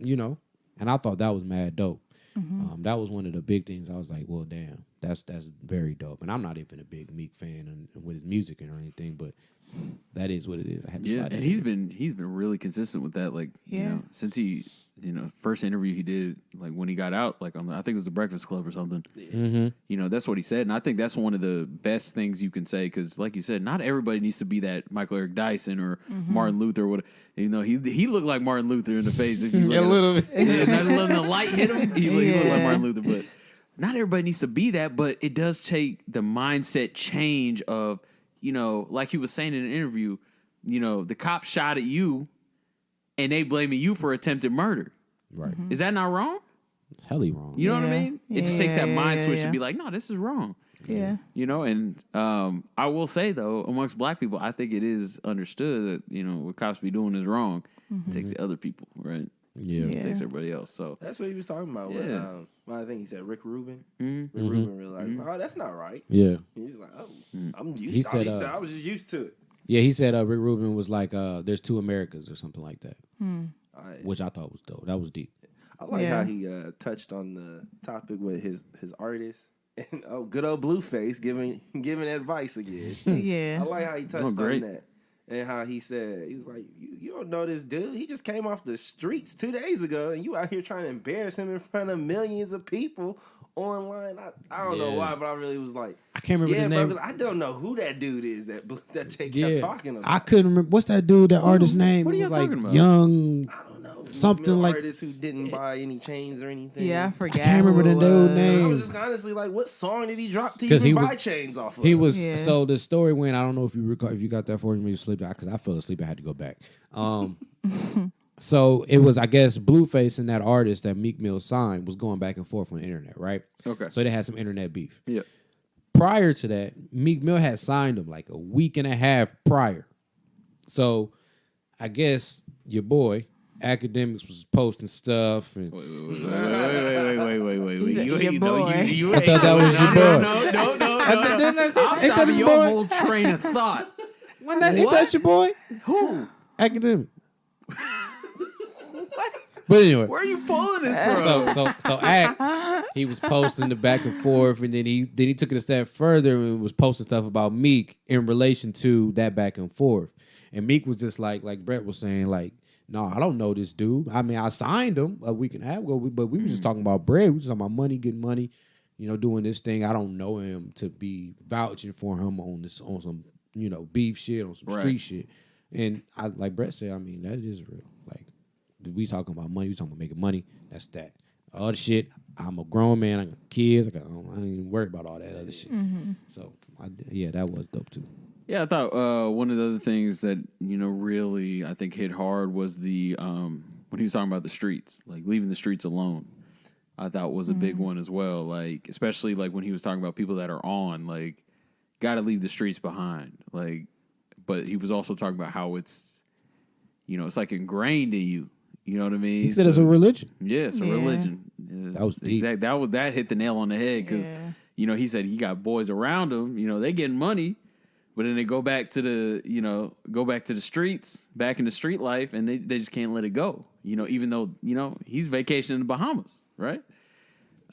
And I thought that was mad dope. That was one of the big things. I was like, well, damn, that's very dope. And I'm not even a big Meek fan with his music or anything, but that is what it is. I had to slide
and he's been really consistent with that. Like, since he, first interview he did, like when he got out, like I think it was the Breakfast Club or something. That's what he said, and I think that's one of the best things you can say because, like you said, not everybody needs to be that Michael Eric Dyson or Martin Luther or whatever. He looked like Martin Luther in the face if you look
a little bit.
Letting the light hit him. He looked like Martin Luther, but not everybody needs to be that. But it does take the mindset change of. Like he was saying in an interview, the cop shot at you and they blaming you for attempted murder.
Right.
Is that not wrong?
Helly wrong.
You know what I mean? It just takes that mind switch to be like, no, this is wrong.
Yeah.
And I will say, though, amongst black people, I think it is understood that, what cops be doing is wrong. It takes the other people, right?
Yeah.
It takes everybody else. So
That's what he was talking about.
Yeah.
When I think he said Rick Rubin. Rick Rubin realized, oh, that's not right.
Yeah.
He's like, oh, I'm used
He
to
said,
it. I was just used to it.
Yeah, he said Rick Rubin was like, there's 2 Americas or something like that, which I thought was dope. That was deep.
I like how he touched on the topic with his artist. And good old Blueface giving advice again.
Yeah.
I like how he touched on that. And how he said, he was like, you don't know this dude. He just came off the streets 2 days ago, and you out here trying to embarrass him in front of millions of people online. I don't know why, but I really was like,
I can't remember the name.
Bro, I don't know who that dude is that Jay kept talking about.
I couldn't remember. What's that dude, that artist's name?
What are you
like
talking about?
Young.
I don't know.
Something like
artist who didn't buy any chains or anything.
Yeah, I forgot.
I can't remember the dude's
I
name.
was just honestly like, what song did he drop to even buy chains off of?
He was so the story went. I don't know if you recall, if you got that for me to sleep because I fell asleep. I had to go back. So it was, I guess, Blueface and that artist that Meek Mill signed was going back and forth on the internet, right?
Okay.
So they had some internet beef.
Yeah.
Prior to that, Meek Mill had signed him like a week and a half prior. So I guess your boy Academics was posting stuff and
Wait.
Your boy.
You
I thought that was your boy.
No. I'm stopping your whole train of thought.
Ain't that your boy?
Who?
Academic. But anyway,
Where are you pulling this from?
so Act, he was posting the back and forth, and then he took it a step further and was posting stuff about Meek in relation to that back and forth. And Meek was just like Brett was saying, like, no, I don't know this dude. I mean, I signed him a week and a half ago, but we were just talking about bread. We were just talking about money, getting money, doing this thing. I don't know him to be vouching for him on some, beef shit, on some street shit. And I, like Brett said, I mean, that is real. Like, we talking about money, we talking about making money. That's that. All the shit, I'm a grown man, I got kids, I ain't even worried about all that other shit. Mm-hmm. So, that was dope too.
Yeah, I thought one of the other things that, really I think hit hard was the when he was talking about the streets, like leaving the streets alone. I thought was a big one as well. Like, especially like when he was talking about people that are on, like, got to leave the streets behind. Like, but he was also talking about how it's, it's like ingrained in you. You know what I mean?
He said it's a religion.
Yeah, it's a religion.
That was deep.
Exactly. That hit the nail on the head because, he said he got boys around him. They getting money. But then they go back to the streets, back into street life, and they just can't let it go. Even though, he's vacationing in the Bahamas, right?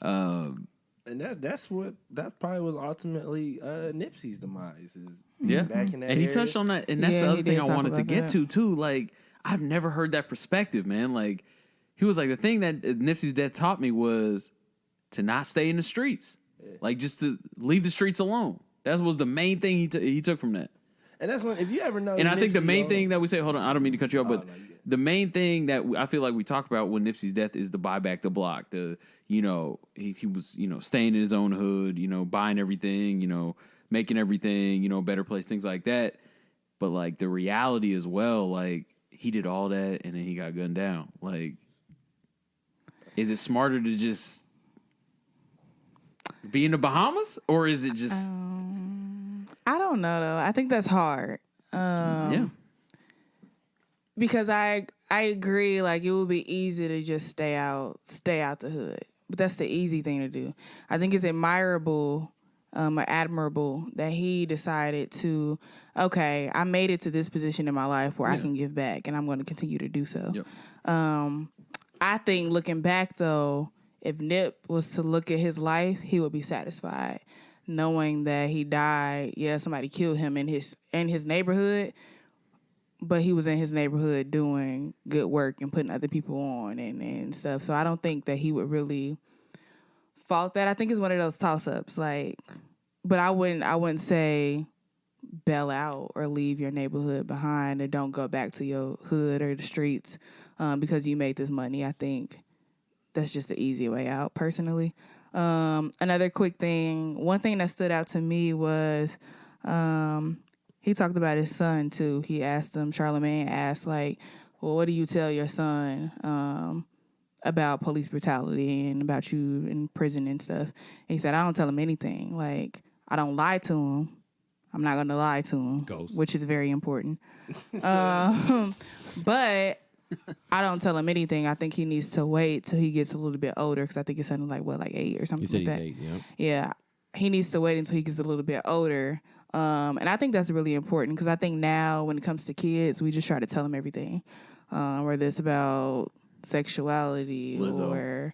And that probably was ultimately Nipsey's demise. Back in that
and he
area.
touched on that, and that's the other thing I wanted to get to too. Like, I've never heard that perspective, man. Like, he was like, the thing that Nipsey's dad taught me was to not stay in the streets, like just to leave the streets alone. That was the main thing he took from that.
And that's when, if you ever know.
And I think the main thing that we say, hold on, I don't mean to cut you off, but the main thing that I feel like we talk about with Nipsey's death is the buy back the block. He was, staying in his own hood, buying everything, making everything, a better place, things like that. But like the reality as well, like he did all that and then he got gunned down. Like, is it smarter to just be in the Bahamas, or is it just?
I don't know though. I think that's hard. Because I agree. Like, it would be easy to just stay out the hood, but that's the easy thing to do. I think it's admirable, or admirable that he decided to. Okay, I made it to this position in my life where I can give back, and I'm going to continue to do so.
Yep.
I think looking back though, if Nip was to look at his life, he would be satisfied knowing that he died. Yeah, somebody killed him in his neighborhood, but he was in his neighborhood doing good work and putting other people on and stuff. So I don't think that he would really fault that. I think it's one of those toss-ups. Like, but I wouldn't say bail out or leave your neighborhood behind or don't go back to your hood or the streets because you made this money. I think that's just the easy way out, personally. Another quick thing, one thing that stood out to me was he talked about his son, too. He asked him, Charlamagne asked, like, well, what do you tell your son about police brutality and about you in prison and stuff? And he said, I don't tell him anything. Like, I don't lie to him. I'm not going to lie to him, which is very important. But I don't tell him anything. I think he needs to wait till he gets a little bit older, because I think it's something like 8 or something like that.
He's 8, yeah.
Yeah, he needs to wait until he gets a little bit older. And I think that's really important, because I think now when it comes to kids, we just try to tell them everything, whether it's about sexuality or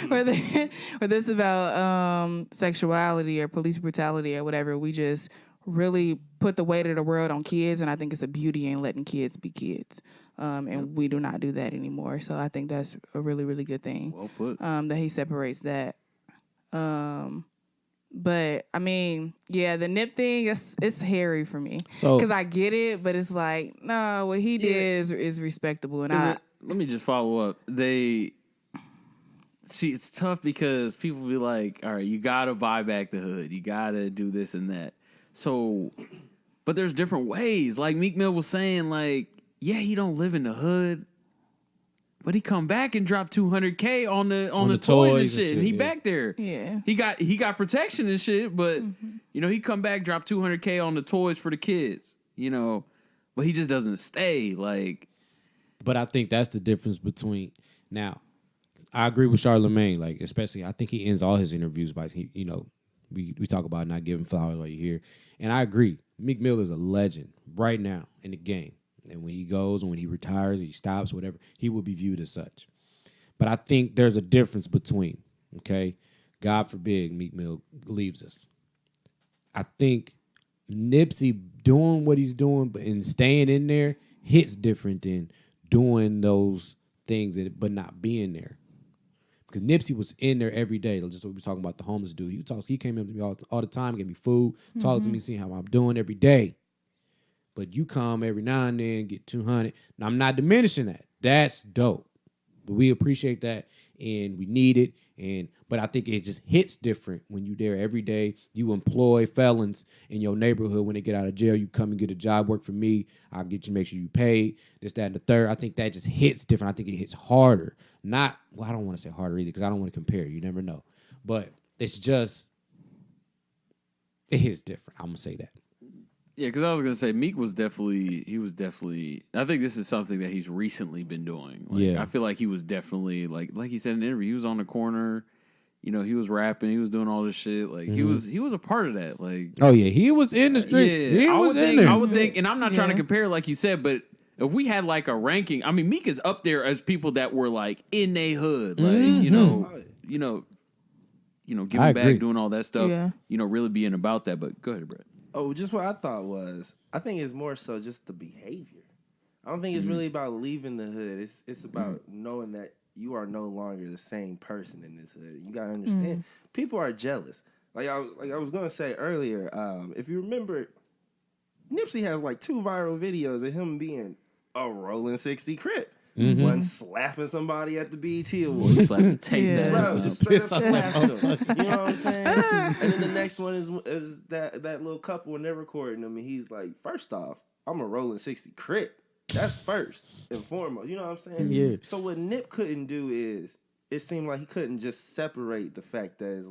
whether it's about sexuality or police brutality or whatever. We just really put the weight of the world on kids, and I think it's a beauty in letting kids be kids. And we do not do that anymore. So I think that's a really, really good thing.
Well put.
That he separates that. But I mean, yeah, the Nip thing, it's hairy for me. Because I get it, but it's like, no, what he did is respectable. And
let me just follow up. It's tough because people be like, all right, you got to buy back the hood. You got to do this and that. So, but there's different ways. Like Meek Mill was saying, like, yeah, he don't live in the hood, but he come back and drop $200K on the toys and shit. And he back there.
Yeah.
He got protection and shit, but he come back, drop $200K on the toys for the kids, but he just doesn't stay. Like,
but I think that's the difference between now. I agree with Charlamagne, like, especially I think he ends all his interviews by we talk about not giving flowers while you're here. And I agree. Meek Mill is a legend right now in the game. And when he goes and when he retires or he stops, whatever, he will be viewed as such. But I think there's a difference between, okay, God forbid Meek Mill leaves us. I think Nipsey doing what he's doing and staying in there hits different than doing those things but not being there. Because Nipsey was in there every day. Just what we were talking about the homeless dude. He came up to me all the time, gave me food, talked to me, seeing how I'm doing every day. But you come every now and then, get 200. Now, I'm not diminishing that. That's dope. But we appreciate that, and we need it. But I think it just hits different when you're there every day. You employ felons in your neighborhood. When they get out of jail, you come and get a job, work for me. I'll get you, make sure you pay, this, that, and the third. I think that just hits different. I think it hits harder. I don't want to say harder either because I don't want to compare. You never know. But it's just, it hits different. I'm going to say that.
Yeah, because I was gonna say Meek was definitely. I think this is something that he's recently been doing. I feel like he was definitely like he said in the interview. He was on the corner, he was rapping, he was doing all this shit. He was a part of that.
Oh yeah, he was in the street.
Yeah,
he was in there.
I would think, and I'm not trying to compare like you said, but if we had a ranking, I mean, Meek is up there as people that were in they hood, giving back, doing all that stuff. Really being about that. But go ahead, Brett.
Oh, just what I thought was, I think it's more so just the behavior. I don't think it's really about leaving the hood. It's about knowing that you are no longer the same person in this hood. You gotta understand, people are jealous. Like I was gonna say earlier, if you remember, Nipsey has 2 viral videos of him being a rolling 60 Crip. One slapping somebody at the BET Awards.
He slapped the taste out of
just straight up slapped them. You know what I'm saying? And then the next one is that little couple when they're recording them, and he's like, first off, I'm a rolling 60 Crip. That's first and foremost. You know what I'm saying?
Yeah.
So what Nip couldn't do is, it seemed like he couldn't just separate the fact that it's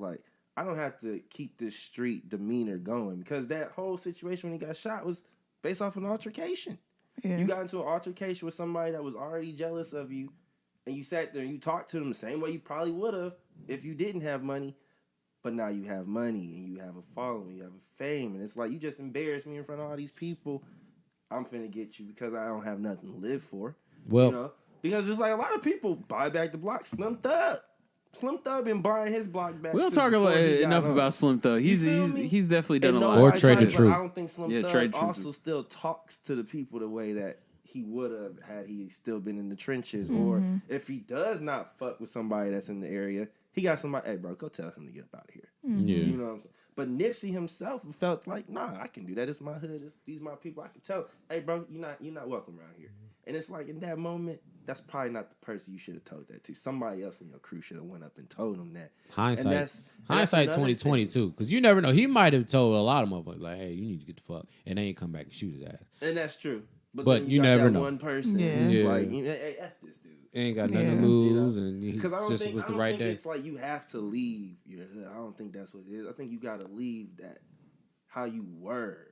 I don't have to keep this street demeanor going, because that whole situation when he got shot was based off an altercation. Yeah. You got into an altercation with somebody that was already jealous of you, and you sat there and you talked to them the same way you probably would have if you didn't have money. But now you have money and you have a following, you have a fame, and it's you just embarrassed me in front of all these people. I'm finna get you because I don't have nothing to live for.
Well,
because it's a lot of people buy back the block. Slim Thug been buying his block back.
We don't talk enough about Slim Thug. He's definitely done a lot.
Or Trader Truth.
I don't think Slim Thug also still talks to the people the way that he would have had he still been in the trenches. Or if he does not fuck with somebody that's in the area, he got somebody, hey bro, go tell him to get up out of here.
Yeah.
You know what I'm saying? But Nipsey himself felt nah, I can do that. It's my hood. These my people. I can tell him, hey bro, you're not welcome around here. And it's in that moment, that's probably not the person you should have told that to. Somebody else in your crew should have went up and told him that.
Hindsight 2020 too, because you never know. He might have told a lot of motherfuckers hey, you need to get the fuck, and they ain't come back and shoot his ass.
And that's true.
But you never know.
One person, hey, F this dude.
Ain't got nothing to lose, and he
just
was the right day.
It's you have to leave your hood. I don't think that's what it is. I think you got to leave that how you were,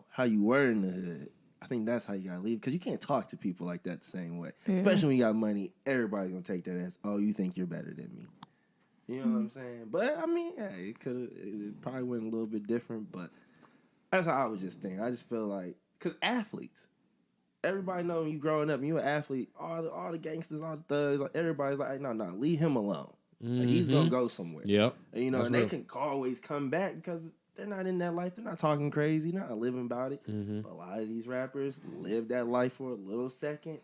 how you were in the hood. I think that's how you gotta leave, because you can't talk to people like that the same way. Yeah. Especially when you got money, everybody's gonna take that as, oh, you think you're better than me. You know what I'm saying? But I mean, it probably went a little bit different, but that's how I was just thinking. I just feel because athletes, everybody know when you growing up and you an athlete, all the gangsters, all the thugs, everybody's hey, no, leave him alone. He's gonna go somewhere. Yep. And, and they can always come back because they're not in that life. They're not talking crazy. They're not living about it. But a lot of these rappers lived that life for a little second,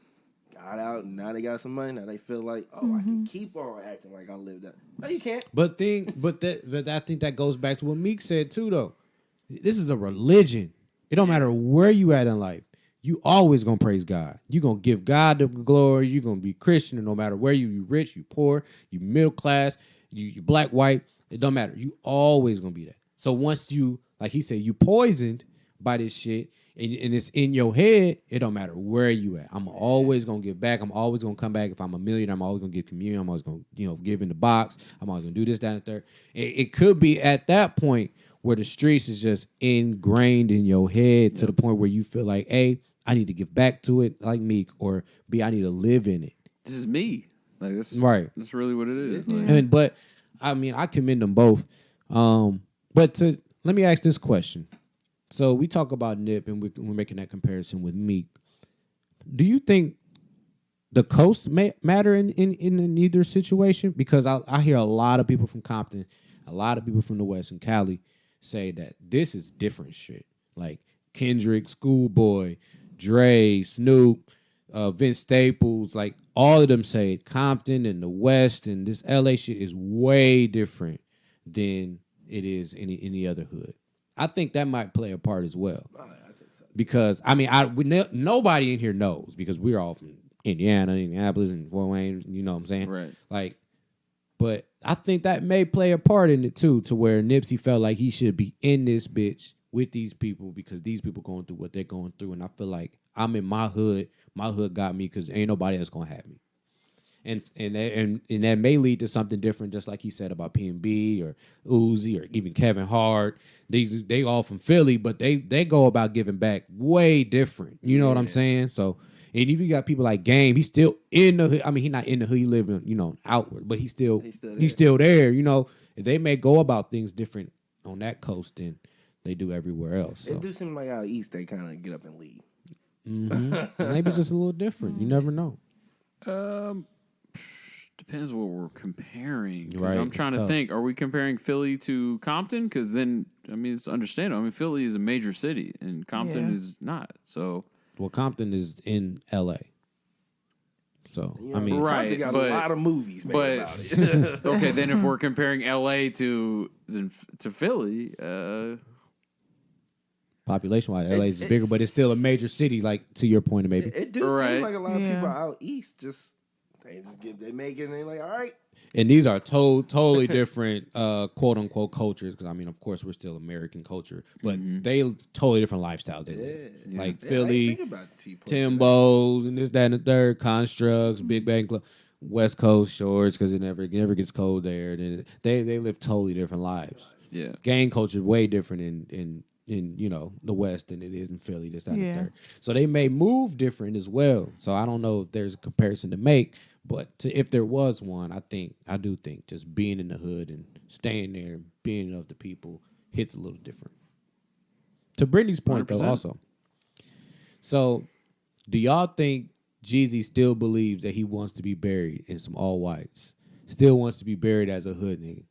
got out, and now they got some money. Now they feel I can keep on acting like I lived that. No, you can't.
But I think that goes back to what Meek said too, though. This is a religion. It don't matter where you at in life. You always gonna praise God. You gonna give God the glory. You gonna be Christian, and no matter where you rich, you poor, you middle class, you black, white. It don't matter. You always gonna be that. So once you, like he said, you poisoned by this shit, and it's in your head, it don't matter where you at. I'm always going to give back. I'm always going to come back. If I'm a millionaire, I'm always going to give communion. I'm always going to, give in the box. I'm always going to do this, that, and third. It could be at that point where the streets is just ingrained in your head to the point where you feel like, A, I need to give back to it like Meek, or B, I need to live in it.
This is me. That's really what it is.
But, I mean, I commend them both. But let me ask this question. So we talk about Nip, and we're making that comparison with Meek. Do you think the coast matter in either situation? Because I hear a lot of people from Compton, a lot of people from the West and Cali say that this is different shit. Like Kendrick, Schoolboy, Dre, Snoop, Vince Staples, like all of them say Compton and the West and this LA shit is way different than it is any other hood. I think that might play a part as well. Because I mean, nobody in here knows because we're all from Indiana, Indianapolis, and Fort Wayne. You know what I'm saying?
Right.
Like, but I think that may play a part in it too, to where Nipsey felt like he should be in this bitch with these people because these people going through what they're going through, and I feel like I'm in my hood. My hood got me because ain't nobody else gonna have me. And that may lead to something different, just like he said about P&B or Uzi or even Kevin Hart. They all from Philly, but they go about giving back way different. You know what I'm saying? So, and if you got people like Game, he's still in the hood. I mean, he's not in the hood. He living, outward, but he's still there. You know, they may go about things different on that coast than they do everywhere else. So.
It do seem like out east they kind of get up and leave.
Mm-hmm. Maybe it's just a little different. You never know.
Depends what we're comparing.
Right,
I'm trying to think. Are we comparing Philly to Compton? Because then, I mean, it's understandable. I mean, Philly is a major city, and Compton is not. So,
well, Compton is in L.A. So,
You know,
I mean,
right, Compton got a lot of movies made about it.
Okay, then if we're comparing L.A. to Philly,
population-wise, LA is bigger, but it's still a major city. Like to your point, maybe
it do seem like a lot of people out east they make it and they're like, all right.
And these are totally different quote unquote cultures because I mean, of course, we're still American culture, but they totally different lifestyles. They live. Like Philly, Timbos, and this, that, and the third, Constructs, Big Bang Club, West Coast shorts because it never gets cold there. They live totally different lives.
Yeah,
gang culture way different in the West than it is in Philly, this, that, and the third. So they may move different as well. So I don't know if there's a comparison to make, but if there was one, I do think just being in the hood and staying there and being of the people hits a little different. To Brittany's point, 100%. Though, also. So do y'all think Jeezy still believes that he wants to be buried in some all whites? Still wants to be buried as a hood nigga?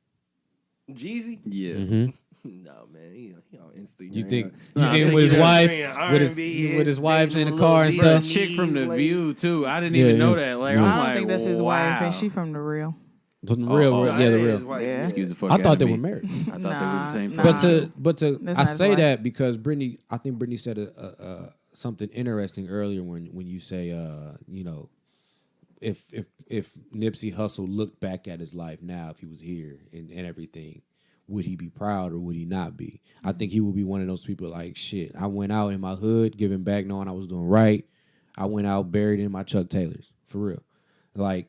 Jeezy?
Yeah.
Mm-hmm.
No, man, he on Instagram.
You think you see him with his wife, with his wife in the car and stuff?
Chick from The View too. I didn't even know that. Like,
I don't think that's his wife, and she from The Real.
From The Real,
The
Real.
Yeah.
Excuse the fuck.
I thought they were married.
I thought they were the same.
But I say
wife.
that because Brittany, I think Brittany said something interesting earlier when you say, if Nipsey Hussle looked back at his life now, if he was here and everything, would he be proud or would he not be? I think he would be one of those people like, shit, I went out in my hood, giving back, knowing I was doing right. I went out buried in my Chuck Taylors, for real. Like,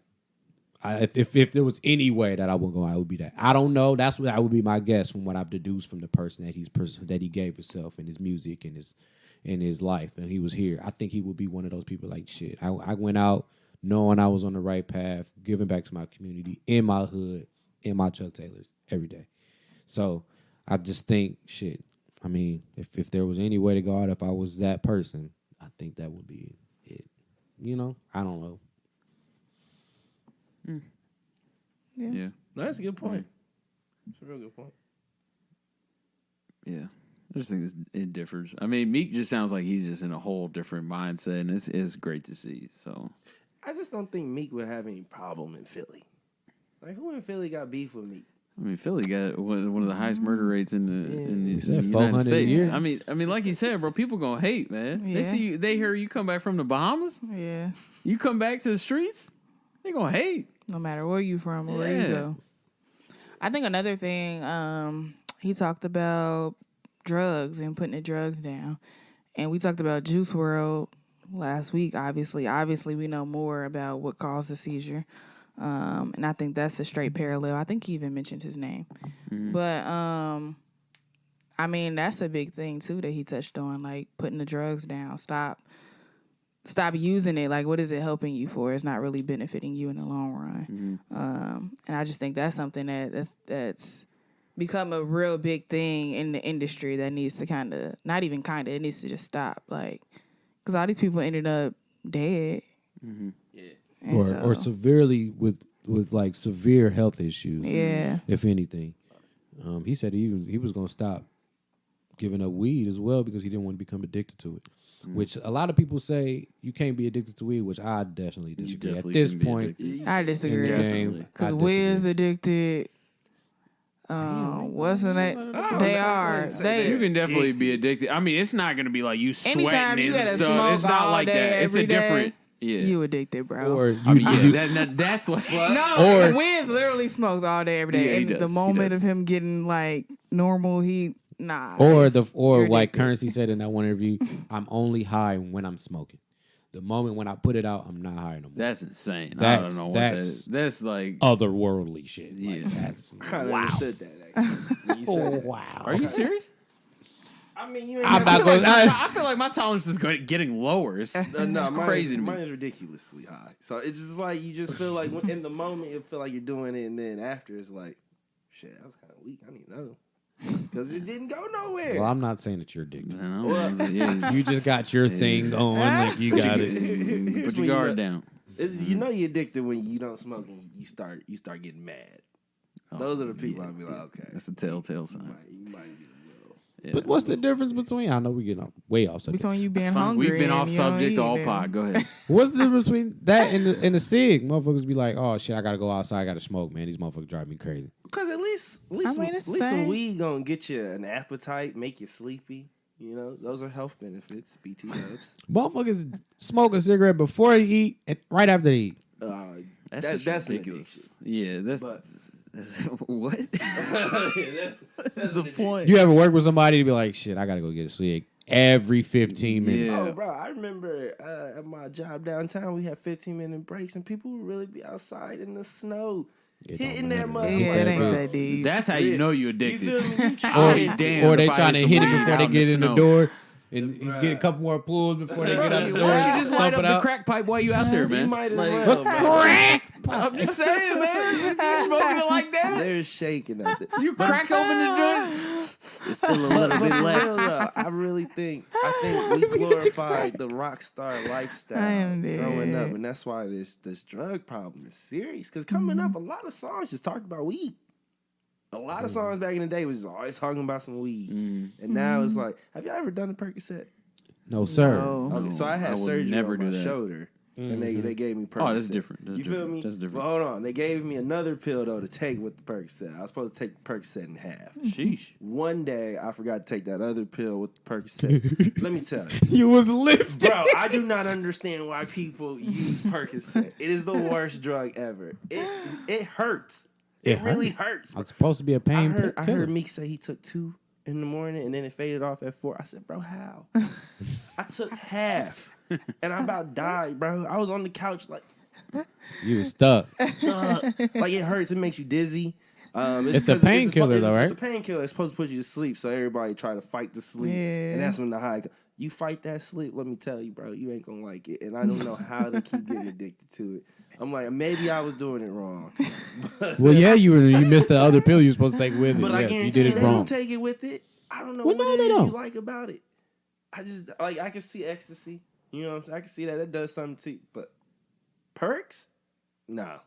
if there was any way that I would go, I would be that. I don't know. That would be my guess from what I've deduced from the person that he gave himself and his music and his life, and he was here. I think he would be one of those people like, shit, I went out knowing I was on the right path, giving back to my community, in my hood, in my Chuck Taylors, every day. So I just think, shit, I mean, if there was any way to go out, if I was that person, I think that would be it. I don't know.
Yeah.
No, that's a good point. It's a real good point.
Yeah. I just think it differs. I mean, Meek just sounds like he's just in a whole different mindset, and it's great to see. So
I just don't think Meek would have any problem in Philly. Like, who in Philly got beef with Meek?
I mean, Philly got one of the highest murder rates in the
United States.
I mean, like you said, bro, people gonna hate, man.
Yeah.
They hear you come back from the Bahamas.
Yeah.
You come back to the streets, they gonna hate.
No matter where you from or where you go. I think another thing, he talked about drugs and putting the drugs down, and we talked about Juice WRLD last week. Obviously, we know more about what caused the seizure. And I think that's a straight parallel. I think he even mentioned his name. Mm-hmm. But, I mean, that's a big thing, too, that he touched on, like putting the drugs down. Stop using it. Like, what is it helping you for? It's not really benefiting you in the long run. Mm-hmm. And I just think that's something that's become a real big thing in the industry that needs to it needs to just stop. Like, because all these people ended up dead.
Mm-hmm.
Yeah.
Or severely with like severe health issues.
Yeah.
If anything. He said he was going to stop giving up weed as well because he didn't want to become addicted to it. Which a lot of people say you can't be addicted to weed, which I definitely disagree.
Definitely
At this
can be
point,
I disagree.
in the game,
Because Wiz addicted. What's the name? They are.
You can definitely be addicted. I mean, it's not going to be like you sweating
Anytime you
and
gotta
stuff.
smoke
It's not
all
like
day,
that. It's a
every day,
different. Yeah.
You addicted, bro.
or
I mean, yeah, that's like.
No, Wiz literally smokes all day, every day.
Yeah, he
and
does,
the
he
moment
does.
of him getting like normal, nah.
or
you're
like
addicted.
Currency said in that one interview, I'm only high when I'm smoking. The moment when I put it out, I'm not high no more.
That's insane. I
That's-
don't know what
that's-
that's like.
Otherworldly shit.
Yeah.
Like, that's
I kind of understood that. Actually, when you said that.
wow.
Are you serious?
I mean, you ain't
I'm not going.
I feel like my tolerance is getting lower. It's
no,
crazy to me.
mine is ridiculously high. So it's just like you just feel like in the moment you feel like you're doing it, and then after it's like, shit, I was kind of weak. I need another because it didn't go nowhere.
Well, I'm not saying that you're addicted.
Yeah.
You just got your thing going, like you got it.
Put your guard down.
You know you're addicted when you don't smoke and you start getting mad. Those are the people I'll be like, okay,
That's a telltale sign.
you might be a little.
Yeah.
But what's the difference between? I know we get way off subject.
Between you being
Fine.
hungry,
We've been
and
off
you don't
subject
eat,
all
then-
pod. Go ahead.
What's the difference between that and the cig? Motherfuckers be like, oh shit, I gotta go outside, I gotta smoke, man. These motherfuckers drive me crazy.
Because at least
it's the
some
same.
weed gonna get you an appetite, make you sleepy. You know, those are health benefits. BT dubs.
Motherfuckers smoke a cigarette before they eat and right after they eat.
That's
ridiculous. Yeah, that's
But
what?
that's
the point.
You ever work with somebody to be like, shit, I gotta go get a cig every 15 minutes.
Yeah.
Oh, bro, I remember at my job downtown, we had 15-minute breaks, and people would really be outside in the snow,
It don't
hitting that
matter.
motherfucker.
Yeah, it ain't
bro.
that deep.
That's how you know you
You
addicted.
feel me?
I'll be damned
Or they
if I
trying to
some
hit it
weed
before
out
they
in
get in the
snow.
door and get a couple more pulls before they get out the
Why
door.
don't you just light
stump
up
it
the
out.
crack pipe while you out there, man?
You might as
Like,
well. bro.
I'm just saying, man. You smoking it like that?
They're shaking out there.
You crack open the joint. It's still a little bit left.
I really think we glorified the rock star lifestyle
I am dead.
growing up, and that's why this drug problem is serious. Because coming up, a lot of songs just talked about weed. A lot of songs back in the day was just always talking about some weed, and now it's like, have y'all ever done a Percocet?
No, sir.
No.
Okay, so I had
I would
surgery
never
on
do
my
that.
shoulder, and they gave me Percocet.
Oh, that's different. That's
you feel
different.
me?
That's different.
Well, hold on. They gave me another pill though to take with the Percocet. I was supposed to take the Percocet in half.
Sheesh.
One day I forgot to take that other pill with the Percocet. Let me tell you.
You was lifted.
Bro, I do not understand why people use Percocet. It is the worst drug ever. It hurts. It really hurts.
It's supposed to be a
I
pain
heard
killer.
Meek say he took 2 in the morning and then it faded off at 4. I said, bro, how? I took half and I about died, bro. I was on the couch like
You was stuck.
like it hurts. It makes you dizzy.
It's a
'cause
painkiller, though, right?
It's a painkiller. It's supposed to put you to sleep, so everybody try to fight the sleep,
Yeah.
and that's when the high. You fight that sleep. Let me tell you, bro, you ain't gonna like it. And I don't know how to keep getting addicted to it. I'm like, maybe I was doing it wrong,
Well, yeah, you missed the other pill you were supposed to take with it.
but I
Yes,
guarantee
you did it
they
wrong.
don't take it with it. I don't know
Well,
what
no,
it
they
is
don't.
you like about it. I just like I can see ecstasy. You know what I'm saying? I can see that it does something to you, but perks, no.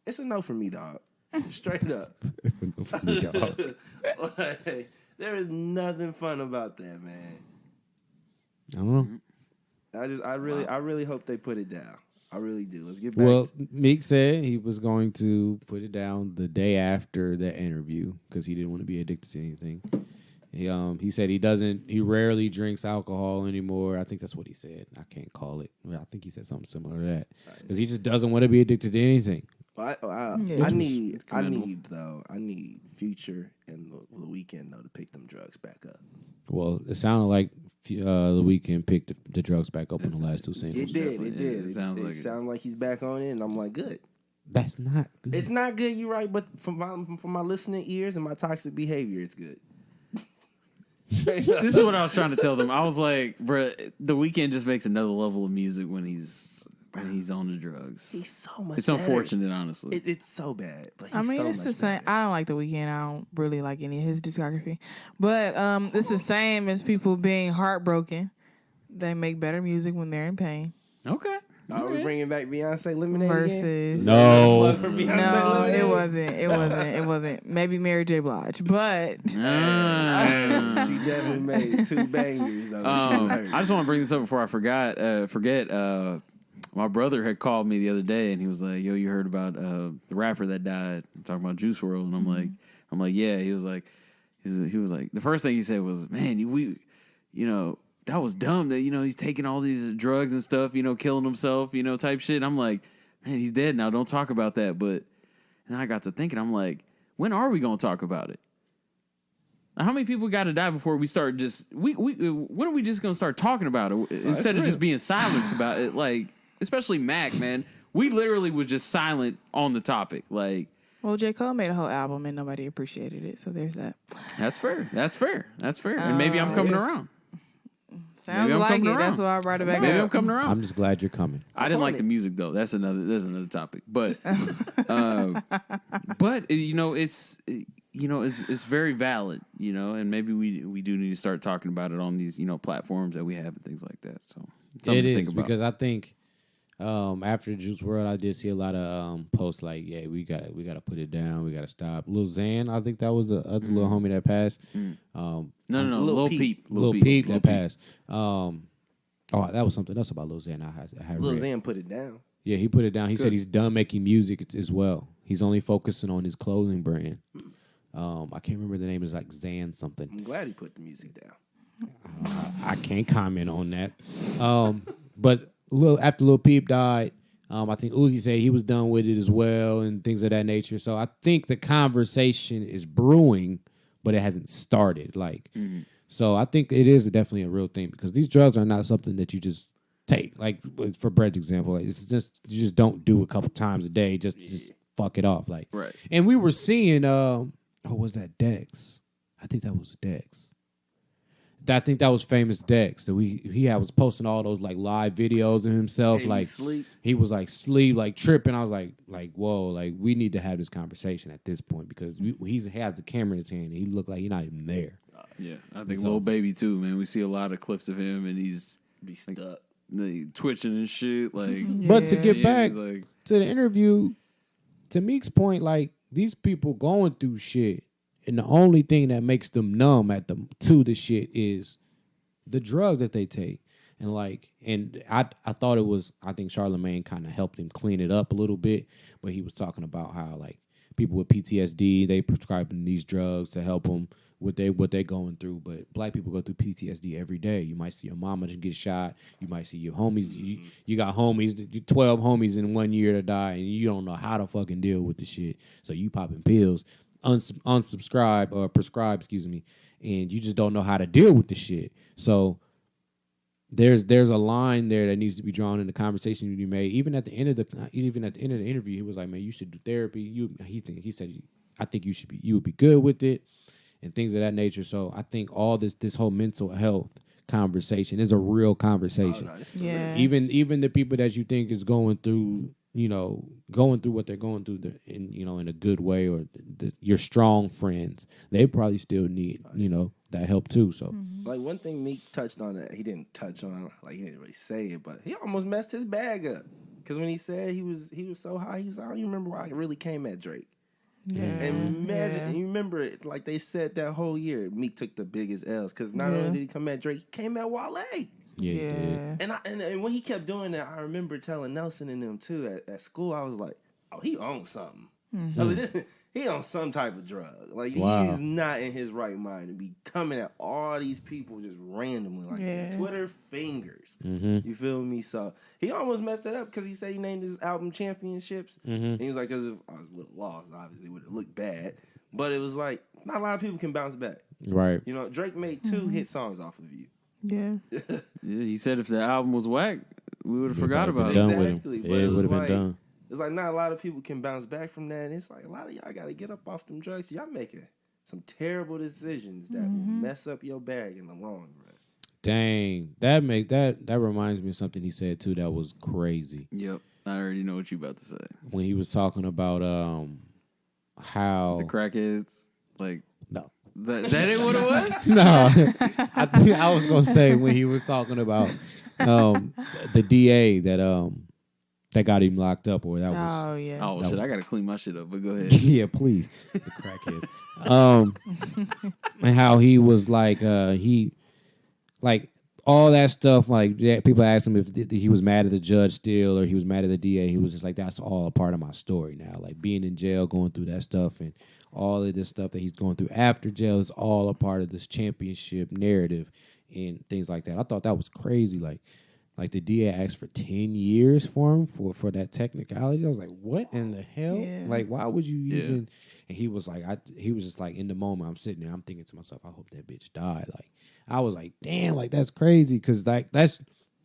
It's a no for me, dog. Straight up. Like, there is nothing fun about that, man.
I don't know.
I really hope they put it down. I really do. Let's get back.
Well, Meek said he was going to put it down the day after that interview because he didn't want to be addicted to anything. He said he rarely drinks alcohol anymore. I think that's what he said. I can't call it. Well, I think he said something similar to that because he just doesn't want to be addicted to anything.
I need Future and the Weeknd though to pick them drugs back up.
Well, it sounded like The Weeknd picked the drugs back up in the last 2 singles.
It did.
It sounds
It
like it.
sounds like he's back on it, and I'm like, good.
That's not good.
It's not good. You're right, but from my listening ears and my toxic behavior, it's good.
This is what I was trying to tell them. I was like, bruh, The Weeknd just makes another level of music when he's and he's on the drugs.
He's so much.
It's unfortunate, honestly.
It's so bad. But
I mean,
so
it's the
much
same.
better.
I don't like The Weeknd. I don't really like any of his discography, but it's the same as people being heartbroken. They make better music when they're in pain.
Okay.
Are we bringing back Beyonce Lemonade
Versus
No.
No, it wasn't. Maybe Mary J. Blige, but
She definitely made 2 bangers. Though.
I just want to bring this up before I forget. My brother had called me the other day, and he was like, "Yo, you heard about the rapper that died?" I'm talking about Juice WRLD, and I'm like, yeah. He was like, the first thing he said was, "Man, that was dumb that, he's taking all these drugs and stuff, killing himself, type shit." I'm like, man, he's dead now. Don't talk about that. But then I got to thinking, I'm like, when are we going to talk about it? How many people got to die before we start when are we just going to start talking about it instead of just being silent about it? Like, especially Mac, man. We literally was just silent on the topic. Like,
well, J. Cole made a whole album and nobody appreciated it. So there's that.
That's fair. And maybe I'm coming around.
Sounds like it. Around. That's why I brought it back.
Maybe I'm coming around.
I'm just glad you're coming.
I didn't like the music though. There's another topic. But it's very valid, and maybe we do need to start talking about it on these, platforms that we have and things like that. So
it is because I think after Juice WRLD, I did see a lot of posts like, "Yeah, we gotta put it down. We gotta stop." Lil Xan, I think that was the other little homie that passed.
No, Lil Peep.
Lil Peep that passed. That was something else about Lil Xan. I had
Lil
read.
Xan put it down.
Yeah, he put it down. He said he's done making music as well. He's only focusing on his clothing brand. I can't remember the name. It's like Xan something.
I'm glad he put the music down.
I can't comment on that. But after Lil Peep died, I think Uzi said he was done with it as well and things of that nature. So I think the conversation is brewing, but it hasn't started. So I think it is definitely a real thing because these drugs are not something that you just take. Like for Brett's example, it's just you just don't do a couple times a day. Just fuck it off.
Right.
And we were seeing was that Dex? I think that was Dex. I think that was famous Dex. That he was posting all those like live videos of himself, he was like sleep, like tripping. I was like whoa, like we need to have this conversation at this point because he has the camera in his hand and he looked like he's not even there.
Yeah, I think Lil Baby too, man. We see a lot of clips of him and he's
stuck,
twitching and shit. Like,
but to get back to the interview, to Meek's point, like these people going through shit. And the only thing that makes them numb to the shit is the drugs that they take. And I thought it was, I think Charlamagne kind of helped him clean it up a little bit. But he was talking about how like people with PTSD, they prescribing these drugs to help them with what they're going through. But black people go through PTSD every day. You might see your mama just get shot. You might see your homies. You got homies, 12 homies in 1 year to die. And you don't know how to fucking deal with the shit. So you popping pills. Unsubscribe or prescribe, and you just don't know how to deal with the shit. So there's a line there that needs to be drawn in the conversation to be made. Even at the end of the interview, he was like, "Man, you should do therapy." He said, "I think you would be good with it," and things of that nature. So I think all this whole mental health conversation is a real conversation.
Yeah.
Even the people that you think is going through what they're going through in a good way, or your strong friends, they probably still need, that help too. So
like one thing Meek touched on that he didn't touch on, like he didn't really say it, but he almost messed his bag up. Because when he said he was so high, he was, I don't even remember why it really came at Drake.
Yeah.
And imagine, you remember it, like they said that whole year, Meek took the biggest L's. Because not only did he come at Drake, he came at Wale.
Yeah, he did.
And when he kept doing that, I remember telling Nelson and them too at school, I was like, oh, he owns something.
Mm-hmm.
I mean, he owns some type of drug. Like, he is not in his right mind to be coming at all these people just randomly like that. Twitter fingers.
Mm-hmm.
You feel me? So he almost messed it up because he said he named his album Championships.
Mm-hmm.
And he was like, because if I would have lost, obviously it would have looked bad. But it was like, not a lot of people can bounce back.
Right.
Drake made 2 hit songs off of You.
Yeah.
He said if the album was whack, we would have forgot about it.
Done with him. It would have been done.
It's like not a lot of people can bounce back from that. And it's like a lot of y'all got to get up off them drugs. Y'all making some terrible decisions that will mess up your bag in the long run.
Dang, that reminds me of something he said too that was crazy.
Yep, I already know what you about to say.
When he was talking about how
the crackheads, like
no,
that ain't what it was.
No, I was gonna say when he was talking about the DA that got him locked up, or that was
Oh
shit, I gotta clean my shit up. But go ahead.
yeah, please, the crackheads. And how he was like he. Like, all that stuff, like, people asked him if he was mad at the judge still or he was mad at the DA. He was just like, that's all a part of my story now. Like, being in jail, going through that stuff, and all of this stuff that he's going through after jail is all a part of this championship narrative and things like that. I thought that was crazy. Like the DA asked for 10 years for him for that technicality. I was like, what in the hell?
Yeah.
Like, why would you even... And he was like, he was just like, in the moment, I'm sitting there, I'm thinking to myself, I hope that bitch died. Like, I was like, damn, like that's crazy, because like that's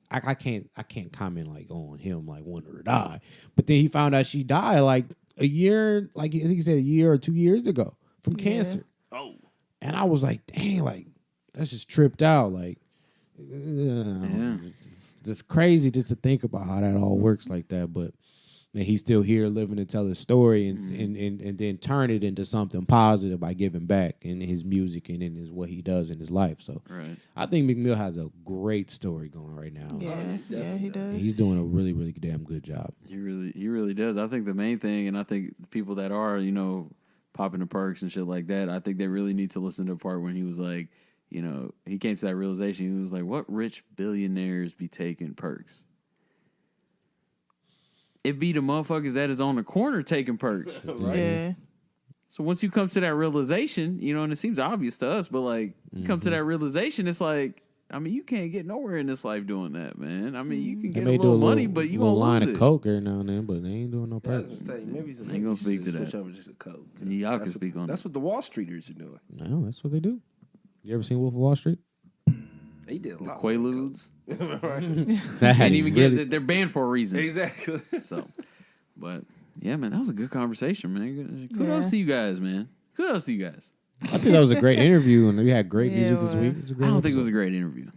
I can't comment like on him like wanting her to die. But then he found out she died like a year, like I think he said a year or 2 years ago from cancer.
Oh,
and I was like, dang, like that's just tripped out. Like, it's just crazy just to think about how that all works like that. But man, he's still here living to tell his story and then turn it into something positive by giving back in his music and in what he does in his life. So I think McMill has a great story going right now.
Yeah, he does.
He's doing a really, really damn good job.
He really does. I think the main thing, and I think the people that are, popping the perks and shit like that, I think they really need to listen to the part when he was like, he came to that realization. He was like, what rich billionaires be taking perks? It be the motherfuckers that is on the corner taking perks.
Right.
Yeah.
So once you come to that realization, and it seems obvious to us, but like, you come to that realization, it's like, I mean, you can't get nowhere in this life doing that, man. I mean, you can get a little money, but you gonna
line
lose
of
it.
coke every now and then, but they ain't doing no
Yeah, I
perks.
was gonna say, maybe
I ain't gonna speak to that.
Switch over just to coke.
Y'all can speak on
That's
that.
what the Wall Streeters are doing.
No, that's what they do. You ever seen Wolf of Wall Street?
They did a lot.
Quaaludes.
That
Can't even get. They're banned for a reason.
Exactly.
So, but yeah, man, that was a good conversation, man. Kudos to you guys, man. Kudos to you guys.
I think that was a great interview, and we had great music this week.
I don't think it was a great interview.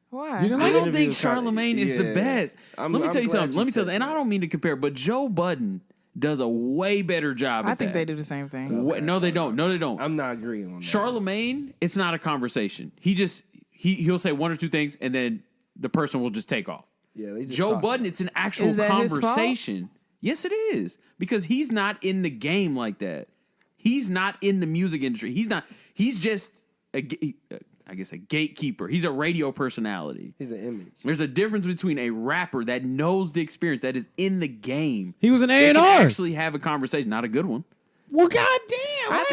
Why?
I don't think Charlamagne is the best. Let me tell you something.
Let me tell you,
and I don't mean to compare, but Joe Budden does a way better job.
I think they do the same thing.
No, they don't. No, they don't.
I'm not agreeing on that.
Charlamagne, it's not a conversation. He'll say one or two things, and then the person will just take off.
Yeah, they just
Joe
talk.
Budden, it's an actual
Is that his fault?
conversation. Yes, it is, because he's not in the game like that. He's not in the music industry. He's not. He's just a gatekeeper. He's a radio personality.
He's an image.
There's a difference between a rapper that knows the experience, that is in the game.
He was an
that
A&R.
can actually have a conversation, not a good one.
Well, goddamn.
I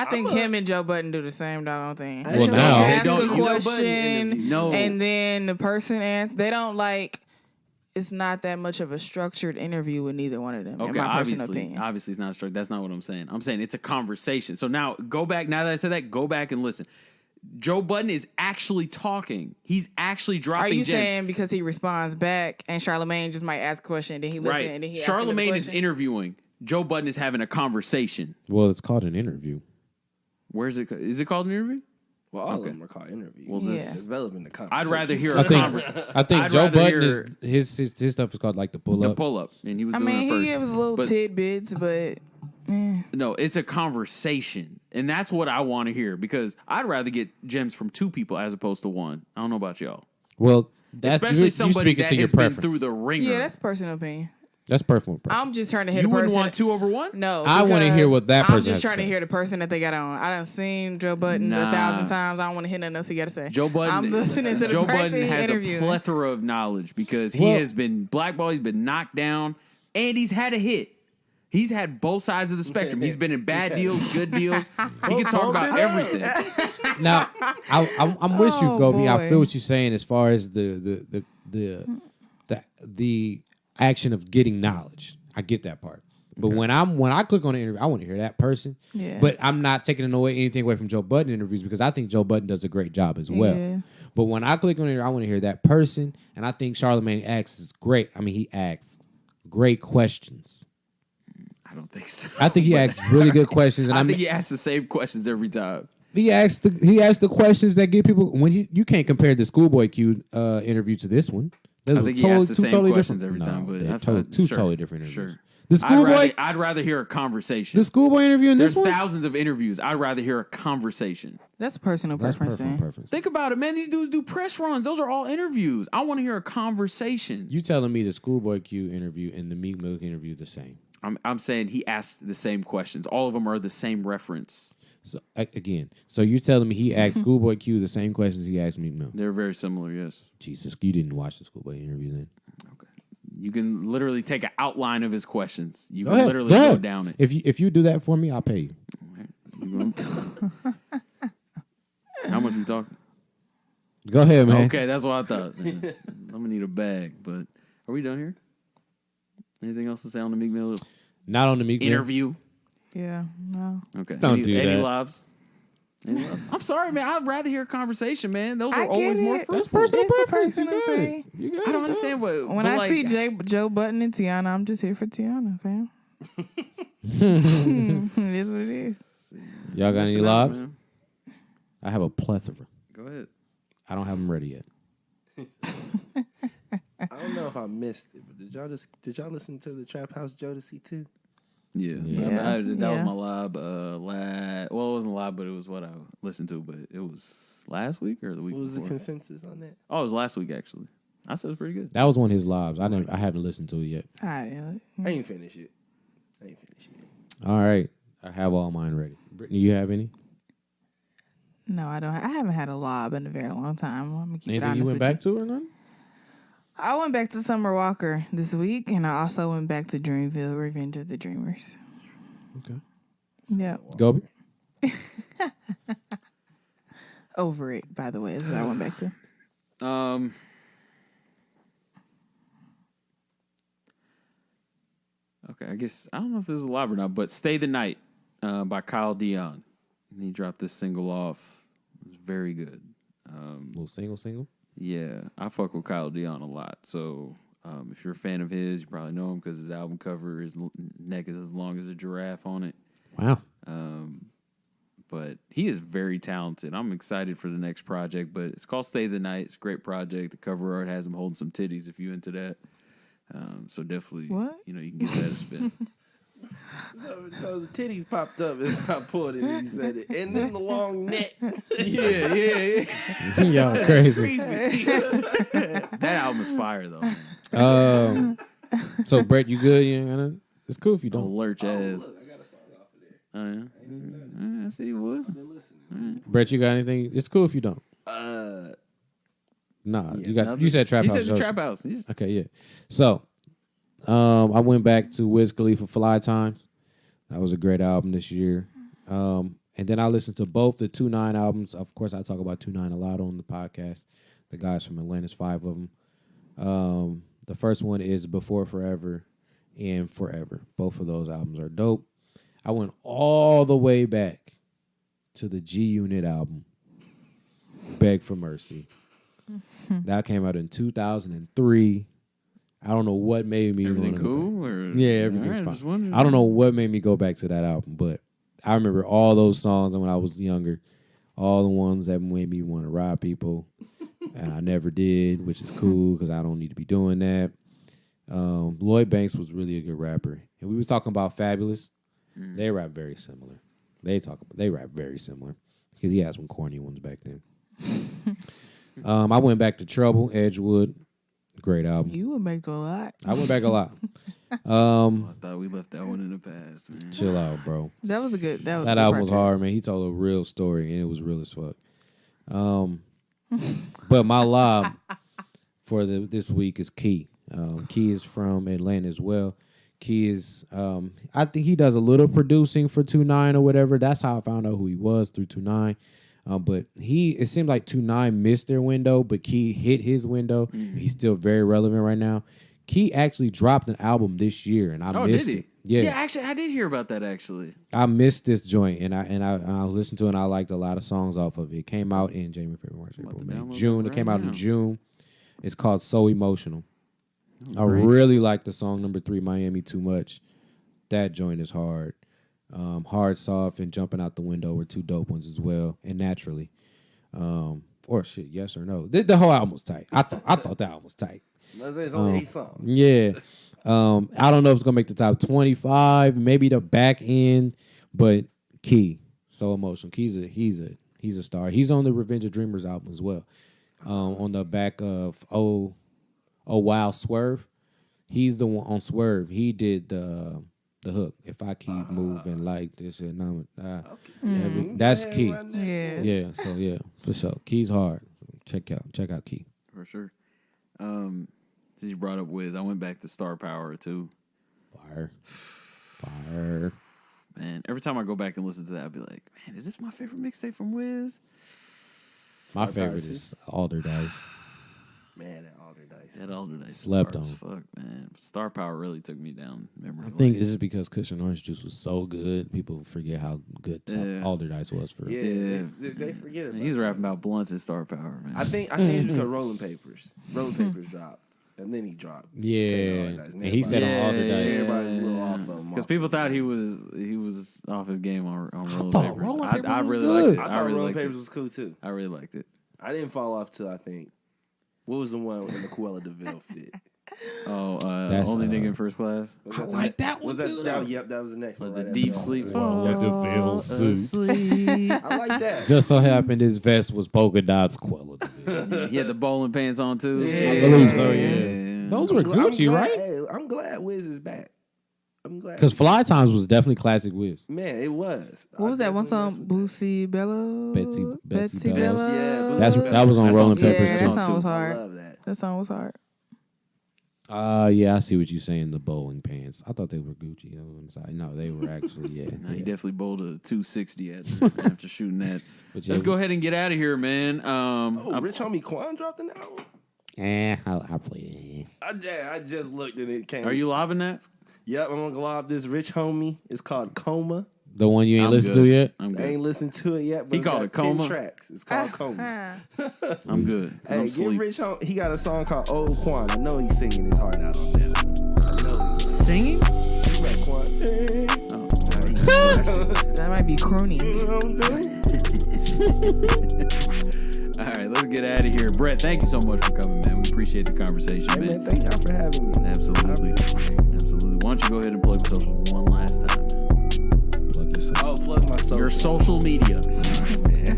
think him and Joe Budden do the same doggone thing.
Well, now
they
Ask
don't.
a question,
No.
and then the person they don't like. It's not that much of a structured interview with neither one of them.
Okay,
in my personal opinion.
obviously it's not structured. That's not what I'm saying. I'm saying it's a conversation. So now go back. Now that I said that, go back and listen. Joe Budden is actually talking. He's actually dropping.
Are you
gems.
saying because he responds back and Charlamagne just might ask a question, then he listens, and then he asks him the
Charlamagne is
question?
interviewing. Joe Budden is having a conversation.
Well, it's called an interview.
Where is it? Is it called an interview?
Well, all of them are called interviews.
Well,
this-
it's relevant to conversation.
I'd rather hear
I
a
think
conversation.
I think
I'd
Joe
rather
Budden
hear
is his stuff is called like the pull
the
up.
pull up, and he was
I
doing
mean,
it first.
he gives little
But-
tidbits, but
No, it's a conversation. And that's what I want to hear, because I'd rather get gems from two people as opposed to one. I don't know about y'all.
Well, that's
Especially
you
somebody
speaking
that
to your
has been
preference.
through the ringer.
yeah, that's personal opinion.
That's personal.
I'm just trying to hear
You
the
wouldn't
person.
want 2 over 1?
No,
I wanna
because
hear what that person
I'm
has
just
to
trying to
say.
hear the person that they got on. I done seen Joe Budden
Nah.
1,000 times. I don't want to hear nothing else he got to say.
Joe Budden.
I'm listening to the
Joe
person
Budden has
interview.
a plethora of knowledge, because he
Well-
has been blackballed, he's been knocked down, and he's had a hit. He's had both sides of the spectrum. He's been in bad deals, good deals. He can talk about everything.
Now, I'm with you,
Oh,
Gobi. I
boy.
feel what you're saying as far as the action of getting knowledge. I get that part. But when I click on the interview, I want to hear that person.
Yeah.
But I'm not taking anything away from Joe Budden interviews, because I think Joe Budden does a great job as well.
Yeah.
But when I click on it, I want to hear that person, and I think Charlamagne asks great. I mean, he asks great questions.
I don't think so.
I think he asks really good questions, and
I think he asks the same questions every time.
He asked the questions that get people when you can't compare the Schoolboy Q interview to this one.
I think he asks the same questions every time, but
two totally different interviews.
Sure.
The Schoolboy,
I'd rather hear a conversation.
The Schoolboy interview in this one.
There's thousands of interviews. I'd rather hear a conversation.
That's personal preference.
Think about it, man. These dudes do press runs. Those are all interviews. I want to hear a conversation.
You telling me the Schoolboy Q interview and the Meek Mill interview the same?
I'm saying he asked the same questions. All of them are the same reference.
So again, you're telling me he asked Schoolboy Q the same questions he asked Meek Mill?
They're very similar, yes.
Jesus, you didn't watch the Schoolboy interview then?
Okay. You can literally take an outline of his questions. You can literally go down it.
If you do that for me, I'll pay you.
How much we talking?
Go ahead, man.
Okay, that's what I thought. I'm gonna need a bag, but are we done here? Anything else to say on the Meek Mill
Not on the Meek Mill
interview?
Yeah, no.
Okay.
Don't do
any
that.
lobs? I'm sorry, man. I'd rather hear a conversation, man. Those are always more fruitful.
That's personal
It's a
preference.
personal thing.
You got
I don't understand what.
When I see Joe Button and Tiana, I'm just here for Tiana, fam. It is what it is.
Y'all got any lobs? Man. I have a plethora.
Go ahead.
I don't have them ready yet.
I don't know if I missed it, but did y'all listen to the Trap House Jodeci too?
Yeah. That was my lob. Well, it wasn't a lob, but it was what I listened to. But it was last week or the week.
What was
before?
the consensus on that?
Oh, it was last week actually. I said it was pretty good.
That was one of his lobs. I haven't listened to it yet.
I
ain't finished it.
All right, I have all mine ready. Brittany, you have any?
No, I don't. I haven't had a lob in a very long time. I'm gonna keep it honest
you went back to or nothing?
I went back to Summer Walker this week, and I also went back to Dreamville, Revenge of the Dreamers.
Okay.
Yeah.
Gobi?
Over It, by the way, is what I went back to.
Okay, I guess I don't know if this is a lob or not, but "Stay the Night" by Kyle Dion. And he dropped this single off. It was very good.
Little single?
Yeah, I fuck with Kyle Dion a lot. So if you're a fan of his, you probably know him because his album cover, his neck is as long as a giraffe on it.
Wow.
But he is very talented. I'm excited for the next project, but it's called "Stay the Night." It's a great project. The cover art has him holding some titties if you into that. So definitely, you can give that a spin.
So the titties popped up as I pulled it and you said it. And then the long neck.
Yeah.
Y'all crazy.
That album is fire, though.
So, Brett, you good? It's cool if you don't.
Lurch ass.
Look, I got a song off of there.
Oh, yeah? I see you would.
I've been listening.
Brett, you got anything? It's cool if you don't. Nah, you said Trap House.
He said the Trap House.
Okay, yeah. So, I went back to Wiz Khalifa Fly Times. That was a great album this year. And then I listened to both the 2-9 albums. Of course, I talk about 2-9 a lot on the podcast. The guys from Atlanta's 5 of them. The first one is Before Forever and Forever. Both of those albums are dope. I went all the way back to the G-Unit album, Beg for Mercy. That came out in 2003. I don't know what made me.
Everything cool?
Everything's fine. I don't know what made me go back to that album, but I remember all those songs when I was younger, all the ones that made me want to rob people, and I never did, which is cool because I don't need to be doing that. Lloyd Banks was really a good rapper, and we was talking about Fabulous. They rap very similar. They rap very similar because he had some corny ones back then. I went back to Trouble, Edgewood. Great album.
You went back to a lot.
I went back a lot.
I thought we left that one in the past, man.
Chill out, bro.
That was a good.
That album was hard, man. He told a real story, and it was real as fuck. But my lob for this week is Key. Key is from Atlanta as well. Key is, I think he does a little producing for 2-9 or whatever. That's how I found out who he was through 2-9. But it seemed like 2-9 missed their window, but Key hit his window. Mm-hmm. He's still very relevant right now. Key actually dropped an album this year, and I missed it.
Yeah, actually, I did hear about that. Actually,
I missed this joint, and I listened to it, and I liked a lot of songs off of it. It came out in January, February, March, April, May, June. It came out in June. It's called So Emotional. I really like the song number 3, Miami Too Much. That joint is hard. Hard Soft and Jumping Out the Window were 2 dope ones as well, and Naturally. Or shit, yes or no. The whole album was tight. I thought that album was tight.
It's only 8 songs.
Yeah. I don't know if it's gonna make the top 25, maybe the back end, but Key, So Emotional. He's a star. He's on the Revenge of Dreamers album as well. On the back of Oh Wow Swerve. He's the one on Swerve. He did the hook. If I keep moving like this, and that's Key. Yeah. So yeah, for sure. Key's hard. Check out Key
for sure. Since you brought up Wiz, I went back to Star Power too. Fire. Man, every time I go back and listen to that, I'll be like, man, is this my favorite mixtape from Wiz?
My favorite is Alder Dice.
Man, that
Alder Dice.
Slept on.
Fuck, man. Star Power really took me down memory lane.
I think this is because Cushion Orange Juice was so good. People forget how good Alder Dice was for.
Yeah. They forget it.
He's rapping about blunts and Star Power, man.
I think it's because Rolling Papers dropped. And then he dropped.
Yeah. And he said on Alder Dice.
Everybody's a little off of him.
Because people thought he was off his game on Rolling Papers.
Rolling Papers
I really
was
liked it.
I thought Rolling Papers was cool too.
I really liked it.
I didn't fall off till I think. What was the one in the Cruella DeVille fit?
That's Only Nigga in First Class.
I like that one too.
Yep, that was the next one.
The Deep Sleep.
DeVille suit.
I like that.
Just so happened his vest was polka dots Quella DeVille.
He had the bowling pants on too.
I believe so, yeah. Those were Gucci, right?
Hey, I'm glad Wiz is back. I'm glad.
Because Fly Times was definitely classic Wiz.
Man, it was.
What was that one song? Boosie Bella?
Betsy Bella.
Yeah,
that was on Rolling Papers.
Yeah, that song was hard.
I love that.
That song was hard.
Yeah, I see what you're saying. The bowling pants. I thought they were Gucci. I'm sorry. No, they were actually, yeah.
He definitely bowled a 260 after shooting that. But let's go ahead and get out of here, man.
Rich Homie Quan dropped an album?
I played it.
I just looked and it came.
Are you lobbing that?
Yep, I'm gonna lob this Rich Homie. It's called Coma.
The one you ain't listened to yet?
I ain't listened to it yet, but
he called it Coma.
Tracks. It's called Coma.
I'm good.
Hey, give Rich Homie. He got a song called Old Quan. I know he's singing his heart out on that.
Singing?
That might be crooning.
All right, let's get out of here. Brett, thank you so much for coming, man. We appreciate the conversation, man.
Thank y'all for having me.
Absolutely. Why don't you go ahead and plug social one last time, man?
Plug yourself. Plug my social.
Your social media.
You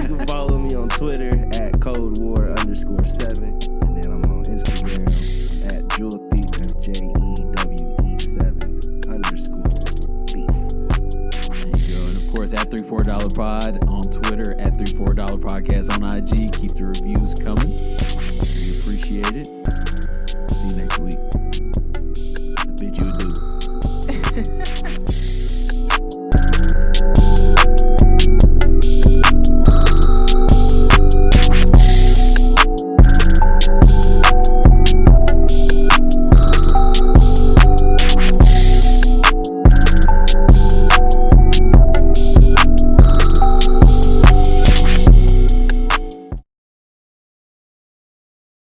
can follow me on Twitter at @CodeWar_7.